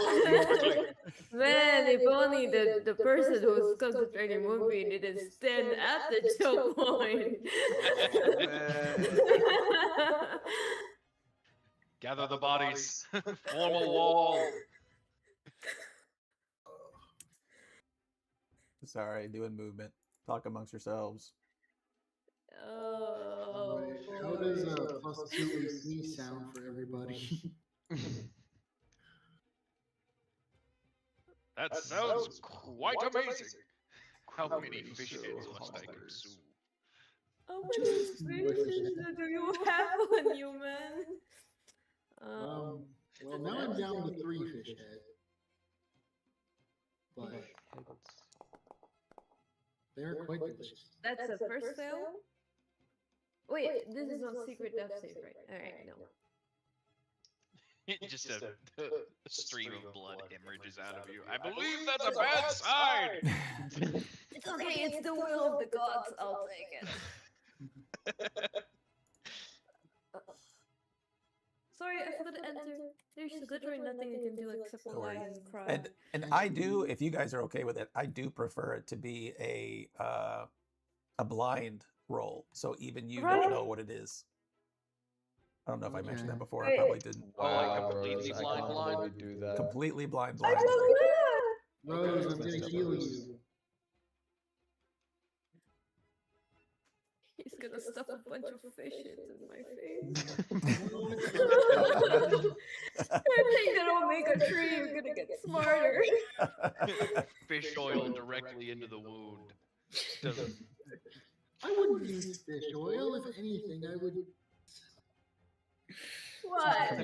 if only the person who was concentrating movie didn't stand at the choke point. Gather the bodies. Form a wall. Sorry, doing movement. Talk amongst yourselves. Oh. How does +2 AC sound for everybody? That sounds quite amazing. How many fish heads must I consume? How many Just fishes do you have on you, man? Well, now I'm down to 3 fish head. But they're quite delicious. That's the first fail? Wait, this is not secret death save, right? Alright, no. Just a stream of blood hemorrhages out of you. I believe that's a bad sign! It's okay, it's the will of the gods, I'll take it. Sorry, I forgot to enter. There's literally nothing you can do except lie and cry. And I do, if you guys are okay with it, I do prefer it to be a blind roll, so even you don't know what it is. I don't know if I mentioned that before. I probably didn't. Wow, completely Rose, blind, I can't blind? believe you do that. Completely blind. I'm so glad! Rose, I'm gonna heal you. He's gonna stuff a bunch of fish heads in my face. I think that'll make a tree. You're gonna get smarter. Fish oil directly into the wound. I wouldn't use fish oil. If anything, I would. What?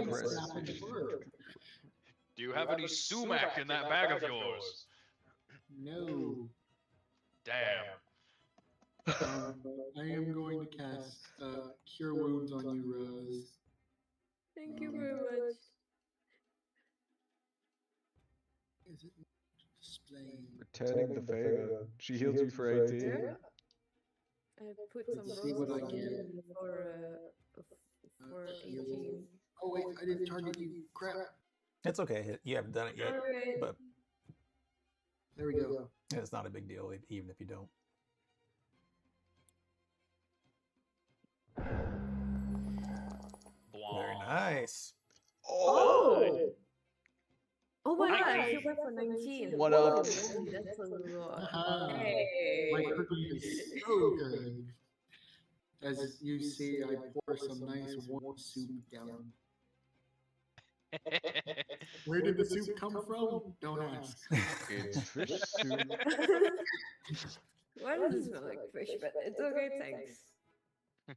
Do you have any sumac in that bag of yours? No. Damn. I am going to cast Cure Wounds on you, Rose. Thank you very much. Is it displaying? Returning the favor. She healed you for 18. Yeah. I put some Let's see what I roses get. in for 18. Oh wait, I didn't target you. Crap. It's okay. You haven't done it yet, Alright. but There we go. it's not a big deal, even if you don't. Very nice. Oh! Oh my god, I 19. should for 19. What up? That's a lot. Haha. Hey. My cookie is so good. As you see, I pour some nice warm soup down. Where did the soup come from? Don't ask. It's fish soup. Why does it smell like fish? But it's okay, thanks.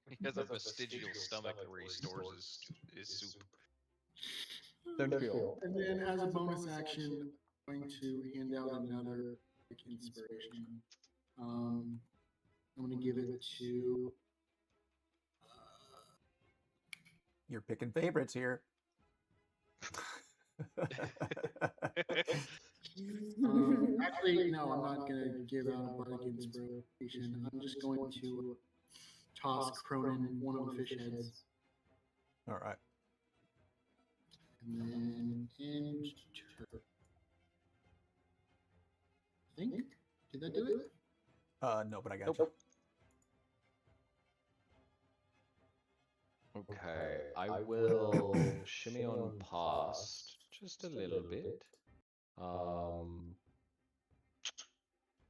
He has a vestigial stomach where he stores his soup. Don't feel. And then, as a bonus action, I'm going to hand out another quick inspiration. I'm going to give it to. You're picking favorites here. Actually, no, I'm not going to give out a bardic inspiration. I'm just going to toss Cronin one of the fish heads. All right. And then end turn. I think. Did that do it? No, but I got you. Okay, I will shimmy on past just a little bit. I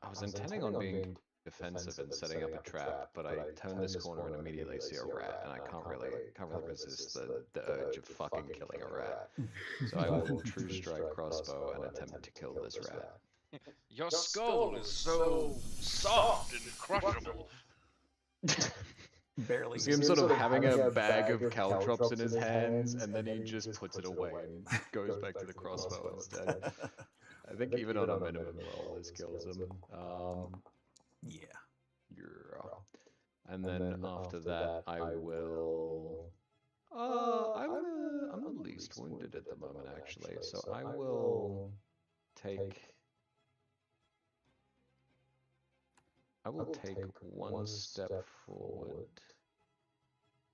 was intending on being defensive and setting up a trap, but I turn this corner and immediately see a rat, and I can't really resist the urge of fucking killing a rat. So I will true strike crossbow and attempt to kill this rat. Your skull is so soft and crushable. Barely. See him sort of having a bag of caltrops in his hands, and then he just puts it away and goes back to the crossbow instead. I think even on a minimum roll, this kills him. Yeah. And then after that, I will. I'm the least wounded at the moment, actually, so I will take. I will take one step forward,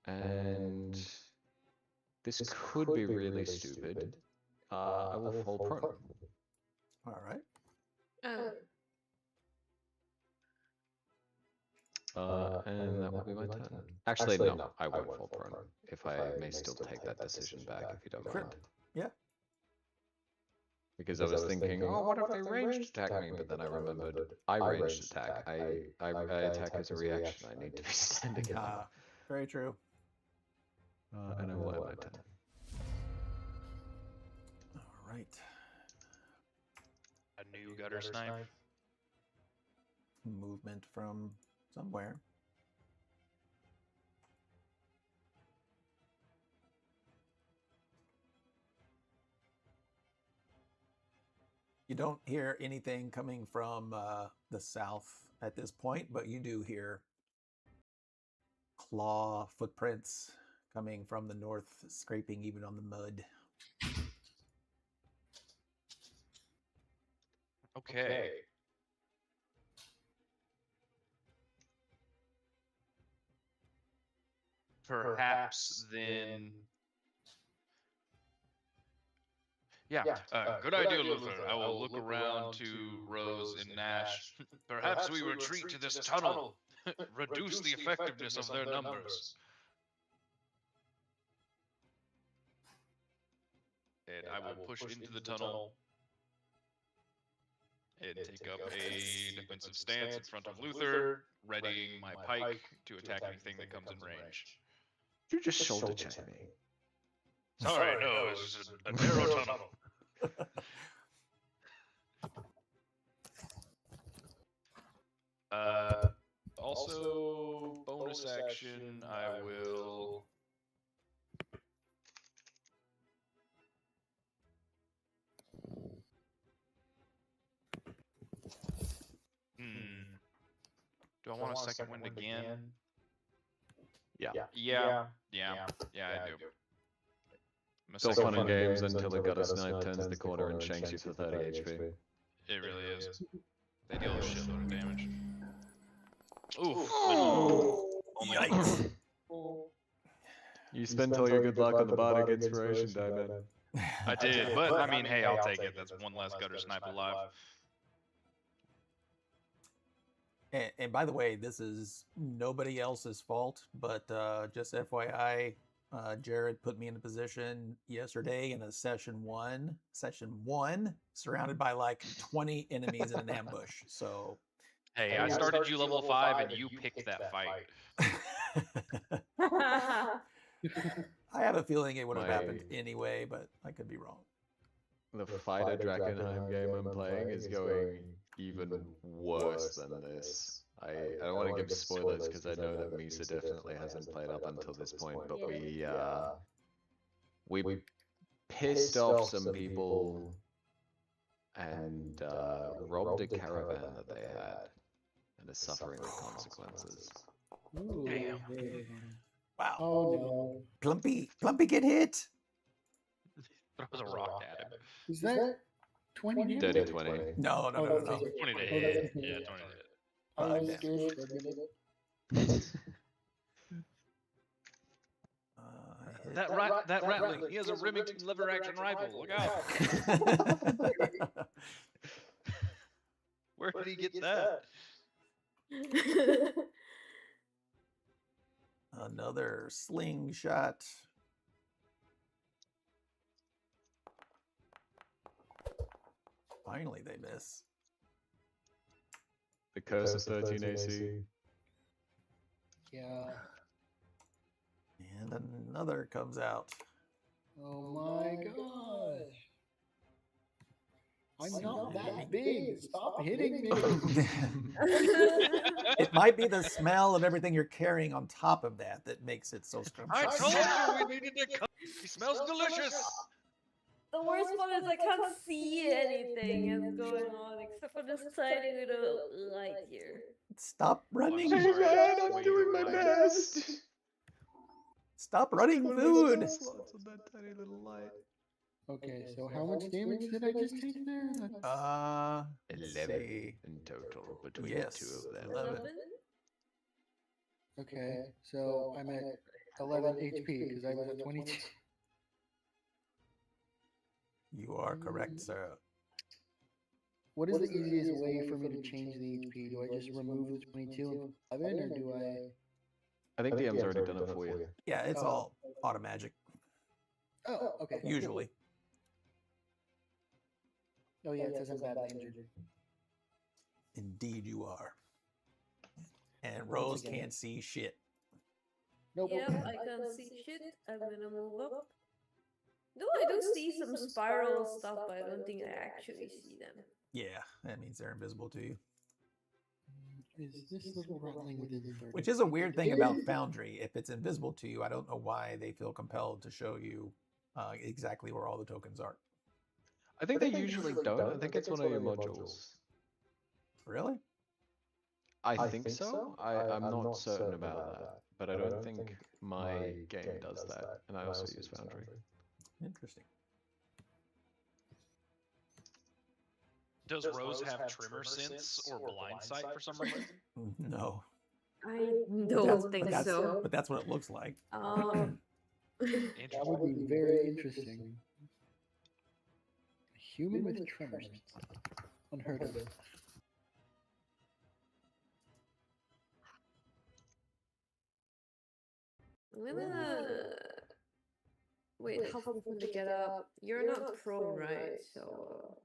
and this could be really stupid. I will fall prone. All right. And that will be my turn. Actually, no, I won't fall prone. If I may still take that decision back, if you don't mind. Yeah. Because I was thinking, oh, what if they ranged attack me? But then I remembered, I ranged attack. I attack as a reaction. I need to be standing up. Very true. And I will end my turn. All right. A new gutter snipe. movement from somewhere. You don't hear anything coming from the south at this point, but you do hear claw footprints coming from the north, scraping even on the mud. Okay. Perhaps then. Yeah, good idea, Luther. I will look around to Rose and Nash. Perhaps we retreat to this tunnel, reduce the effectiveness of their numbers. And I will push into the tunnel and take up a defensive stance in front of Luther, readying my pike to attack anything that comes in range. You just shoulder check me. Sorry, no, it's just a narrow tunnel. Also, bonus action, I will. Do I want a second wind again? Yeah. Yeah, I do. Still fun and games until the gutter snipe turns the corner and shanks you for 30 HP. It really is. They deal a shitload of damage. Oof. Only Yikes. You spent all your good luck on the bardic inspiration die, man. I did, but I mean, hey, I'll take it. That's one less gutter snipe alive. And by the way, this is nobody else's fault, but just FYI, Jared put me in a position yesterday in a session one, surrounded by like 20 enemies in an ambush. So, hey, I started you level 5 and you picked that fight. I have a feeling it would have happened anyway, but I could be wrong. The fighter Drakkenheim game I'm playing is going even worse than this. I don't want to give spoilers because I know that Misa definitely hasn't played up until this point, but we pissed off some people and robbed a caravan that they had and are suffering the consequences. Ooh, Damn. Wow. Oh no. Plumpy get hit. Throws a rock at him. Is that 20 Dirty damage? 20. No. that's 20 to Oh, hit. that's Yeah, 20 to okay. hit. I was Damage. scared for a minute. That rattling, he has a Remington lever action rifle. Look out. Where did he get that? Another slingshot. Finally, they miss. The curse of 13 AC. Yeah. And another comes out. Oh my gosh. I'm not that big. Stop hitting me. It might be the smell of everything you're carrying on top of that that makes it so I scrumptious. told you we needed to come. He smells delicious. The worst part is I can't see anything is going on except for this tiny little light here. Stop running. I'm sorry. I'm doing my best. Stop running food. Slots on that tiny little light. Okay, so how much damage did I just take there? Let's 11 see. in total between Yes, the two of them. 11. Okay, so I'm at 11 HP because I was at 22. You are correct, sir. What is the easiest way for me to change the HP? Do I just remove the 22 and 11, or do I? I think DM's already done it for you. Yeah, it's all automagic, Oh, okay. usually. Oh yeah, it says I'm badly injured. Indeed, you are. And Rose can't see shit. Nope. Yep, I can't see shit. I'm gonna move up. No, I do see some spiral stuff, but I don't think I actually see them. Yeah, that means they're invisible to you. Is this little rattling within 30 Which is a feet? weird thing about Foundry. If it's invisible to you, I don't know why they feel compelled to show you exactly where all the tokens are. I think they usually don't. I think it's one of your modules. Really? I think so. I'm not certain about that, but I don't think my game does that, and I also use Foundry. Interesting. Does Rose have tremor sense or blind sight for some reason? No. I don't think that's, so. But that's what it looks like. That would be Interesting. very interesting. A human with tremors. Unheard of. I'm gonna wait. How far to get up? You're not prone, right? So.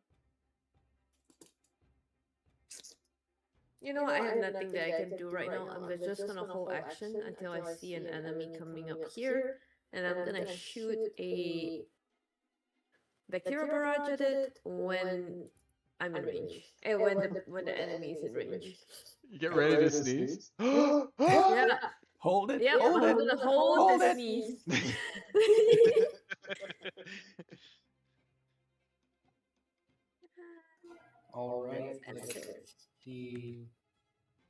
You know, I have nothing that I can do right now. I'm just gonna hold action until I see an enemy coming up here, and I'm gonna shoot a bacteria barrage at it when I'm in range. And when the enemy is in range. You get ready to sneeze. Yeah. Hold it. Yep, Hold I'm it. gonna hold Hold the it. sneeze. Alright, let's see.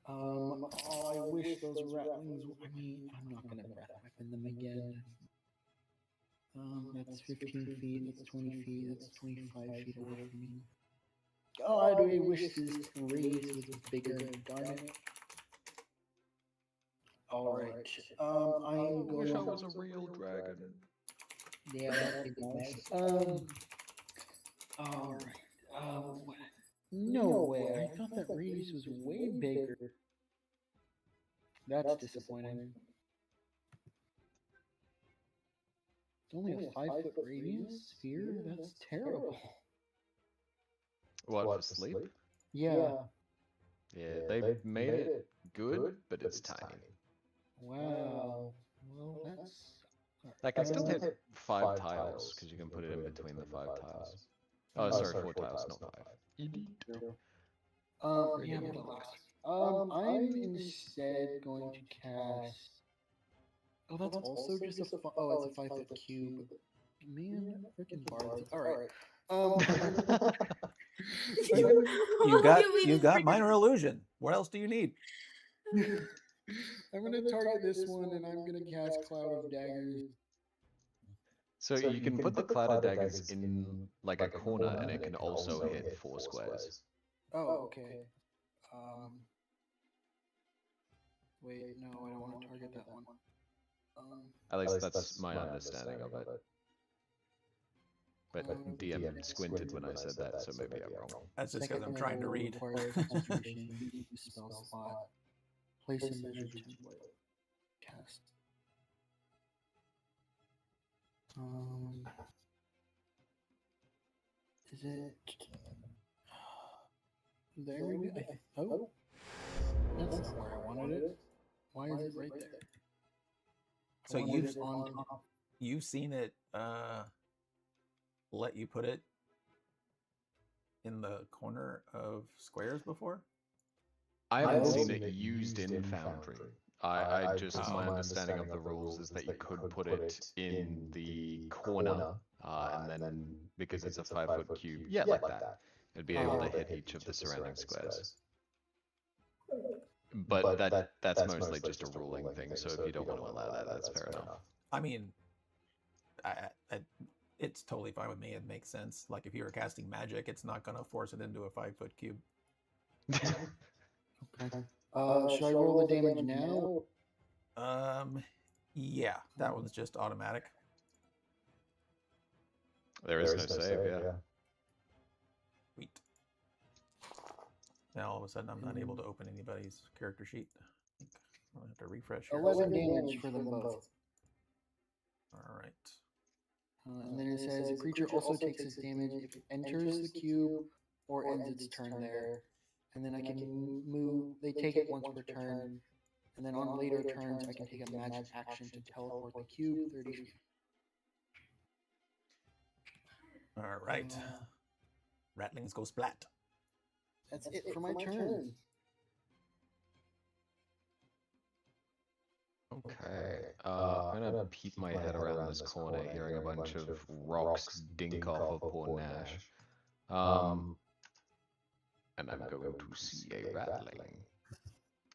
I wish those rattlings. I mean, I'm not gonna breath weapon them again. That's 15 feet. That's 20 feet. That's 25 feet away from me. God, I wish this radius was bigger. Darn it. Alright. I'm going. Wish I was a real dragon. Yeah, that'd be nice. Alright. No way. I thought that radius was way bigger. That's disappointing. It's only a 5-foot radius sphere? That's terrible. What, for sleep? Yeah. Yeah, they made it good, but it's tiny. Wow. Well, that's. That can still hit 5 tiles, because you can put it in between the 5 tiles. Oh, sorry, 4 tiles, not 5. Idiot. Yeah, but I'm instead going to cast. Oh, that's also just a. Oh, it's a 5-foot cube. Man, freaking bards. Alright. You got minor illusion. What else do you need? I'm gonna target this one, and I'm gonna cast Cloud of Daggers. So you can put the cloud of daggers in like a corner, and it can also hit 4 squares. Oh, okay. Wait, no, I don't want to target that one. At least that's my understanding of it. But DM squinted when I said that, so maybe I'm wrong. That's just because I'm trying to read. Spell slot. Place a measured template. Cast. Is it? There we go. Oh, that's not where I wanted it. Why is it right there? So on top. you've seen it let you put it in the corner of squares before? I haven't seen it used in Foundry. I just, my understanding of the rules is that you could put it in the corner, and then, because it's a 5-foot cube, yeah, like that, it'd be able to hit each of the surrounding squares. But that's mostly just a ruling thing, so if you don't want to allow that, that's fair enough. I mean, it's totally fine with me. It makes sense. Like if you were casting magic, it's not going to force it into a 5-foot cube. Okay. Should I roll the damage now? Yeah, that one's just automatic. There is no save, yeah. Sweet. Now all of a sudden I'm not able to open anybody's character sheet. I think I'll have to refresh here. 11 damage for them both. All right. And then it says a creature also takes its damage if it enters the cube or ends its turn there. And then I can move, they take it once per turn. And then on later turns, I can take a magic action to teleport the cube 30 feet. All right. Rattlings go splat. That's it for my turn. Okay. I'm gonna peep my head around this corner, hearing a bunch of rocks dink off of poor Nash. And I'm going to see a rattling.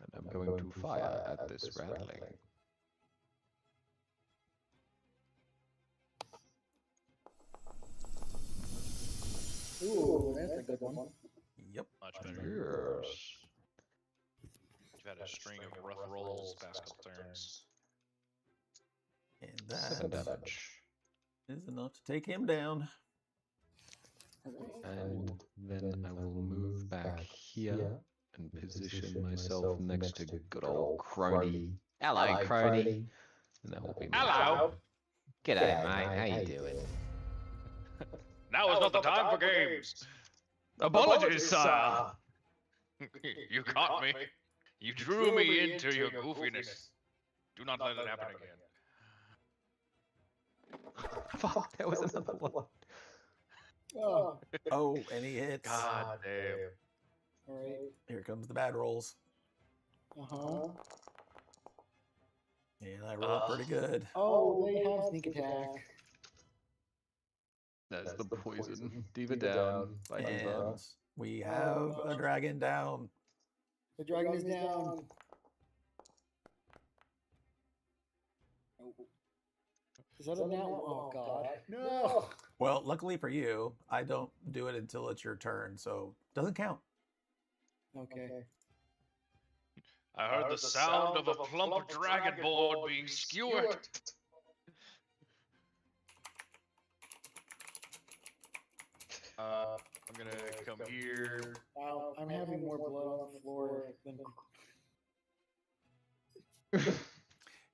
And I'm going to fire at this rattling. Ooh, that's a good one. Yep. Much better. Yes. You've had a string of rough rolls the past couple turns. And 7 that damage. is enough to take him down. And then I will move back here and position myself next to good old Crony. Hello, Crony. And that will be my Hello. turn. G'day, mate. How you doing? Now is not the time for games. Apologies, sire. You caught me. You drew me into your goofiness. Do not let it happen again. Fuck, there was another one. Oh, Oh, and he hits. God damn. all right. Here comes the bad rolls. Uh-huh. And I rolled pretty good. Oh, they have sneak attack. That's the poison. Diva down by Diva. And we have a dragon down. The dragon is down. Is that a now? Oh, God. No! Well, luckily for you, I don't do it until it's your turn, so doesn't count. Okay. I heard the sound of a plump dragon board being skewered. I'm gonna come here. Wow, I'm having more blood on the floor than.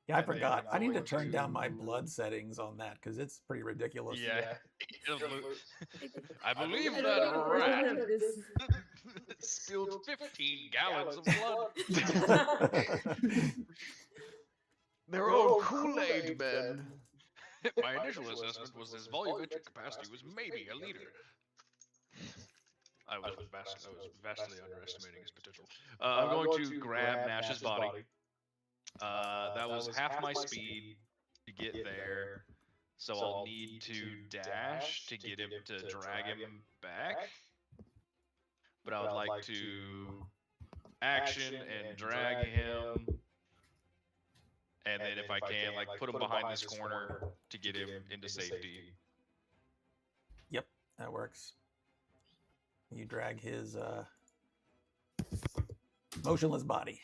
Yeah, I And then forgot. I need to going turn down my to- blood settings on that because it's pretty ridiculous. Yeah. I believe I that don't think rat version of this. spilled 15 gallons of blood. They're all Kool-Aid men. My initial assessment was his volumetric capacity was maybe a liter. I was vastly underestimating his potential. I'm going to grab Nash's body. That was half my speed to get there, so I'll need to dash to get him to drag him back. But I would like to action and drag him, and then if I can, like put him behind this corner to get him into safety. Yep, that works. You drag his motionless body.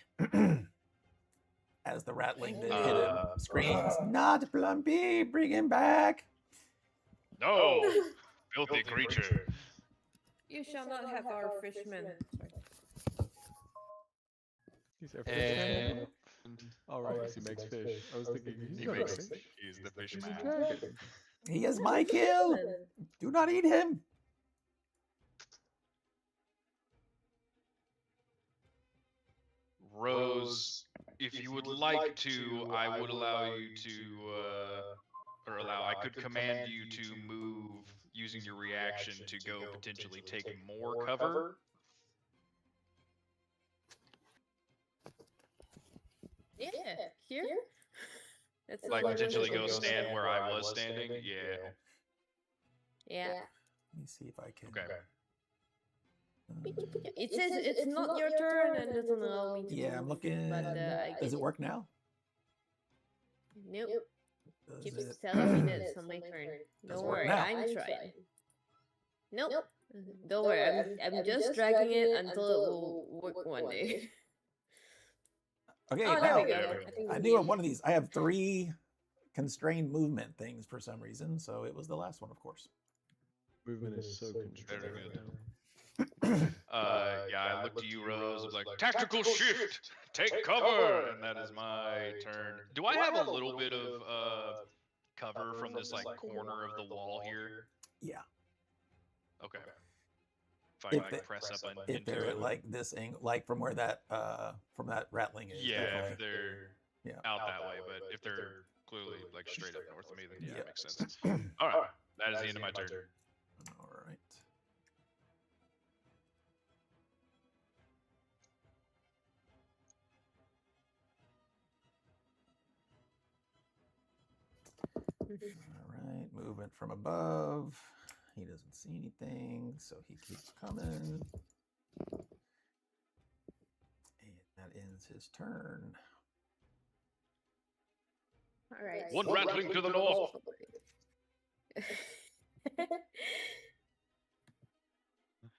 As the rattling that hit him screams, "Not Plumpy, bring him back!" No, filthy creature. You shall not have our fishman. He's our And fish. All right, he makes fish. I was thinking he's he not a makes. fish. He's the fish He's a man. dragon. He is my kill. Do not eat him. Rose, if you would like to, I would allow you to, I could command you to move using your reaction to go potentially take more cover. Yeah, here? That's Like not potentially really go good. stand where I was standing. Yeah. Yeah. Let me see if I can. Okay. It says it's not your turn and doesn't allow me to Yeah, move, I'm looking. But I Does it work now? Nope. Does Keeps it? telling me that it's on my turn. Doesn't Don't work worry, now. I'm trying. Nope. Don't worry, I'm just dragging it until it will work one day. Okay, Oh, now there we go. think I we knew did. one of these. I have 3 constrained movement things for some reason, so it was the last one, of course. Movement is so constrained. Very good. Yeah, I look to you, Rose. I'm like, tactical shift, take cover, and that is my turn. Do I have a little bit of cover from this like corner of the wall here? Yeah. Okay. If I If like they- press up If into they're it. like this angle, like from where that rattling is. Yeah, if definitely. they're Yeah. out that way, but if they're clearly like straight up north of me, then yeah, Yeah. it makes sense. All right, that is the end of my turn. All right. All right, movement from above. He doesn't see anything, so he keeps coming. And that ends his turn. All right. One rattling to the north.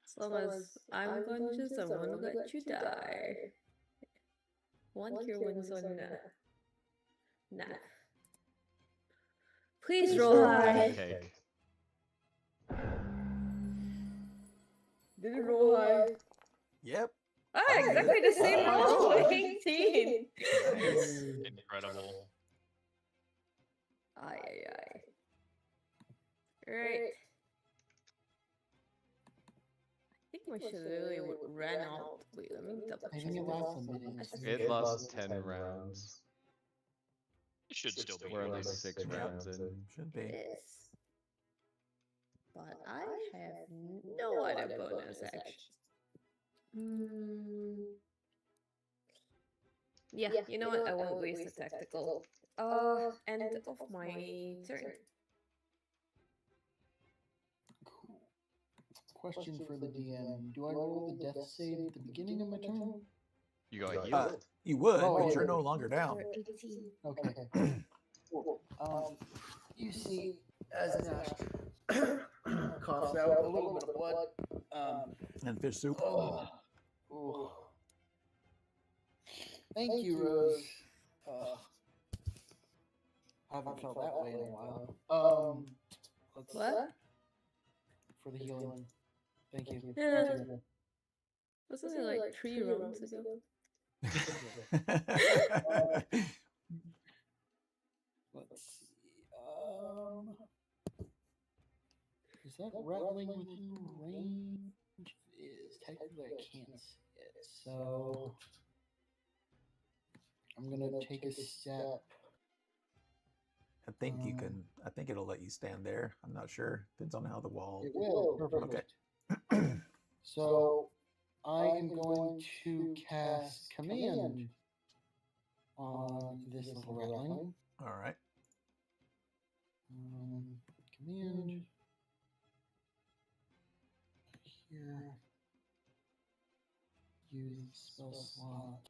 As long as I'm conscious, I'm gonna let you die. One cure wins on nah. Please roll high. Cake. Did it roll high? Yep. Ah, exactly the same roll. 18. Nice. Incredible. Aye. Right. I think my shillelagh ran out. Wait, let me double I check. think it lasts a minute. It lasts 10 rounds. It should still be. We're only yours. 6 rounds in. Should be. Yes. But I have no other bonus actions. Yeah, you know what? I won't waste a tactical. End of my turn. Cool. Question for the DM: do I roll the death save at the beginning of my turn? You got healed. You would, Oh, but yeah. you're no longer down. 18. Okay. Cool. You see, as Nash coughs out a little bit of blood. And fish soup. Oh. Thank you, Rose. Haven't felt that way in a while. What? For the healing. Thank you. Yeah. Wasn't it like 3 rounds ago? Let's see. Is that rattling within range? It is. Technically, I can't see it. So I'm gonna take a step. I think you can. I think it'll let you stand there. I'm not sure. Depends on how the wall. It will. Perfect. Okay. So I am going to cast command on this little rattling. All right. Command here. Use spell slot.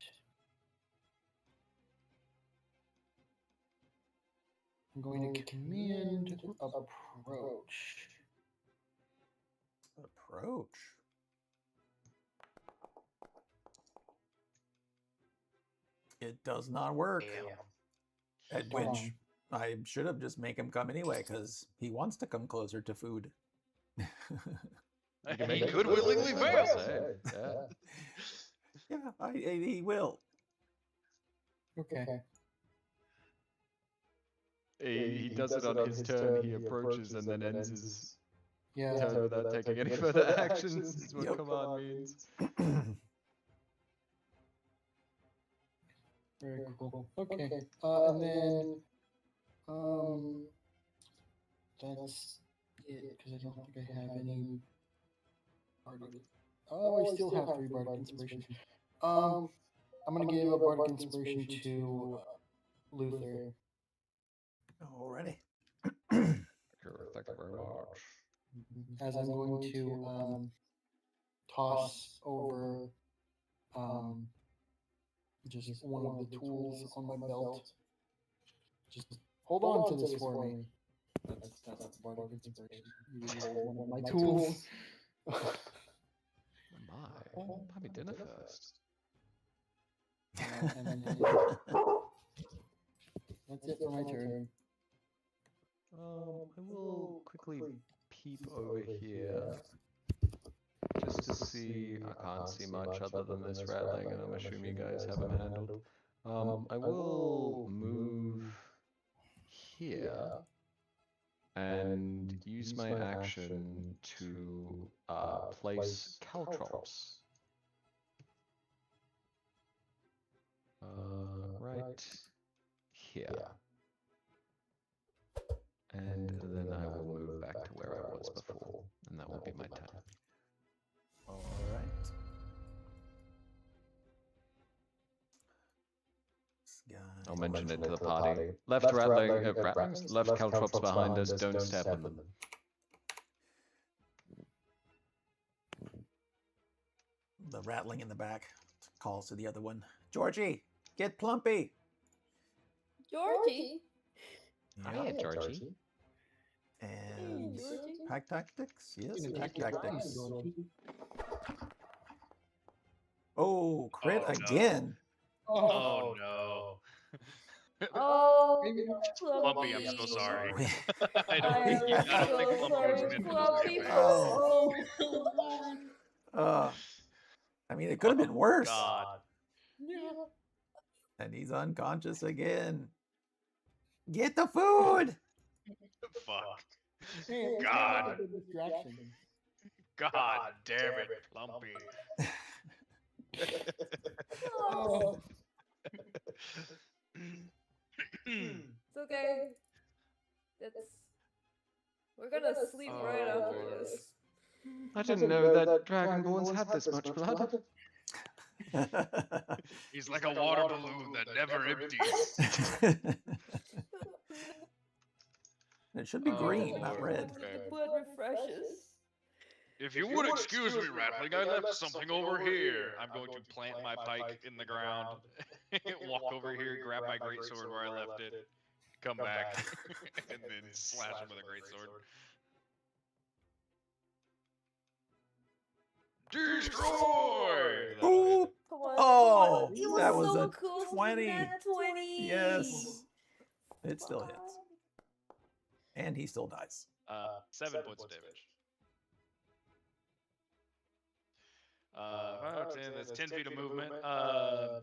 I'm going to command approach. Approach. It does not work. At which I should have just make him come anyway, because he wants to come closer to food. He could willingly fail. Yeah. Yeah, he will. Okay. He does it on his turn, he approaches and then ends his Yeah. turn without taking any further actions, is what Yep. command means. Very cool. Okay. And then that's it, because I don't think I have any bardic. Oh, I still have 3 bardic inspiration. I'm gonna give a bardic inspiration to Luther. Alrighty. Sure, thank you very much. As I'm going to toss over just one of the tools on my belt. Just hold on to this for me. That's the bardic inspiration. You hold one of my tools. My, buy me dinner first. And then that's it for my turn. I will quickly peep over here just to see. I can't see much other than this rattling, and I'm assuming you guys have them handled. I will move here and use my action to place caltrops. Right here. And then I will move back to where I was before, and that will be my turn. All right. guy. I'll mention it to the party. Left rattlings, left caltrops behind us, don't step on them. The rattling in the back calls to the other one. Georgie, get Plumpy. Georgie. Hiya, Georgie. And Georgie. pack tactics? Yes, pack tactics. Oh, crit Oh, no. again. Oh no. Oh, Plumpy, I'm so sorry. I I don't think am Plumpy was so meant for sorry, this campaign. Plumpy. Oh. I mean, it could have been worse. God. And he's unconscious again. Get the food. Fuck. Hey, God. Distraction. God damn it, Plumpy. Oh. It's okay. We're gonna sleep right after this. I didn't know that Dragonborns had this much blood. He's like a water balloon that never empties. It should be green, not red. The blood refreshes. If you would excuse me, Rattling, I left something over here. I'm going to plant my pike in the ground, walk over here, grab my greatsword where I left it, come back, and then slash him with a greatsword. Destroy! Ooh. Come on. Oh, It that was was so a close. 20. 20. Yes. It still hits. And he still dies. 7 points of damage. 5, 10, that's 10 feet of movement. I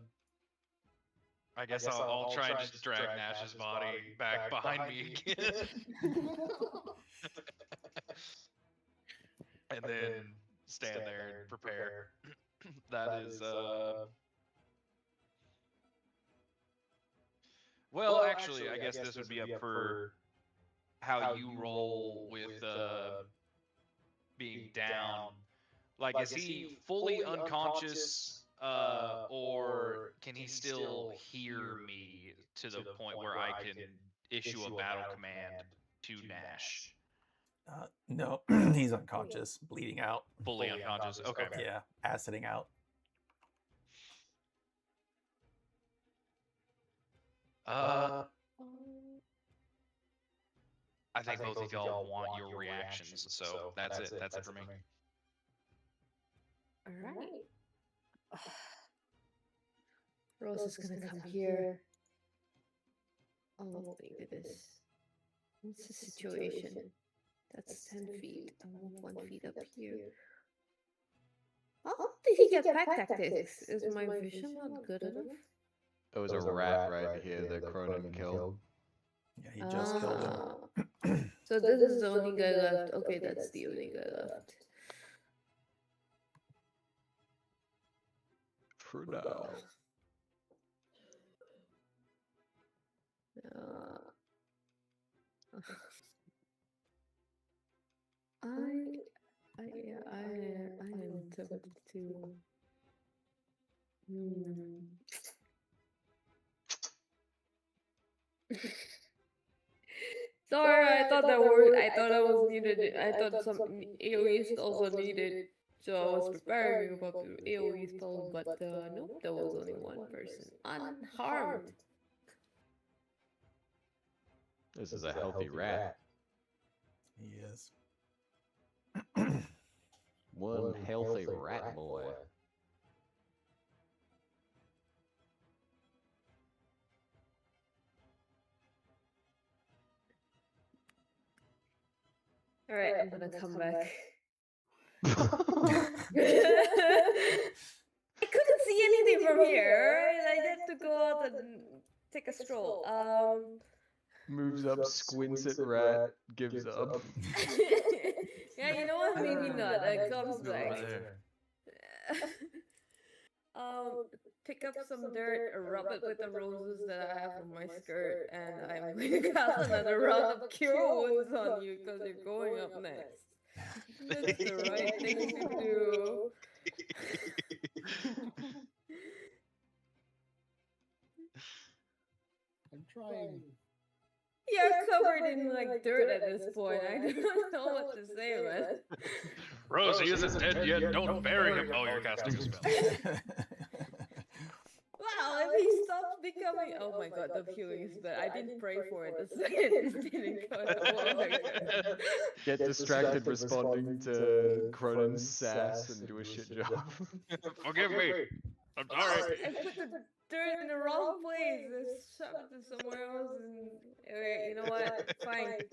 guess I'll try and just drag Nash's body back behind me again. And then stand there and prepare. That is, well, actually, I guess this would be up for how you roll with being down. Like, is he fully unconscious, or can he still hear me to the point where I can issue a battle command to Nash? No, he's unconscious, bleeding out. Fully unconscious. Okay. Yeah, aciding out. I think both of y'all want your reactions, so that's it. That's it for me. All right. Rose is gonna come here. I'll look into this. What's the situation? That's 10 feet. I want 1 feet up here. Oh, did he get pack tactics? Is my vision not good enough? There was a rat right here that Cronin killed. Yeah, he just killed him. So this is the only guy left. Okay, that's the only guy left. For now. I am tempted to. Sorry, I thought that was needed. I thought some AoE spells were needed, so I was preparing about the AoE spells, but nope, there was only one person unharmed. This is a healthy rat. He is. One healthy rat boy. Alright, I'm gonna come back. I couldn't see anything from here. I had to go out and take a stroll. Moves up, squints at rat, gives up. Yeah, you know what? Maybe not. It comes back. Pick up some dirt, rub it with the roses that I have on my skirt, and I'm going to cast another round of cure wounds on you because you're going up next. That's the right thing to do. trying. You're covered in like dirt at this point. I don't know what to say, man. Rose, he isn't dead yet. Don't bury him. Oh, you're casting a spell. Wow, if he stops becoming... Oh my god, the healing is bad. I didn't pray for it. It didn't go. Oh my god. Get distracted responding to Cronin's sass and do a shit job. Forgive me. I'm sorry. I put the dirt in the wrong place. I shoved it somewhere else. And... Okay, you know what? Fine.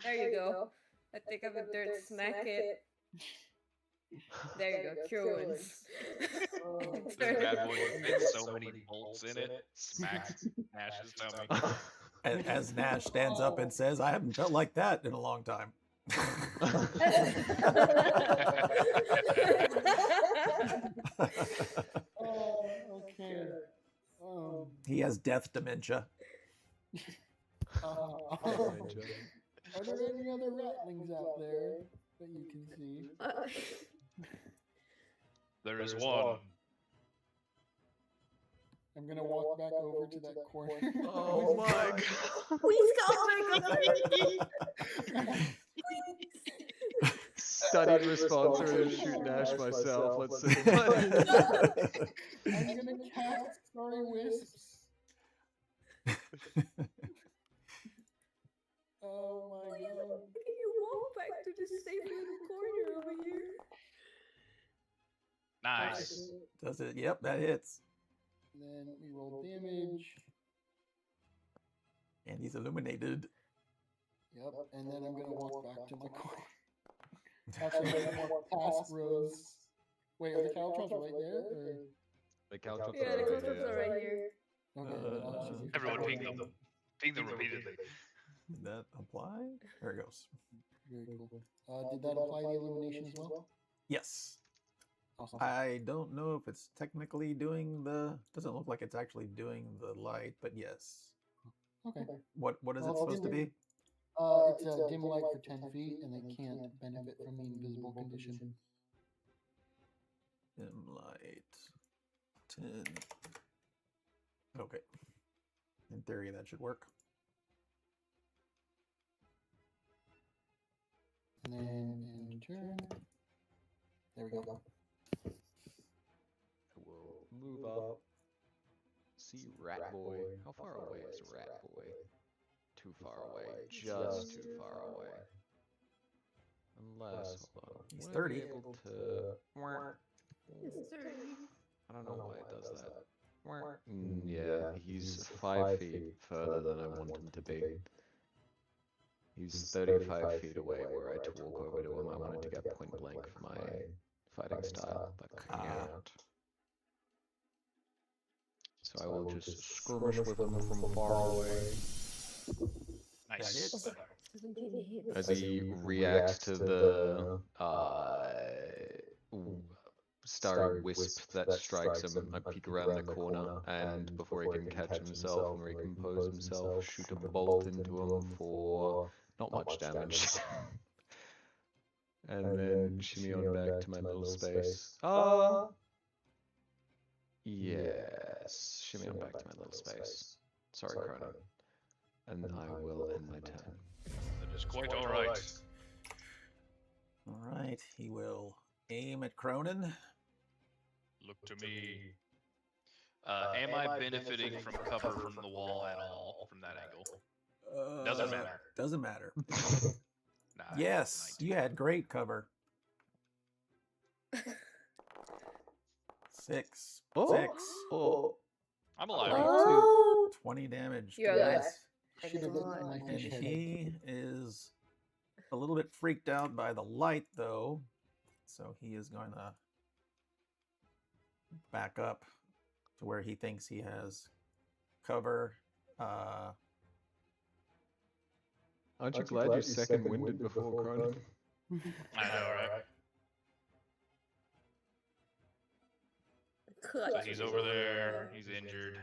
There you go. I take up the dirt, smack it. There you go, cure wounds. This bad boy fits so many bolts in it. Smacks Nash's tummy. As Nash stands up and says, "I haven't felt like that in a long time." Okay. He has death dementia. Are there any other ratlings out there that you can see? There is one. I'm gonna walk back over to that corner. Oh my god. Please come back up. Studied response or to shoot Nash myself. Let's see. I'm gonna cast Sorry Wisps. Oh my god. Can you walk back to the safe little corner over here? Nice. Does it? Yep, that hits. And then we roll damage. And he's illuminated. Yep, and then I'm gonna walk back to my corner. Actually, I'm gonna walk past Rose. Wait, are the caltrops right there? Or... The caltrops Yeah, the are caltrops are right here. Okay, then I'll shoot you. Everyone ping them. Ping them repeatedly. Did that apply? There it goes. Very cool. Did that apply the illumination as well? Yes. Awesome. I don't know if it's technically doing the... Doesn't look like it's actually doing the light, but yes. Okay. What is it Well, supposed to be? It's a dim light for 10 feet, and they can't benefit from the invisible condition. Dim light. 10. Okay. In theory, that should work. And then in turn. There we go. I will move up. See Rat Boy. How far away is Rat Boy? Too far away. Just too far away. Unless, hold on. He's would I 30. be able to... It's 30. I don't know why it does that. Yeah, he's 5 feet further than I want him to be. He's 35 feet away were I to walk over to him. I wanted to get point blank for my fighting style, but can't. So I will just skirmish with him from far away. Nice. Yeah, 17 hits. As he reacts to the starry wisp that strikes him, I peek around the corner, and before he can catch himself and recompose himself, shoot a bolt into him for not much damage. And then shimmy on back to my little space. Yes, shimmy on back to my little space. Sorry, Cronin. And I will end my turn. That is quite alright. All right. He will aim at Cronin. Look to me. Am I benefiting from cover from the wall at all from that angle? Doesn't matter. Doesn't matter. Nah, Yes, 19. you had great cover. 6. Oh. 6. Oh. I'm alive. Oh! 20 damage. You're to alive. this. Should have been my And fish head. he is a little bit freaked out by the light, though. So he is going to back up to where he thinks he has cover. Aren't you glad you second winded before Cronin? I know, right? So Clutch. he's over there. He's injured.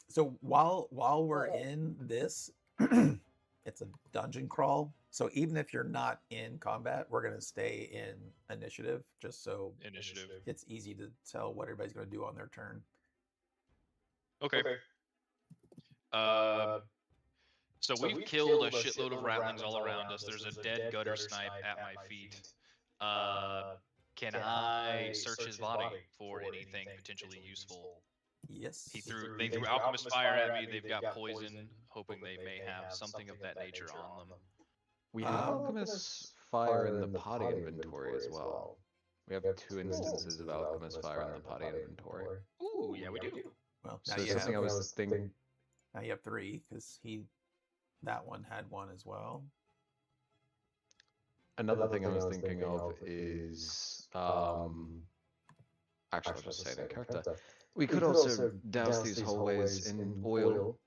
So while we're in this, it's a dungeon crawl. So even if you're not in combat, we're going to stay in initiative, just so Initiative. it's easy to tell what everybody's going to do on their turn. Okay. So we've killed a shitload of ratlings all around us. There's a dead gutter snipe at my feet. Can I search his body for anything potentially useful? Yes. They threw alchemist fire at me. They've got poison, hoping they may have something of that nature on them. We have alchemist fire in the potty inventory as well. We have 2 instances of alchemist fire in the potty inventory. Ooh, yeah, we do. Well, So now it's you something I have was thinking. now you have 3 because that one had one as well. Another thing I was thinking of is actually I'll just say it in character. We could also douse these hallways in oil,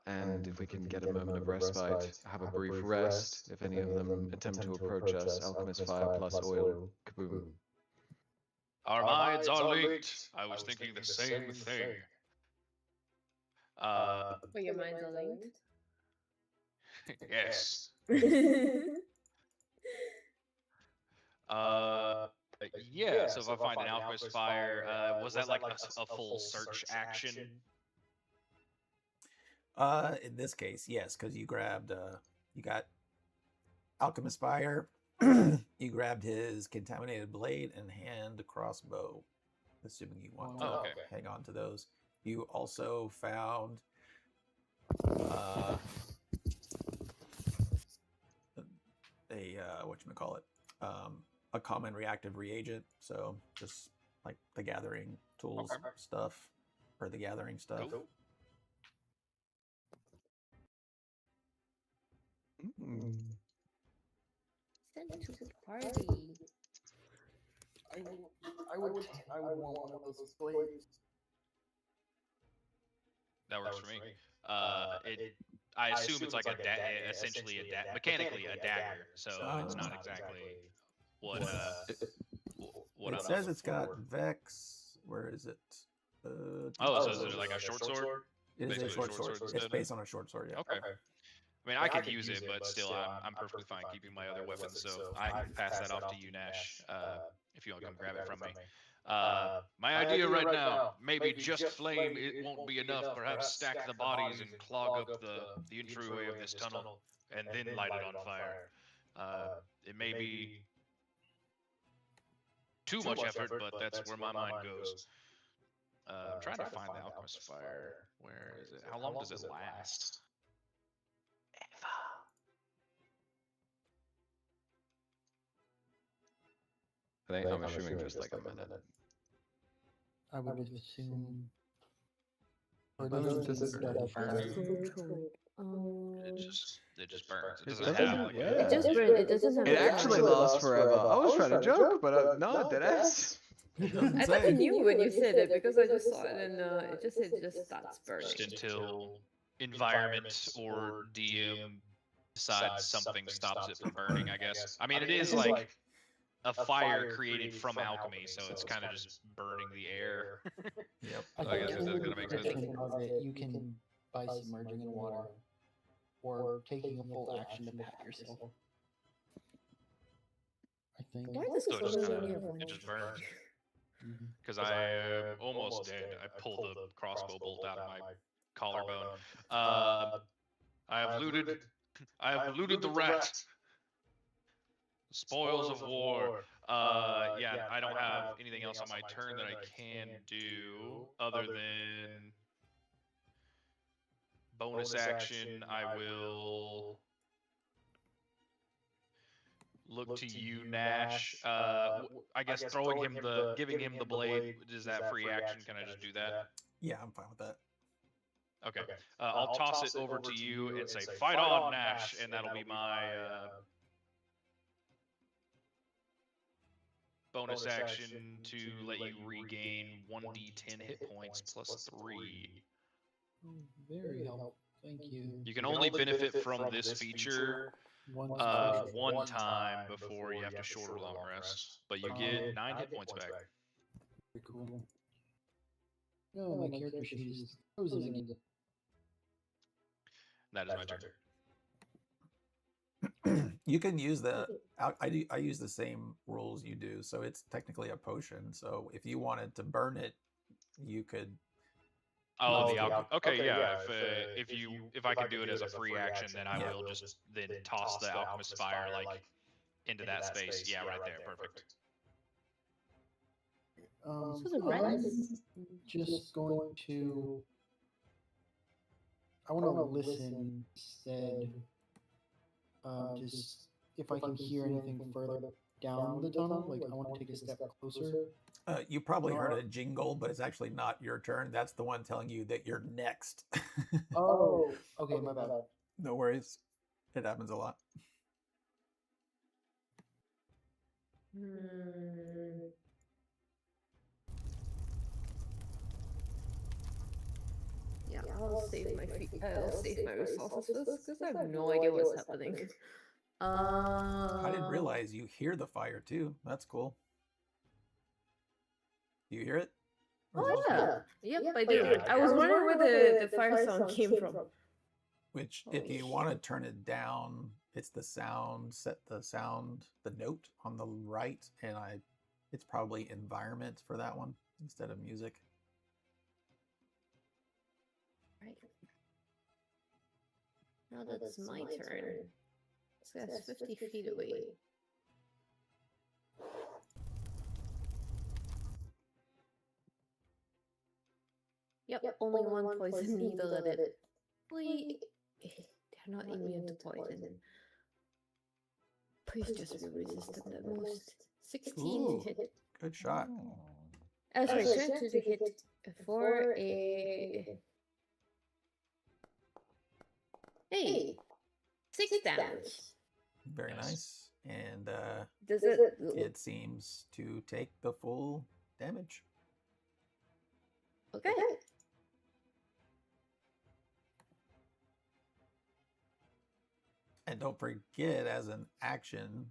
and if we can get a moment of respite, have a brief rest. If any of them attempt to approach us, alchemist fire plus oil, kaboom. Our minds are linked. I was thinking the same thing. But your minds are linked. Yes. Yeah, so if I find an alchemist fire, was that like a full search action? In this case, yes, because you grabbed you got alchemist fire. You grabbed his contaminated blade and hand crossbow, assuming you want to hang on to those. You also found a common reactive reagent, so just like the gathering tools stuff, or the gathering stuff. Cool. Send to the party. I would want one of those blades. That works for me. I assume it's like essentially mechanically a dagger, so it's not exactly what it says it's got Vex. Where is it? So is it like a short sword? It is a short sword. It's based on a short sword, yeah. Okay. I mean, I could use it, but still, I'm perfectly fine keeping my other weapons, so I can pass that off to you, Nash, if you want to come grab it from me. My idea right now, maybe just flame, it won't be enough. Perhaps stack the bodies and clog up the entryway of this tunnel, and then light it on fire. It may be too much effort, but that's where my mind goes. I'm trying to find the alchemist fire. Where is it? How long does it last? I'm assuming just like a minute. I would assume. Or does it burn? It just burns. It doesn't doesn't- have like yeah. It just burns. It doesn't have. It a actually fire. lasts forever. I was trying to joke, but no, dead ass. I thought you knew when you said it because I just saw it and it just said just starts burning. just until environment or DM decides something stops it from burning, I guess. I mean, it is like a fire created from alchemy, so it's kind of just burning the air. Yep. I guess that's gonna make sense. You can by submerging in water or taking a full action to pat yourself. I think. Why does So it just Conan kind only have of one? it just burns. Mhm. Because I am almost dead. I pulled the crossbow bolt out of my collarbone. I have looted the rat. Spoils of war. Yeah, I don't have anything else on my turn that I can do other than bonus action. I will look to you, Nash. I guess giving him the blade, is that free action? Can I just do that? Yeah, I'm fine with that. Okay. I'll toss it over to you and say, "Fight on, Nash," and that'll be my bonus action to let you regain 1d10 hit points plus 3. Very helpful. Thank you. You can only benefit from this feature one time before you have to short or long rest, but you get 9 hit points back. Very cool. No, my character sheet is frozen again. That is my turn. You can use I use the same rules you do, so it's technically a potion. So if you wanted to burn it, you could Oh, the alchemy. Okay, yeah. If I can do it as a free action, then I will just then toss the alchemist fire like into that space. Yeah, right there. Perfect. So the red I'm is just going to. I want to listen instead. Just if I can hear anything further down the tunnel, like I want to take a step closer. You probably heard a jingle, but it's actually not your turn. That's the one telling you that you're next. Oh, okay, my bad. No worries. It happens a lot. Yeah, I'll save my resources first because I have no idea what's happening. I didn't realize you hear the fire too. That's cool. Do you hear it? Or is it Oh just me? yeah, yep, I Yeah, do. I I was wondering where the fire sound came from. Which, if you want to turn it down, it's the sound. Set the sound, the note on the right, and it's probably environment for that one instead of music. Right. Now that's my turn. So that's 50 feet away. Yep, only one poison needle at it. Please, they're not immune to poison. Please just be resistant at most. 16 to hit. Good shot. As my turn to hit for a... Hey! 6 damage. Very nice. And Does it... it seems to take the full damage. Okay. And don't forget, as an action,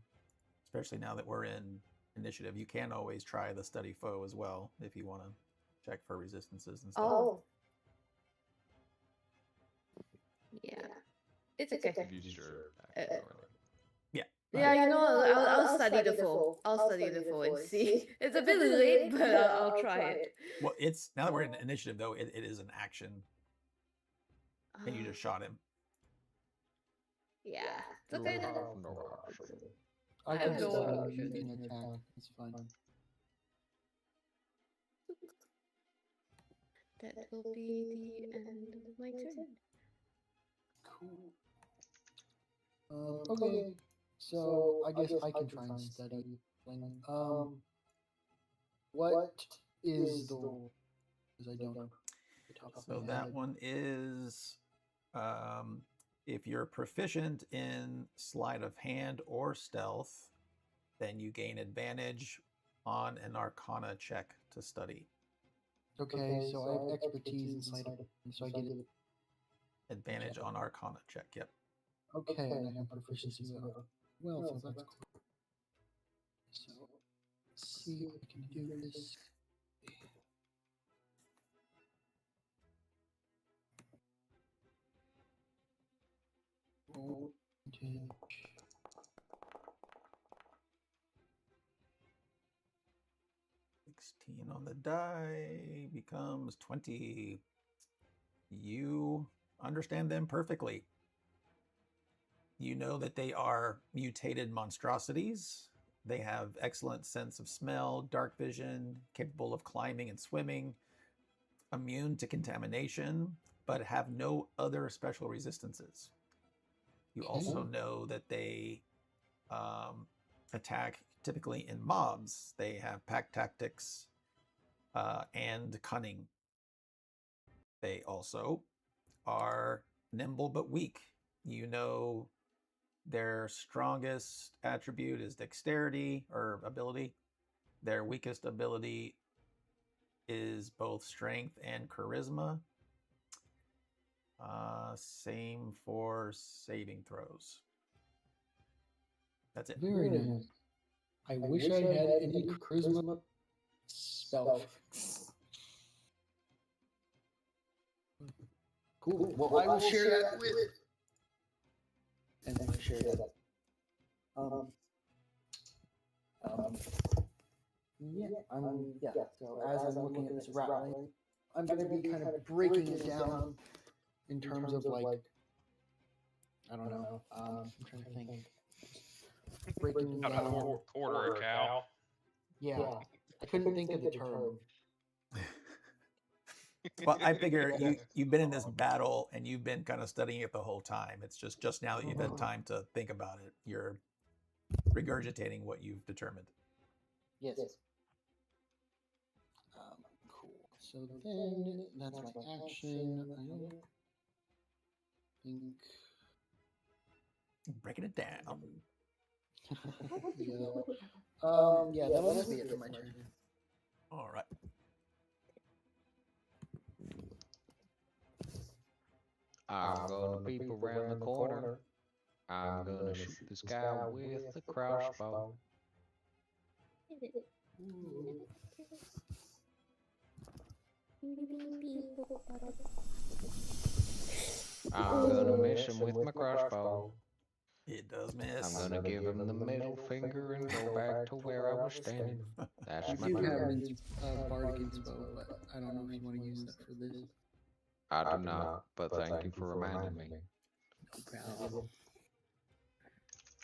especially now that we're in initiative, you can always try the study foe as well if you want to check for resistances and stuff. Oh. Yeah. It's okay. You've used your action already. Yeah, you know, I'll study the foe. I'll study the foe and see. It's a bit late, but I'll try it. Well, it's now that we're in initiative, though, it is an action. And you just shot him. Yeah, it's okay then. No action. I I have can no still option. you can attack. It's fine. That will be the end of my turn. Cool. Okay. So I guess I can try and study. What is the? Because I don't. So that one is, if you're proficient in sleight of hand or stealth, then you gain advantage on an Arcana check to study. Okay, so I have expertise in sleight of hand, so I get it. Advantage on Arcana check. Yep. Okay, and I have proficiency with well, so that's cool. So let's see if I can do this. Advantage. On the die becomes 20. You understand them perfectly. You know that they are mutated monstrosities. They have excellent sense of smell, dark vision, capable of climbing and swimming, immune to contamination, but have no other special resistances. You also know that they attack typically in mobs. They have pack tactics and cunning. They also are nimble but weak. You know their strongest attribute is dexterity or ability. Their weakest ability is both strength and charisma. Same for saving throws. That's it. Very nice. I wish I had any charisma spell. Cool. Well, I will share that with. And I share that. Yeah. So as I'm looking at this rattling, I'm going to be kind of breaking it down in terms of like, I don't know. I'm trying to think. Breaking How to down. quarter a cow. Yeah, I couldn't think of the term. Well, I figure you've been in this battle and you've been kind of studying it the whole time. It's just now that you've had time to think about it, you're regurgitating what you've determined. Yes. Cool. So then that's my action. I don't think. Breaking it down. Yeah, that'll just be it for my turn. All right. I'm gonna peep around the corner. I'm gonna shoot this guy with the crossbow. I'm gonna miss him with my crossbow. It does miss. I'm gonna give him the middle finger and go back to where I was standing. That's I my do have turn. bardic inspo, but I don't know if you want to use that for this. I do not, but thank you for reminding me. No problem.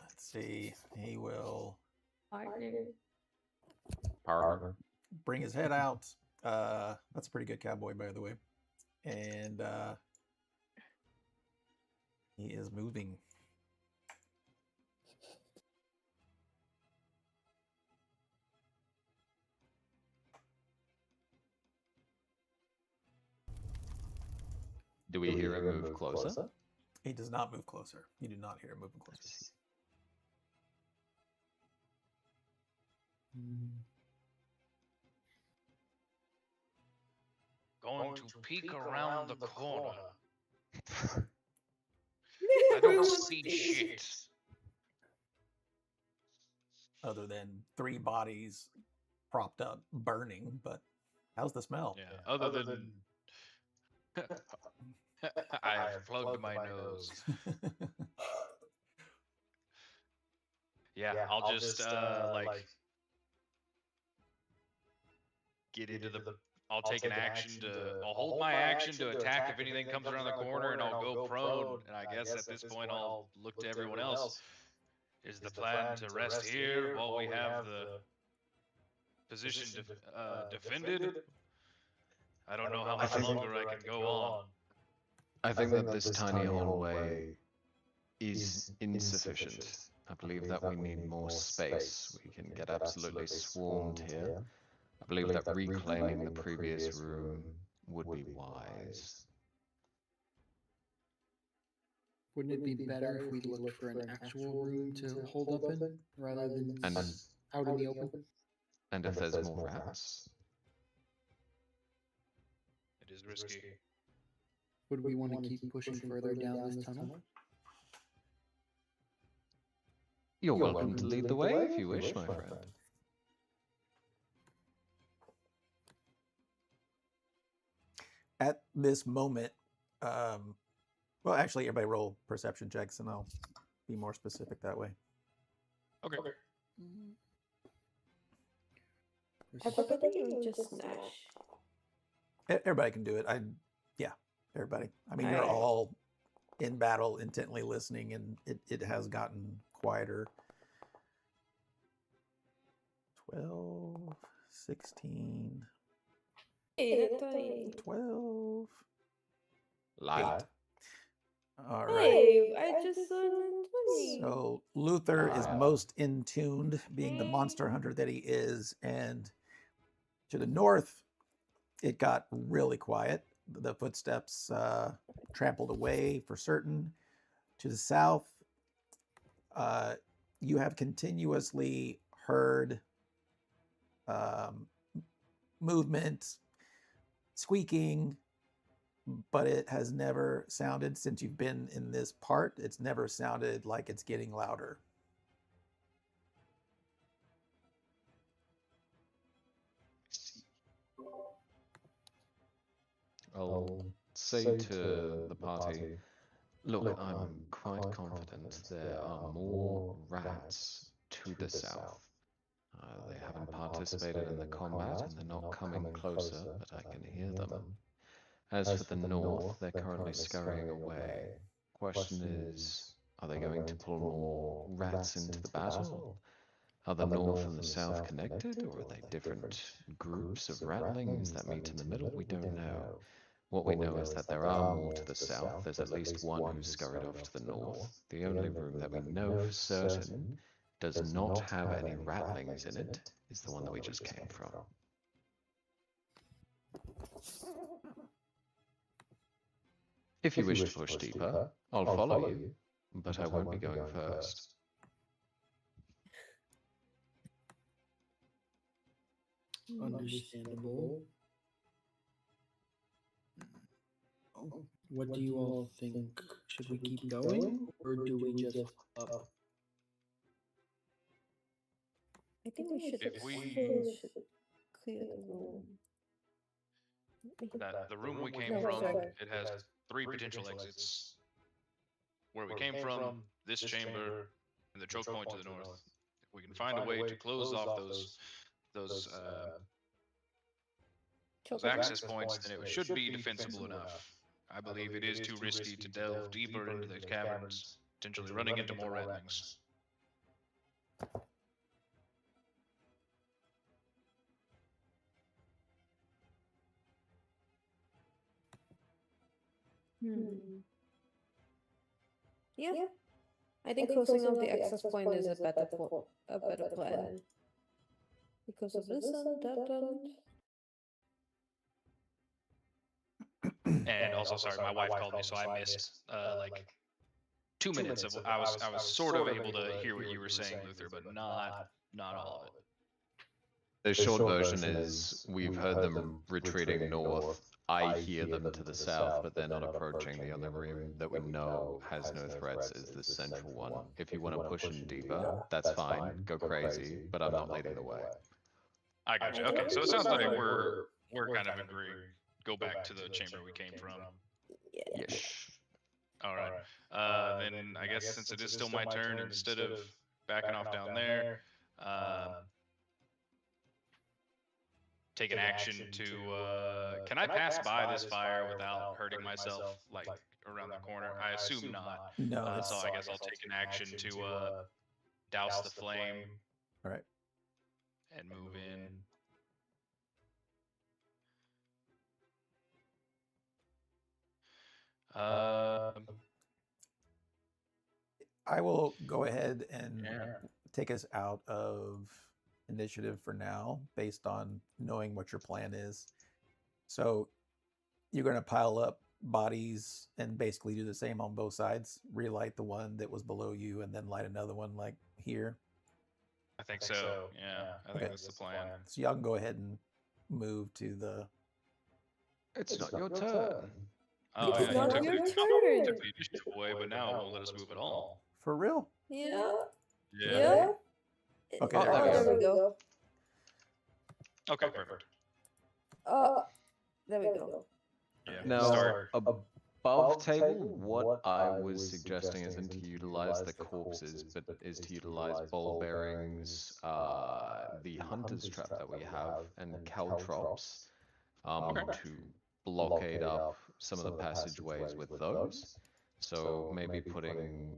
Let's see. He will Partner. bring his head out. That's a pretty good cowboy, by the way. And he is moving. Do we hear him move closer? He does not move closer. You do not hear him moving closer. Going to peek around the corner. I don't see shit. Other than 3 bodies propped up, burning. But how's the smell? Yeah, other than I have plugged my nose. Yeah, I'll just like get into the. I'll take an action to. I'll hold my action to attack if anything comes around the corner, and I'll go prone. And I guess at this point I'll look to everyone else. Is the plan to rest here while we have the position defended? I don't know how much longer I can go on. I think that this tiny hallway is insufficient. I believe that we need more space. We can get absolutely swarmed here. I believe that reclaiming the previous room would be wise. Wouldn't it be better if we looked for an actual room to hold up in rather than out in the open? And if there's more rats? It is risky. Would we want to keep pushing further down this tunnel? You're welcome to lead the way if you wish, my friend. At this moment, well, actually, everybody roll perception checks, and I'll be more specific that way. Okay. Everybody or just Nash? Everybody can do it. Yeah, everybody. I mean, you're all in battle, intently listening, and it has gotten quieter. 12, 16, Hey, not 20. 12. Light. All right. Hey, I just saw 20. So Luther is most in tuned, being the monster hunter that he is, and to the north, it got really quiet. The footsteps trampled away for certain. To the south, you have continuously heard movement, squeaking, but it has never sounded, since you've been in this part, it's never sounded like it's getting louder. I'll say to the party, look, I'm quite confident there are more rats to the south. They haven't participated in the combat, and they're not coming closer, but I can hear them. As for the north, they're currently scurrying away. Question is, are they going to pull more rats into the battle? Are the north and the south connected, or are they different groups of ratlings that meet in the middle? We don't know. What we know is that there are more to the south. There's at least one who's scurried off to the north. The only room that we know for certain does not have any ratlings in it is the one that we just came from. If you wish to push deeper, I'll follow you, but I won't be going first. Understandable. What do you all think? Should we keep going, or do we just up? I think we should If we- clear the room. That the room we came No, from, sorry. it has 3 potential exits. Where we came from, this chamber, and the choke point to the north. If we can find a way to close off those access points, then it should be defensible enough. I believe it is too risky to delve deeper into those caverns, potentially running into more ratlings. Yeah. I think closing off the access point is a better plan. Because of this and that and And also, sorry, my wife called me, so I missed like 2 minutes of. I was sort of able to hear what you were saying, Luther, but not all of it. The short version is we've heard them retreating north. I hear them to the south, but they're not approaching. The only room that we know has no threats is the central one. If you want to push in deeper, that's fine. Go crazy, but I'm not leading the way. I got you. Okay, so it sounds like we're kind of agreeing. Go back to the chamber we came from. yeah. Yes. All right. Then I guess since it is still my turn, instead of backing off down there, take an action to. Can I pass by this fire without hurting myself, like around the corner? I assume not. No. So I guess I'll take an action to douse the flame. All right. And move in. I will go ahead and take us out of initiative for now, based on knowing what your plan is. So you're going to pile up bodies and basically do the same on both sides. Relight the one that was below you, and then light another one like here. I think so. Yeah, I think that's the plan. So y'all can go ahead and move to the. It's not your turn. Oh, It's yeah, not you your took turn. the initiative away, but now it won't let us move at all. For real? Yeah. Yeah. Okay. Oh, There we go. Okay, perfect. There we go. Yeah. Now, Start. above table, what I was suggesting isn't to utilize the corpses, but is to utilize ball bearings, the hunter's trap that we have, and caltrops to blockade up some of the passageways with those. So maybe putting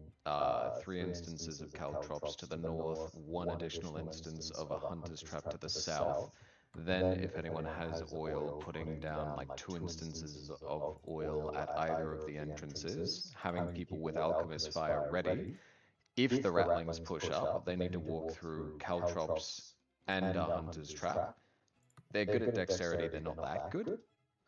3 instances of caltrops to the north, 1 additional instance of a hunter's trap to the south. Then, if anyone has oil, putting down like 2 instances of oil at either of the entrances, having people with alchemist fire ready. If the ratlings push up, they need to walk through caltrops and a hunter's trap. They're good at dexterity, they're not that good.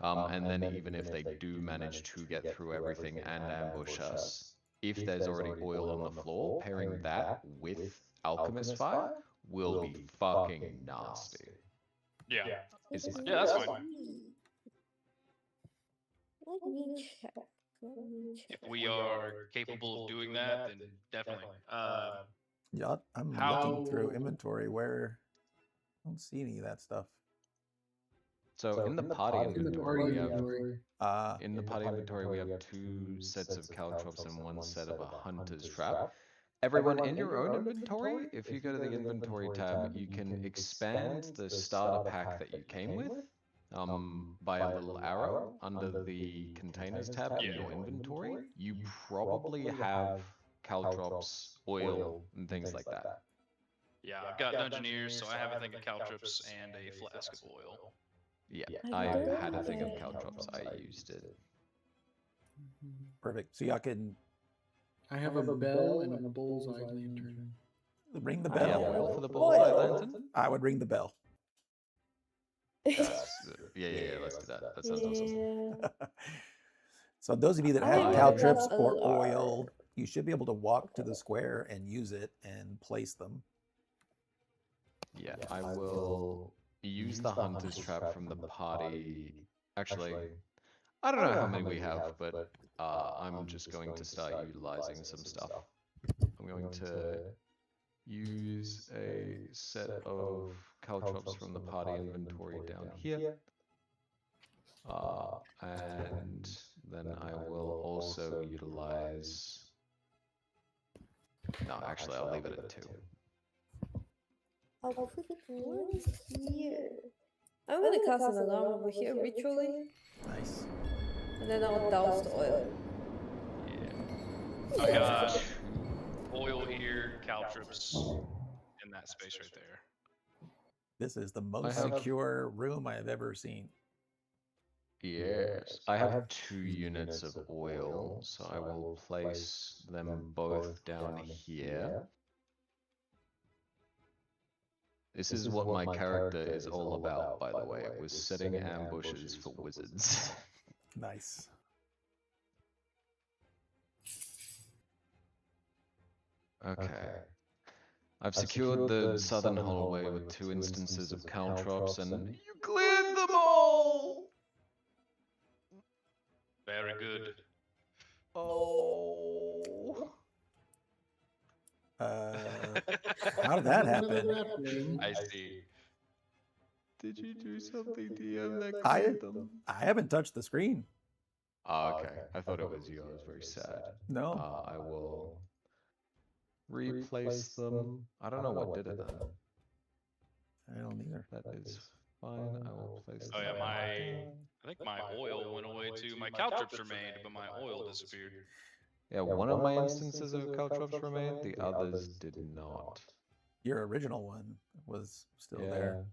And then even if they do manage to get through everything and ambush us, if there's already oil on the floor, pairing that with alchemist fire will be fucking nasty. Yeah. Is my Yeah, that's fine. Let me check. If we are capable of doing that, then definitely. Yeah, I'm How- looking through inventory where I don't see any of that stuff. So in the party inventory, we have In in the party inventory we have 2 sets of caltrops and 1 set of a hunter's trap. everyone in your own inventory, if you go to the inventory tab, you can expand the starter pack that you came with by a little arrow under the containers tab in your inventory. You probably have caltrops, oil, and things like that. Yeah, I've got Dungeoneers, so I have a thing of caltrops and a flask of oil. Yeah, I I don't had a thing of think- caltrops. I used it. Perfect. So y'all can I have a bell and a bullseye lantern. ring the Do you have bell. oil for the bullseye Oil. lantern? I would ring the bell. Yeah, let's do that. That sounds awesome. Yeah. So those of you that I have would caltrips have or a oil, lot. you should be able to walk to the square and use it and place them. Yeah, I will use the hunter's trap from the party. Actually, I don't know how many we have, but I'm just going to start utilizing some stuff. I'm going to use a set of caltrops from the party inventory down here. And then I will also utilize... No, actually, I'll leave it at 2. I'll put one here. I'm gonna cast an alarm over here ritually, Nice. and then I'll douse the oil. I got oil here, caltrops in that space right there. This is the most have- secure room I have ever seen. Yes, I have 2 units of oil, so I will place them both down here. This is what my character is all about, by the way. It was setting ambushes for wizards. Nice. Okay. I've secured the southern hallway with 2 instances of caltrops, and you cleared them all! Very good. Oh. How did that happen? I see. Did you do something, DM, that I cleared them? I haven't touched the screen. Oh, okay. I thought it was you. I was very sad. No. I will replace them. I don't know what did it then. I don't either. That is fine. I will place Oh yeah, them down. I think my oil went away too. My caltrops remained, but my oil disappeared. Yeah, one of my instances of caltrops remained, the others did not. Your original one was still Yeah. there.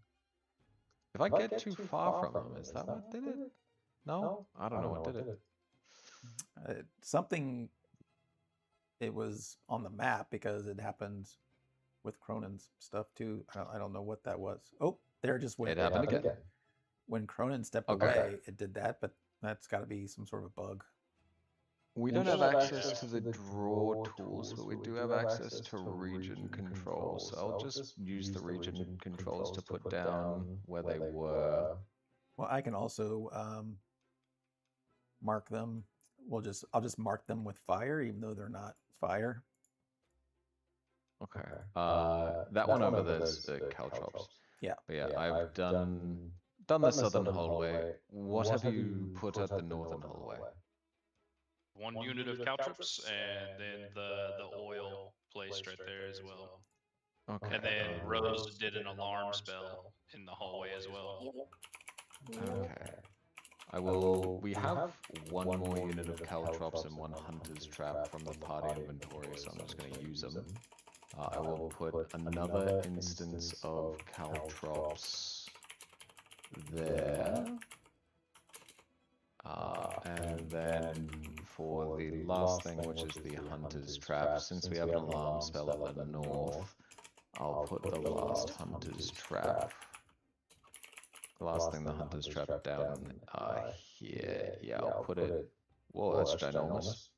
If I get too far from them, is that what did it? No? I don't know what did it. Something. It was on the map because it happened with Cronin's stuff too. I don't know what that was. Oh, there it just went. It happened again. When Cronin stepped Okay. away, it did that, but that's got to be some sort of bug. We don't have access to the draw tools, but we do have access to region controls. So I'll just use the region controls to put down where they were. Well, I can also mark them. I'll just mark them with fire, even though they're not fire. Okay. That one over there's the caltrops. Yeah. But yeah, I've done the southern hallway. What have you put at the northern hallway? One unit of caltrops, and then the oil placed right there as well. Okay. And then Rose did an alarm spell in the hallway as well. Okay. I will. We have one more unit of caltrops and 1 hunter's trap from the party inventory, so I'm just going to use them. I will put another instance of caltrops there. And then for the last thing, which is the hunter's trap, since we have an alarm spell at the north, I'll put the last hunter's trap. The last thing, the hunter's trap down here. Yeah, I'll put it. Whoa, that's ginormous.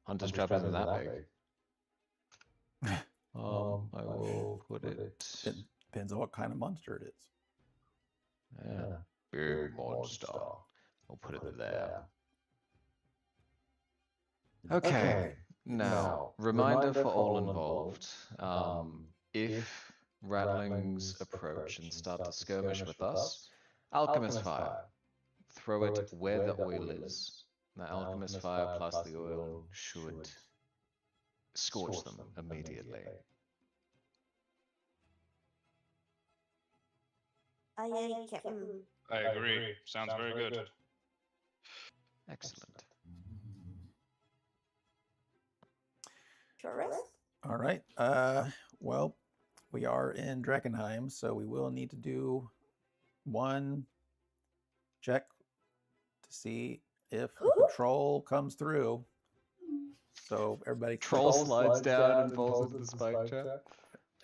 Hunter's trap isn't that big. I will put it. Depends on what kind of monster it is. Yeah, big monster. I'll put it there. Okay, now, reminder for all involved. If rattlings approach and start to skirmish with us, Alchemist Fire. Throw it where the oil is. The Alchemist Fire plus the oil should scorch them immediately. Aye, Captain. I agree. Sounds very good. Excellent. Short rest? All right. Well, we are in Drakkenheim, so we will need to do one check to see if the patrol comes through. So everybody, Troll slides down and falls into the spike trap.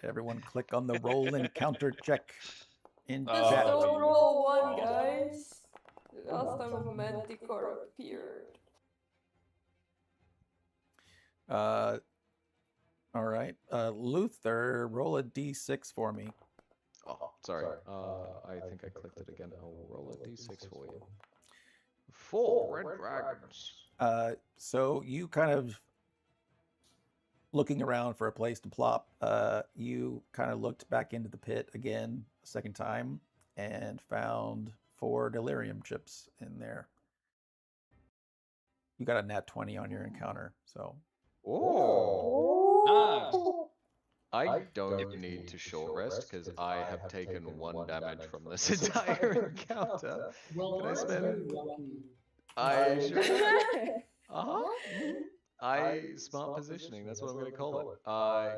everyone, click on the roll encounter check in Oh, chat. Just don't dude. roll one, Awesome. guys. The last time Manticore appeared. All right. Luther, roll a d6 for me. Oh, sorry. I think I clicked it again. I'll roll a d6 for you. 4 red dragons. So you kind of looking around for a place to plop. You kind of looked back into the pit again a second time and found 4 delirium chips in there. You got a nat 20 on your encounter, so. Oh. I don't need to short rest because I have taken 1 damage from this entire encounter. Well, Can I spend? lucky. I sure. Smart positioning. That's what I'm going to call it.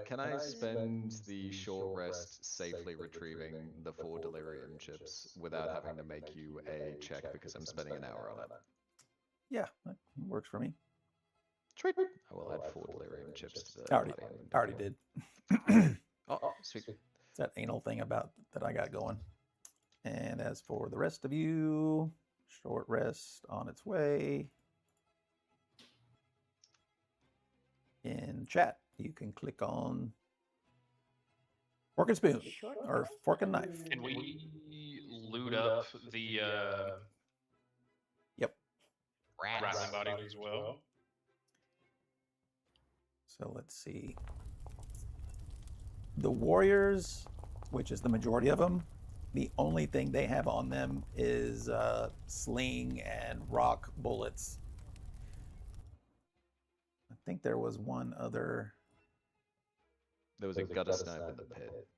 Can I spend the short rest safely retrieving the 4 delirium chips without having to make you a check because I'm spending an hour on it? Yeah, that works for me. Sweet. I will add 4 delirium chips to the. Already did. Oh, sweet. It's that anal thing about that I got going. And as for the rest of you, short rest on its way. In chat, you can click on fork and spoon or fork and knife. Can we loot up the Yep. rattling bodies as well? So let's see. The warriors, which is the majority of them, the only thing they have on them is sling and rock bullets. I think there was one other. There was a gutter snipe in the pit.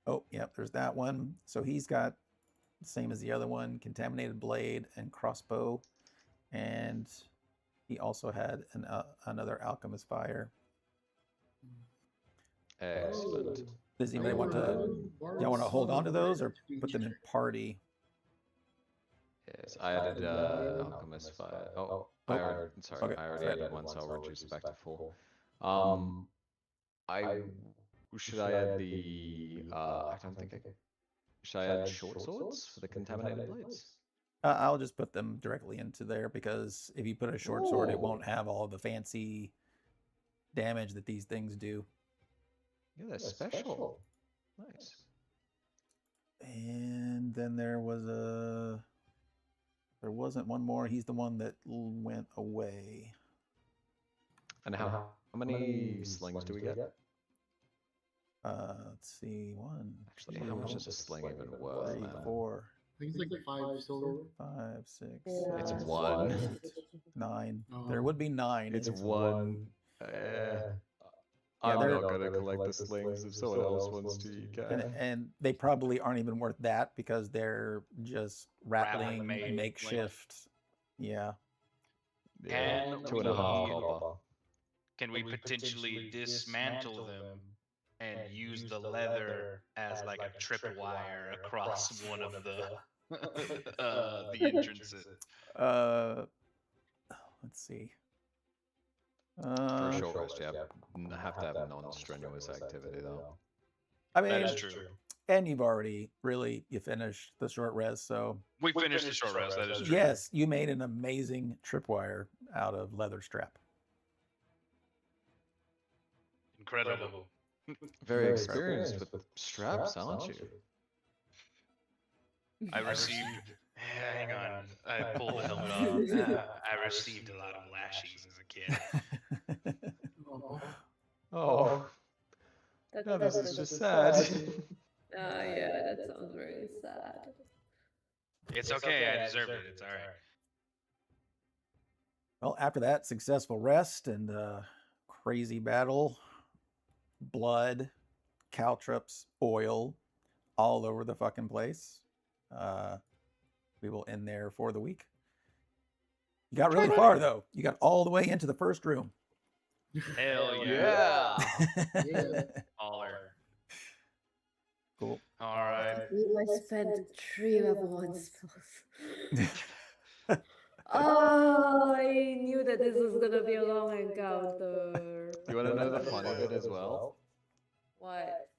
Oh, yep, there's that one. So he's got the same as the other one, contaminated blade and crossbow. And he also had another alchemist fire. Excellent. Does anybody want to hold on to those or put them in party? Yes, I added alchemist fire. I already added one, so I'll reduce it back to 4. Should I add the? I don't think I. Should I add short swords for the contaminated blades? I'll just put them directly into there because if you put a short sword, it won't have all the fancy damage that these things do. Yeah, they're special. Nice. And then there wasn't one more. He's the one that went away. And how many slings do we get? Let's see. 1, Actually, 2, how much is a sling even worth? 3, Man? 4, I think it's like 5 silver. 5, 6, It's 7, 1. 8, 9. There would be 9. It's 1. I'm not gonna collect the slings. If someone else wants to, you can. And they probably aren't even worth that because they're just rattling makeshift. Yeah. Can 2.5 copper. Can we potentially dismantle them and use the leather as like a tripwire across one of the entrances? Let's see. For a short rest, yeah. Have to have non-strenuous activity though. I mean, That is true. And you finished the short rest, so We finished the short rest. That is true. yes, you made an amazing tripwire out of leather strap. Incredible. Very experienced with straps, aren't you? I received. Hang on. I pulled the helmet off. I received a lot of lashings as a kid. Oh. No, this is just sad. Yeah, that sounds very sad. It's okay. I deserved it. It's all right. Well, after that successful rest and crazy battle, blood, caltrops, oil, all over the fucking place. We will end there for the week. You got really far though. You got all the way into the first room. Hell Yeah. Yeah. Holler. Cool. All right. I spent 3 level 1 spells. Oh, I knew that this was gonna be a long encounter. You want to know the funny bit as well? What?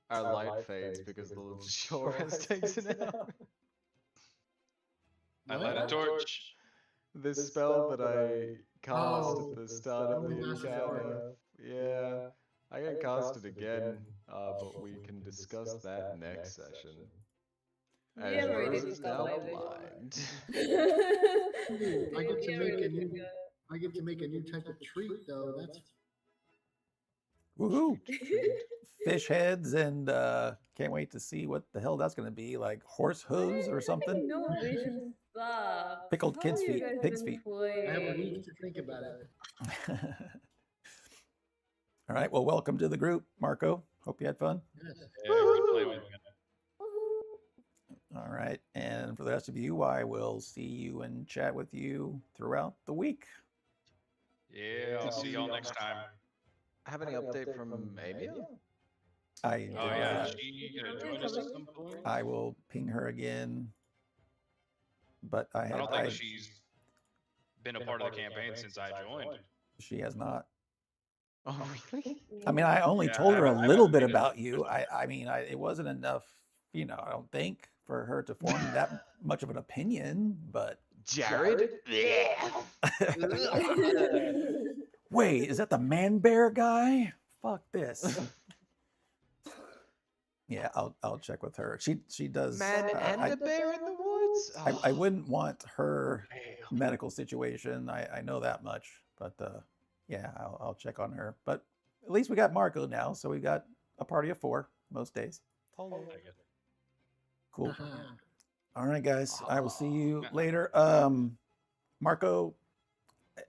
Our light fades because the shore has taken it out. I light a torch. This spell that I cast Oh. at the start of the Massive encounter. Yeah. I can cast it again, but we can discuss that next session. We As already Rose is discussed now that. blind. Ooh, I get to Yeah, make a really new. good. I get to make a new type of treat though. That's Woohoo! Fish heads, and can't wait to see what the hell that's going to be, like horse hooves or something. No vision stuff. Pickled How kids' you feet, guys pig's been feet. I have a playing? week to think about it. All right. Well, welcome to the group, Marco. Hope you had fun. Yes. Yeah, good playing with you. Woohoo. All right. And for the rest of you, I will see you and chat with you throughout the week. Yeah, I'll see y'all next time. Have any update from Amia? I did Oh yeah, not. is she gonna join us at some point? I will ping her again. But I don't think she's been a part of the campaign since I joined. she has not. Oh, really? I mean, I only Yeah, told her a I haven't little bit made it. about you. I mean, it wasn't enough, I don't think, for her to form that much of an opinion, but Jared? Yeah. wait, is that the man bear guy? Fuck this. Yeah, I'll check with her. She does. Man and I, a bear in the woods? I wouldn't want her medical situation. I know that much, but yeah, I'll check on her. But at least we got Marco now, so we got a party of 4 most days. Cool. Uh-huh. All right, guys. I will see you later. Marco,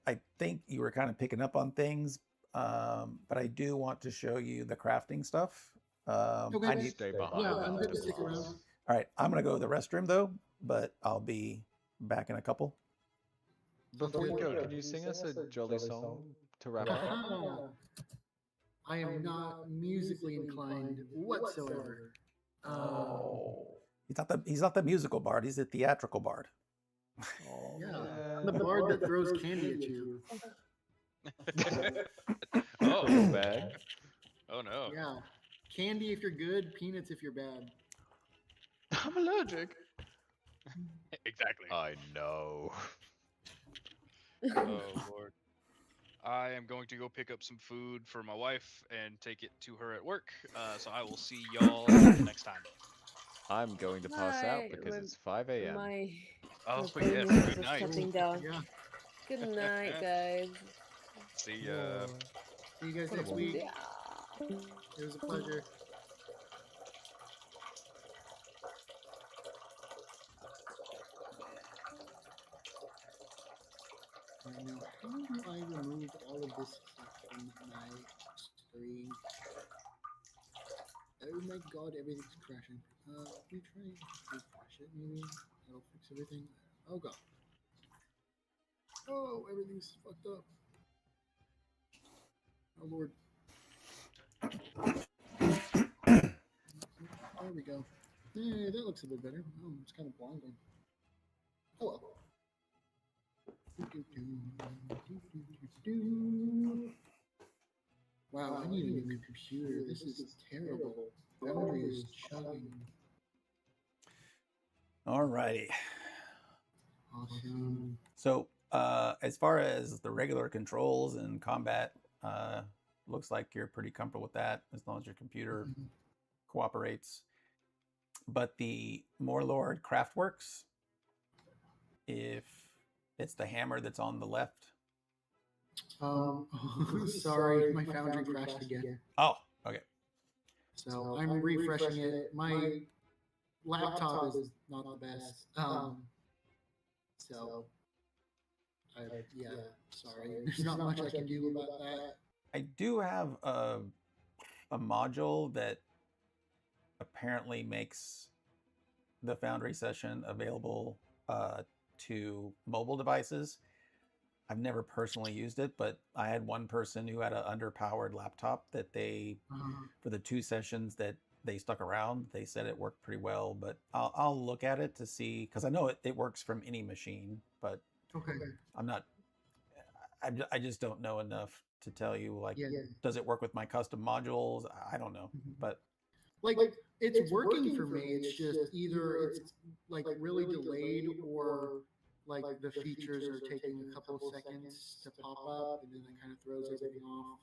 I think you were kind of picking up on things, but I do want to show you the crafting stuff. Okay. I need. Stay behind. Yeah, that I'm good to door. stick around. All right, I'm gonna go to the restroom though, but I'll be back in a couple. Before you go, can you sing us a jolly song to wrap up? Uh-huh. I am not musically inclined whatsoever. He's not the musical bard. He's the theatrical bard. Oh, Yeah, man. I'm the bard that throws candy at you. Oh, Feel bad. oh no. Yeah, candy if you're good, peanuts if you're bad. I'm allergic. Exactly. I know. Oh Lord. I am going to go pick up some food for my wife and take it to her at work. So I will see y'all next time. I'm going to pass out Bye. because My- it's 5 a.m. My Oh my yes, brain is good just night. shutting down. Yeah. Good night, guys. See ya. See you guys What a next woman. week. Yeah. It was a pleasure. Alright, now how do I remove all of this stuff from my screen? Oh my god, everything's crashing. Let me try and refresh it maybe. That'll fix everything. Oh god. Oh, everything's fucked up. Oh lord. There we go. Yeah, that looks a bit better. Oh, it's kind of blinding. Oh well. Wow, I need a new computer. This is terrible. Foundry is chugging. All righty. Awesome. So as far as the regular controls and combat, looks like you're pretty comfortable with that as long as your computer cooperates. But the Morlord Craftworks, if it's the hammer that's on the left. Sorry, my Foundry crashed again. Oh, okay. So I'm refreshing it. My laptop is not the best. So, yeah, sorry. There's not much I can do about that. I do have a module that apparently makes the Foundry session available to mobile devices. I've never personally used it, but I had one person who had an underpowered laptop that they, for the 2 sessions that they stuck around, they said it worked pretty well. But I'll look at it to see, because I know it works from any machine, but Okay. I'm not, I just don't know enough to tell you, like, Yeah. does it work with my custom modules? I don't know, but Like it's working for me. It's just either it's like really delayed or like the features are taking a couple of seconds to pop up and then it kind of throws everything off.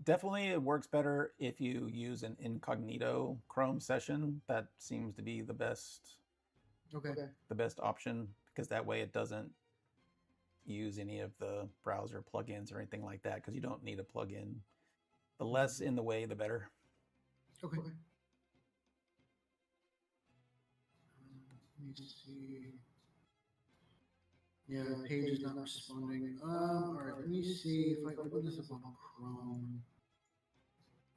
definitely it works better if you use an incognito Chrome session. That seems to be the best option, because that way it doesn't use any of the browser plugins or anything like that, because you don't need a plugin. The less in the way, the better. Okay. Let me see. Yeah, page is not responding. All right, let me see if I open this up on Chrome.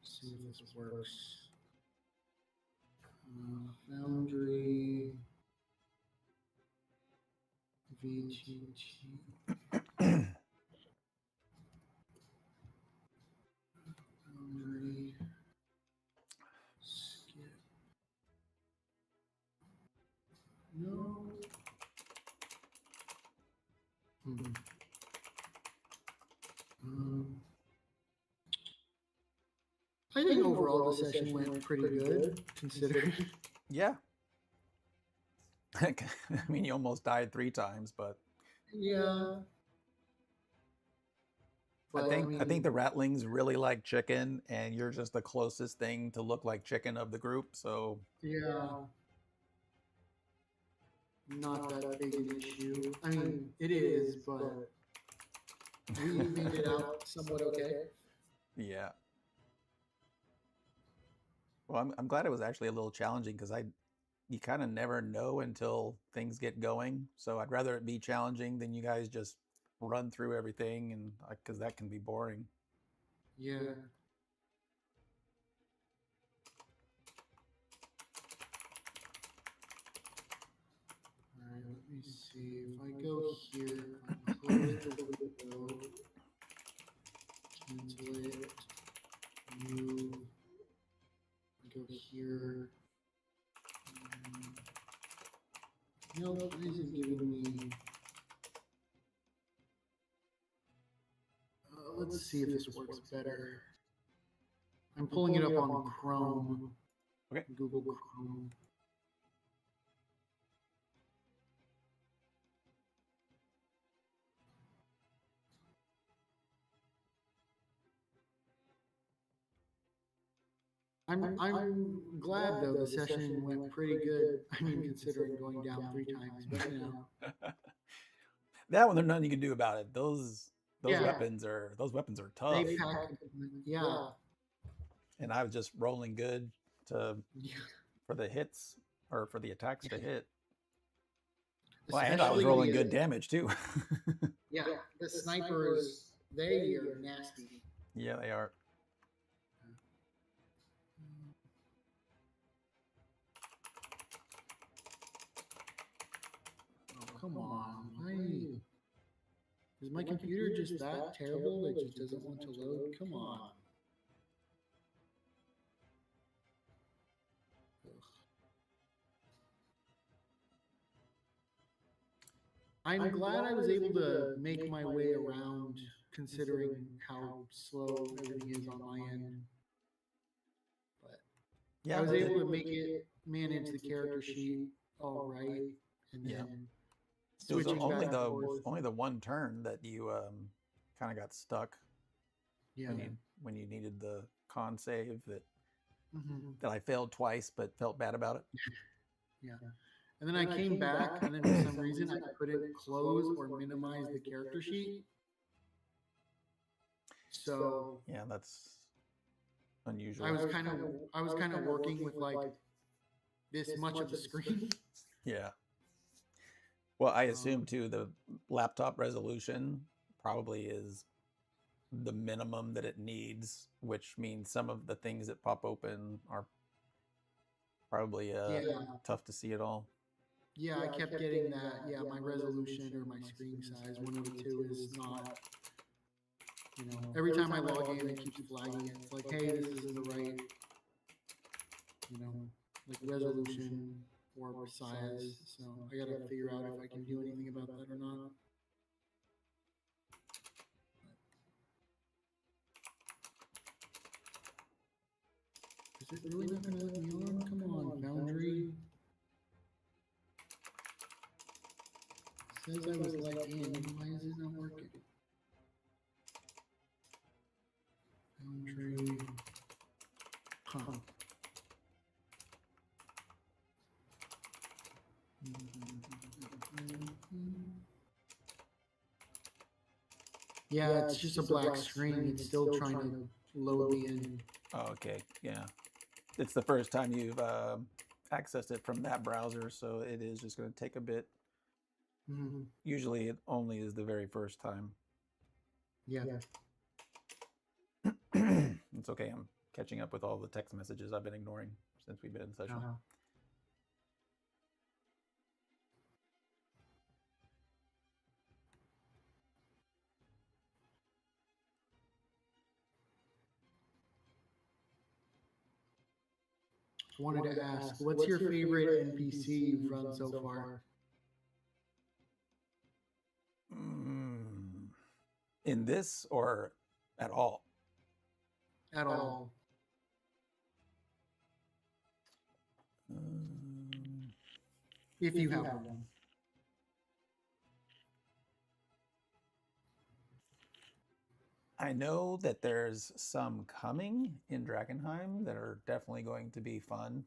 See if this works. Foundry VTT. Foundry skip. No. I think overall the session went pretty good, considering. Yeah. I mean, you almost died 3 times, but Yeah. I think the Rattlings really like chicken, and you're just the closest thing to look like chicken of the group. So yeah, not that big an issue. I mean, it is, but we made it out somewhat okay. yeah. Well, I'm glad it was actually a little challenging, because you kind of never know until things get going. So I'd rather it be challenging than you guys just run through everything, and because that can be boring. Yeah. All right, let me see. If I go here, I close the window, cancel it, move, go here. Nope, it isn't giving me. Let's see if this works better. I'm pulling it up on Chrome. Okay. Google Chrome. I'm glad though the session went pretty good. I mean, considering going down 3 times, but you know. That one, there's nothing you can do about it. Those Yeah. weapons are tough. They pack, yeah. And I was just rolling good for the hits, or for the attacks to hit. Well, and I was rolling good damage too. Yeah, the snipers, they are nasty. Yeah, they are. Oh, come on. Why? Is my computer just that terrible that it just doesn't want to load? Come on. I'm glad I was able to make my way around, considering how slow everything is on my end. But yeah, I was able to manage the character sheet all right, and then it was switching only back and forth. only the one turn that you kind of got stuck. Yeah. When you needed the con save that Mm-hmm. I failed twice, but felt bad about it. Yeah. And then I came back, and then for some reason I couldn't close or minimize the character sheet. So yeah, that's unusual. I was kind of working with like this much of the screen. Yeah. Well, I assume too the laptop resolution probably is the minimum that it needs, which means some of the things that pop open are probably tough to see at all. Yeah, I kept getting that. Yeah, my resolution or my screen size, one of the two, is not. Every time I log in, it keeps flagging it. It's like, hey, this isn't the right, like resolution or size. So I gotta figure out if I can do anything about that or not. Is it really not gonna let me on? Come on, Foundry. It says I was let in. Why is it not working? Foundry. Huh. Yeah, it's just a black screen. It's still trying to load me in. Oh, okay, yeah. It's the first time you've accessed it from that browser, so it is just going to take a bit. Mm-hmm. Usually it only is the very first time. Yeah. It's okay. I'm catching up with all the text messages I've been ignoring since we've been in session. Wanted to ask, what's your favorite NPC you've run so far? In this or at all? At all. If you have one. I know that there's some coming in Drakkenheim that are definitely going to be fun.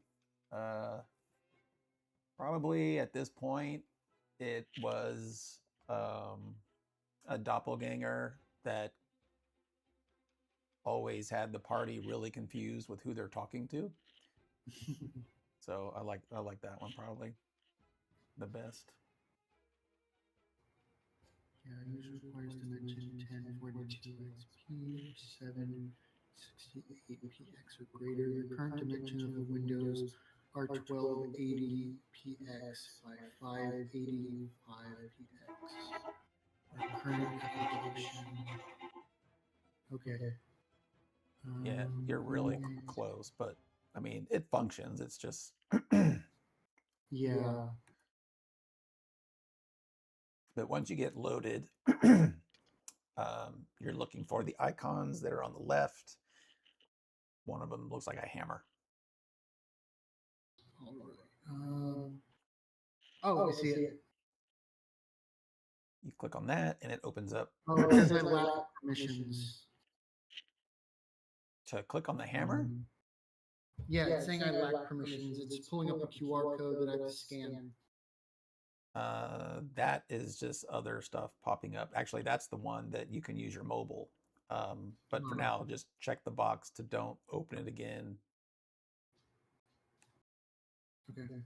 Probably at this point, it was a doppelganger that always had the party really confused with who they're talking to. So I like that one probably the best. Yeah, user requires dimension 1042 XP, 768 PX or greater. The current dimension of the windows are 1280 PX by 585 PX. Our current application. Okay. Yeah, you're really close, but I mean, it functions. It's just yeah. But once you get loaded, you're looking for the icons that are on the left. One of them looks like a hammer. All right. Oh, I see it. You click on that, and it opens up. Oh, it says I lack permissions. To click on the hammer? Yeah, it's saying I lack permissions. It's pulling up a QR code that I have to scan. That is just other stuff popping up. Actually, that's the one that you can use your mobile. But for now, just check the box to don't open it again. Okay.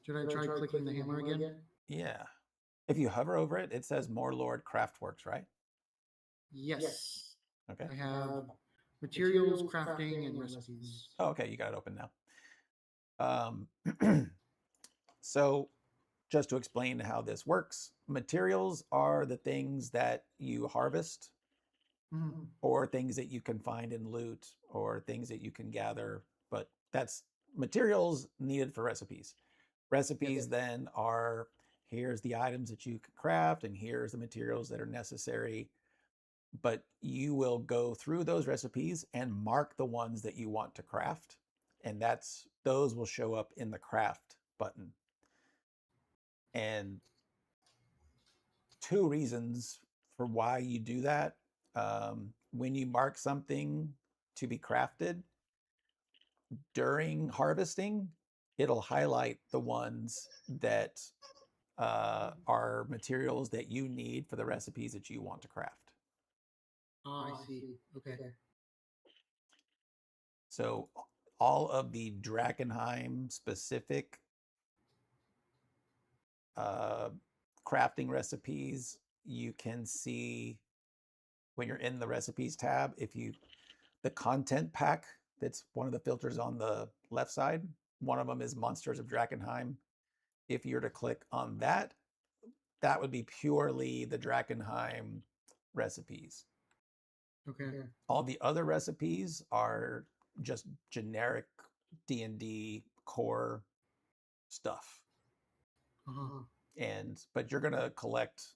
Should I try clicking the hammer again? Yeah. If you hover over it, it says More Lord Craftworks, right? Yes. Okay. I have materials, crafting, and recipes. Oh, okay, you got it open now. So just to explain how this works, materials are the things that you harvest or things that you can find in loot or things that you can gather, but that's materials needed for recipes. Recipes then are, here's the items that you can craft and here's the materials that are necessary, but you will go through those recipes and mark the ones that you want to craft, and those will show up in the craft button. And two reasons for why you do that. When you mark something to be crafted during harvesting, it'll highlight the ones that are materials that you need for the recipes that you want to craft. I see. Okay. So all of the Drakkenheim specific crafting recipes, you can see when you're in the recipes tab, the content pack, that's one of the filters on the left side. One of them is Monsters of Drakkenheim. If you were to click on that, that would be purely the Drakkenheim recipes. Okay. All the other recipes are just generic D&D core stuff. Uh-huh. But you're gonna collect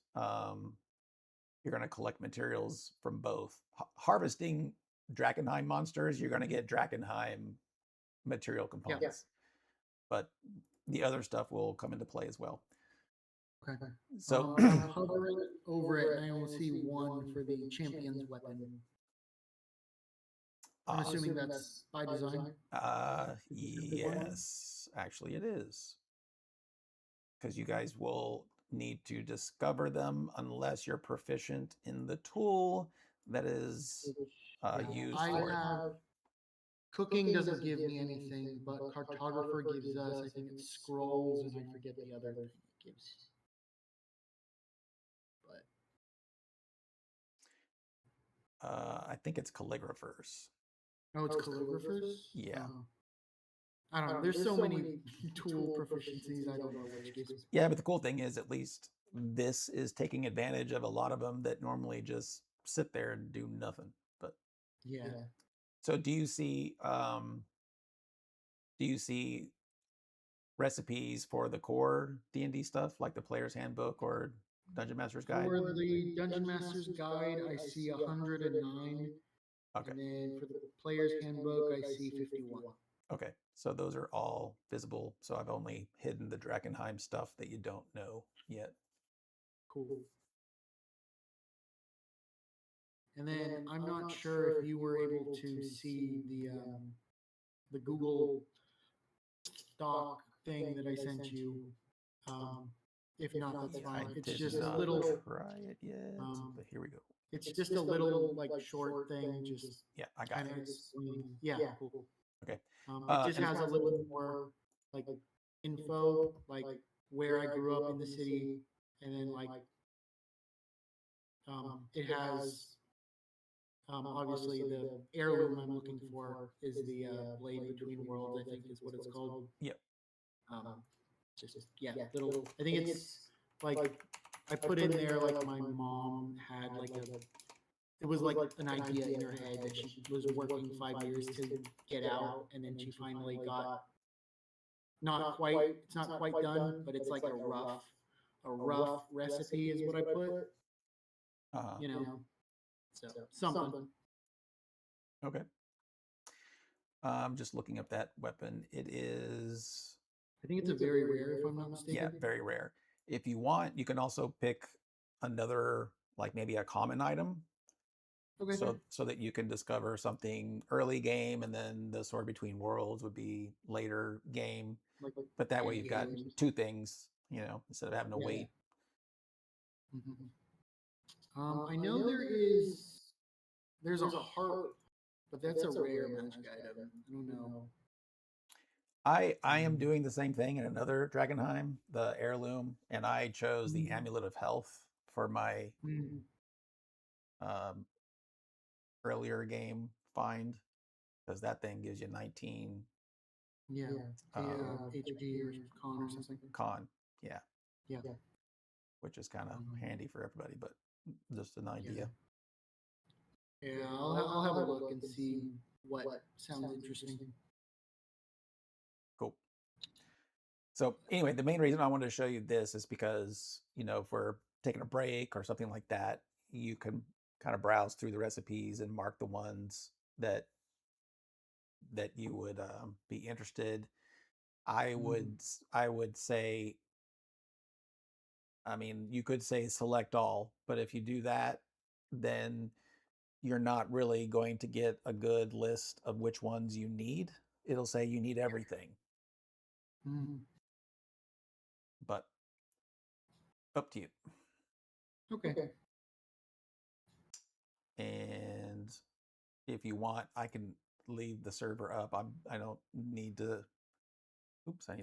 materials from both. Harvesting Drakkenheim monsters, you're gonna get Drakkenheim material components. But the other stuff will come into play as well. Okay. So I'm hovering over it, and I only see one for the champion's weapon. I'm assuming that's by design. Yes, actually it is. Because you guys will need to discover them unless you're proficient in the tool that is used for it. Cooking doesn't give me anything, but cartographer gives us, I think it's scrolls, and I forget the other thing it gives. But I think it's calligraphers. oh, it's calligraphers? Yeah. I don't know. There's so many tool proficiencies, I don't know which gives me. Yeah, but the cool thing is at least this is taking advantage of a lot of them that normally just sit there and do nothing. But yeah. So do you see recipes for the core D&D stuff like the Player's Handbook or Dungeon Master's Guide? For the Dungeon Master's Guide, I see 109. Okay. And then for the Player's Handbook, I see 51. Okay, so those are all visible. So I've only hidden the Drakkenheim stuff that you don't know yet. Cool. And then I'm not sure if you were able to see the Google Doc thing that I sent you. If not, that's fine. It's just a little. Try it yet, but here we go. It's just a little like short thing. Just yeah, I got it. Yeah, cool. Okay. It just has a little more like info, like where I grew up in the city, and then like it has obviously the heirloom I'm looking for is the blade between worlds, I think is what it's called. Yep. Just little. I think it's like I put in there like my mom had like it was like an idea in her head that she was working 5 years to get out, and then she finally got it's not quite done, but it's like a rough recipe is what I put. You know, so something. Okay. I'm just looking up that weapon. It is. I think it's a very rare, if I'm not mistaken. Yeah, very rare. If you want, you can also pick another, like maybe a common item. Okay. So that you can discover something early game, and then the Sword Between Worlds would be later game. But that way you've got two things, instead of having to wait. Mm-hmm. I know there's a harp, but that's a rare magic item. I don't know. I am doing the same thing in another Drakkenheim, the heirloom, and I chose the Amulet of Health for my earlier game find, because that thing gives you 19 HP or con or something. Con, yeah. Yeah. Which is kind of handy for everybody, but just an idea. Yeah, I'll have a look and see what sounds interesting. Cool. So anyway, the main reason I wanted to show you this is because, if we're taking a break or something like that, you can kind of browse through the recipes and mark the ones that you would be interested. I would say, I mean, you could say select all, but if you do that, then you're not really going to get a good list of which ones you need. It'll say you need everything. But up to you. Okay. And if you want, I can leave the server up. I don't need to. Oops, I need to